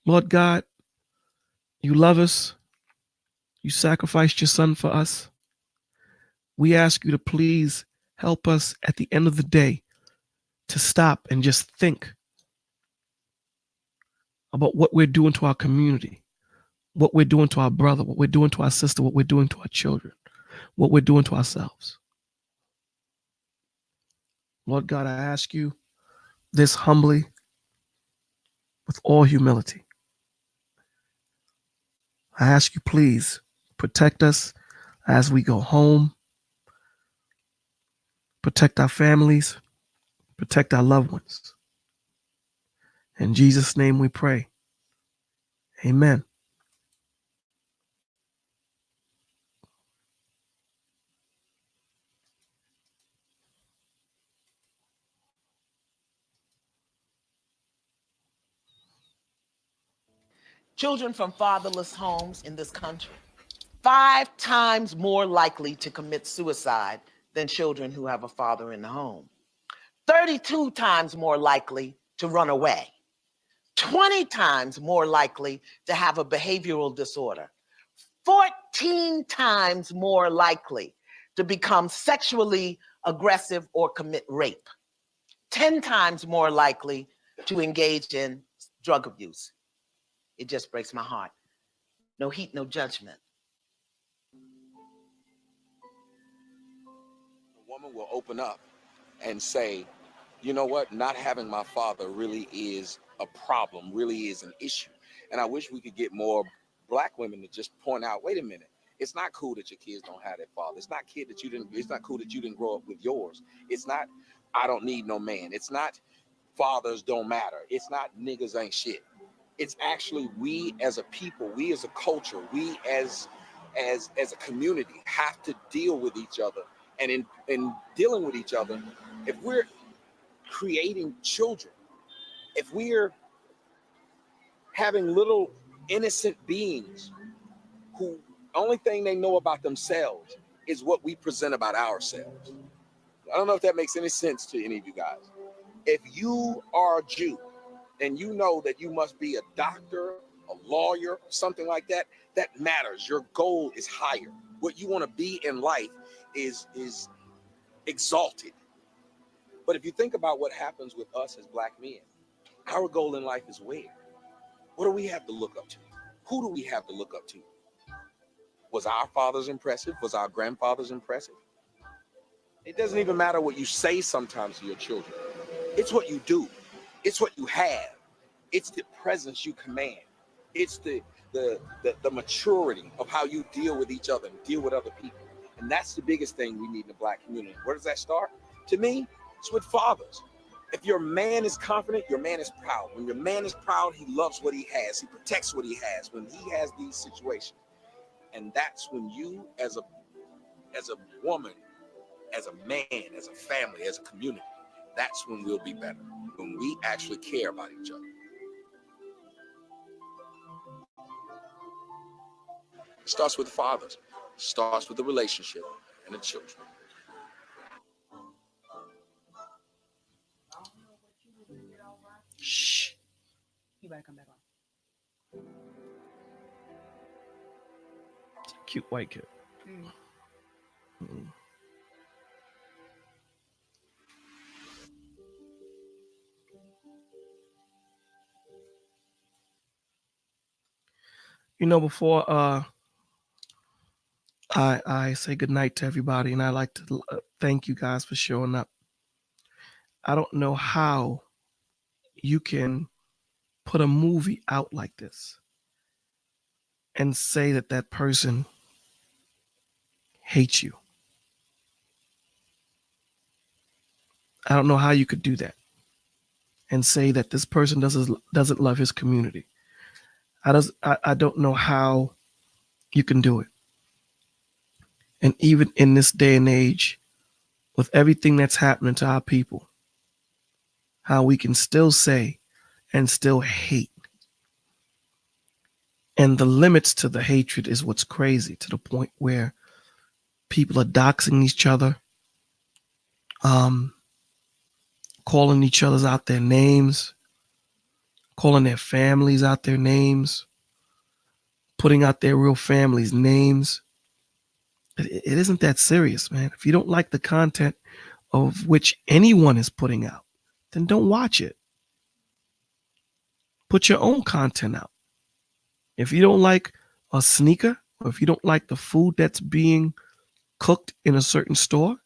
Lord God, you love us. You sacrificed your son for us. We ask you to please help us at the end of the day to stop and just think about what we're doing to our community, what we're doing to our brother, what we're doing to our sister, what we're doing to our children, what we're doing to ourselves. Lord God, I ask you this humbly with all humility. I ask you, please protect us. as we go home. Protect our families, protect our loved ones. In Jesus' name we pray. Amen. Children from fatherless homes in this country, 5 times more likely to commit suicide than children who have a father in the home. 32 times more likely to run away. 20 times more likely to have a behavioral disorder. 14 times more likely to become sexually aggressive or commit rape. 10 times more likely to engage in drug abuse. It just breaks my heart. No heat, no judgment. A woman will open up and say, you know what, not having my father really is a problem, really is an issue. And I wish we could get more black women to just point out, wait a minute, it's not cool that your kids don't have that father. It's not it's not cool that you didn't grow up with yours. It's not, I don't need no man. It's not fathers don't matter. It's not niggas ain't shit. It's actually we as a people, we as a culture, we as a community have to deal with each other. And in dealing with each other, if we're creating children, if we're having little innocent beings who only thing they know about themselves is what we present about ourselves. I don't know if that makes any sense to any of you guys. If you are a Jew and you know that you must be a doctor, a lawyer, something like that, that matters. Your goal is higher. What you want to be in life is exalted. But if you think about what happens with us as black men, our goal in life is where? What do we have to look up to? Who do we have to look up to? Was our fathers impressive? Was our grandfathers impressive? It doesn't even matter what you say sometimes to your children. It's what you do. It's what you have. It's the presence you command. It's the maturity of how you deal with each other and deal with other people. And that's the biggest thing we need in the black community. Where does that start? To me, it's with fathers. If your man is confident, your man is proud. When your man is proud, he loves what he has. He protects what he has when he has these situations. And that's when you as a woman, as a man, as a family, as a community, that's when we'll be better. When we actually care about each other. It starts with the fathers. It starts with the relationship and the children. Shh. You better come back on. Cute white kid. You know, before I say goodnight to everybody, and I like to thank you guys for showing up. I don't know how you can put a movie out like this and say that that person hates you. I don't know how you could do that and say that this person doesn't love his community. I don't know how you can do it. And even in this day and age, with everything that's happening to our people, how we can still say and still hate. And the limits to the hatred is what's crazy, to the point where people are doxing each other, calling each other out their names, calling their families out their names, putting out their real families' names. It isn't that serious, man. If you don't like the content of which anyone is putting out, then don't watch it. Put your own content out. If you don't like a sneaker, or if you don't like the food that's being cooked in a certain store,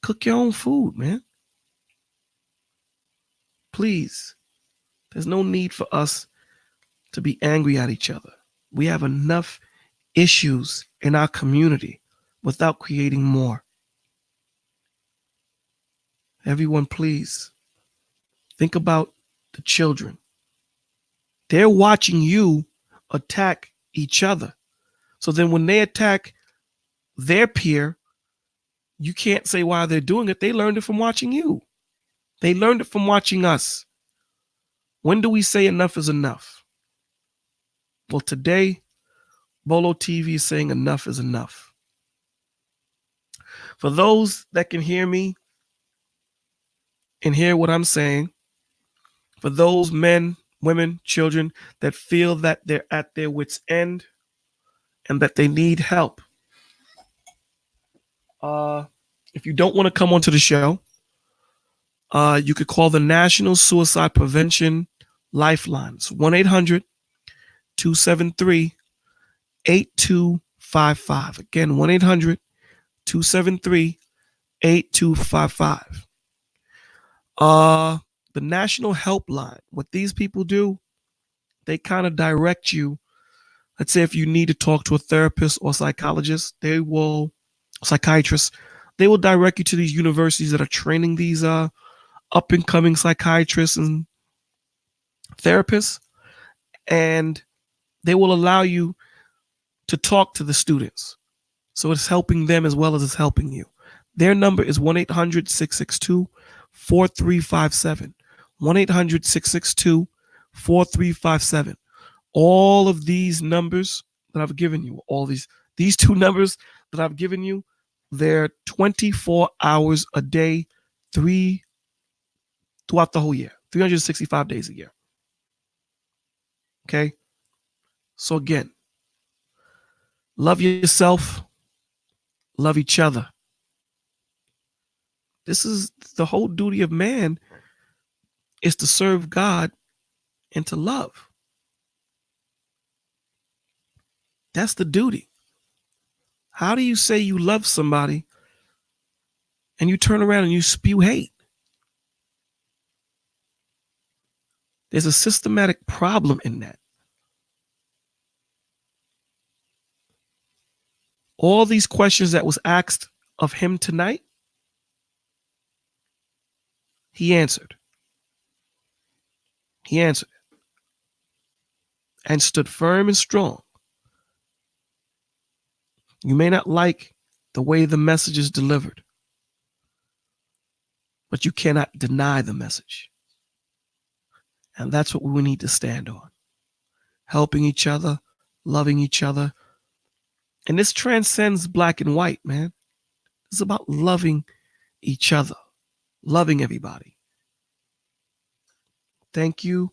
cook your own food, man. Please. There's no need for us to be angry at each other. We have enough issues in our community without creating more. Everyone, please think about the children. They're watching you attack each other. So then when they attack their peer, you can't say why they're doing it. They learned it from watching you. They learned it from watching us. When do we say enough is enough? Well, today, Bolo TV is saying enough is enough. For those that can hear me and hear what I'm saying, for those men, women, children that feel that they're at their wits' end and that they need help, if you don't want to come onto the show, you could call the National Suicide Prevention Lifeline. It's 1-800-273-8255. Again, 1-800-273-8255. The National Helpline, what these people do, they kind of direct you. Let's say if you need to talk to a therapist or psychologist, psychiatrist, they will direct you to these universities that are training these up-and-coming psychiatrists and therapists, and they will allow you to talk to the students. So it's helping them as well as it's helping you. Their number is 1-800-662-4357. 1-800-662-4357. All of these numbers that I've given you, these two numbers that I've given you, they're 24 hours a day, throughout the whole year, 365 days a year. Okay? So again, love yourself, love each other. This is the whole duty of man, is to serve God and to love. That's the duty. How do you say you love somebody and you turn around and you spew hate? There's a systematic problem in that. All these questions that was asked of him tonight, he answered. He answered it and stood firm and strong. You may not like the way the message is delivered, but you cannot deny the message. And that's what we need to stand on. Helping each other, loving each other. And this transcends black and white, man. It's about loving each other, loving everybody. Thank you.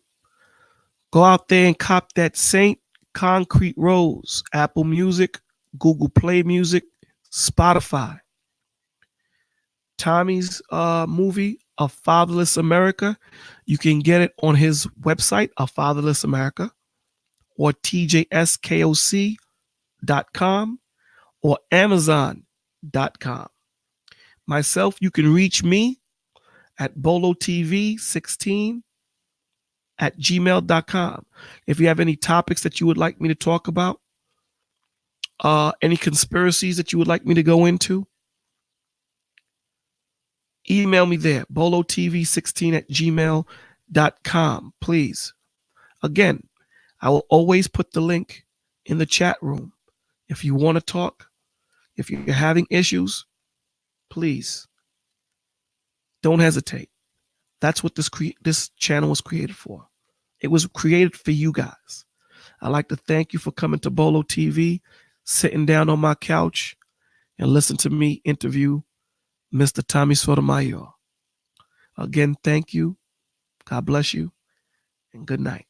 Go out there and cop that Saint Concrete Rose, Apple Music, Google Play Music, Spotify. Tommy's movie, A Fatherless America. You can get it on his website, A Fatherless America, or tjskoc.com or amazon.com. Myself, you can reach me at bolotv16@gmail.com. If you have any topics that you would like me to talk about, any conspiracies that you would like me to go into, email me there, bolotv16@gmail.com, please. Again, I will always put the link in the chat room. If you want to talk, if you're having issues, please don't hesitate. That's what this channel was created for. It was created for you guys. I'd like to thank you for coming to Bolo TV, sitting down on my couch, and listen to me interview Mr. Tommy Sotomayor. Again, thank you. God bless you, and good night.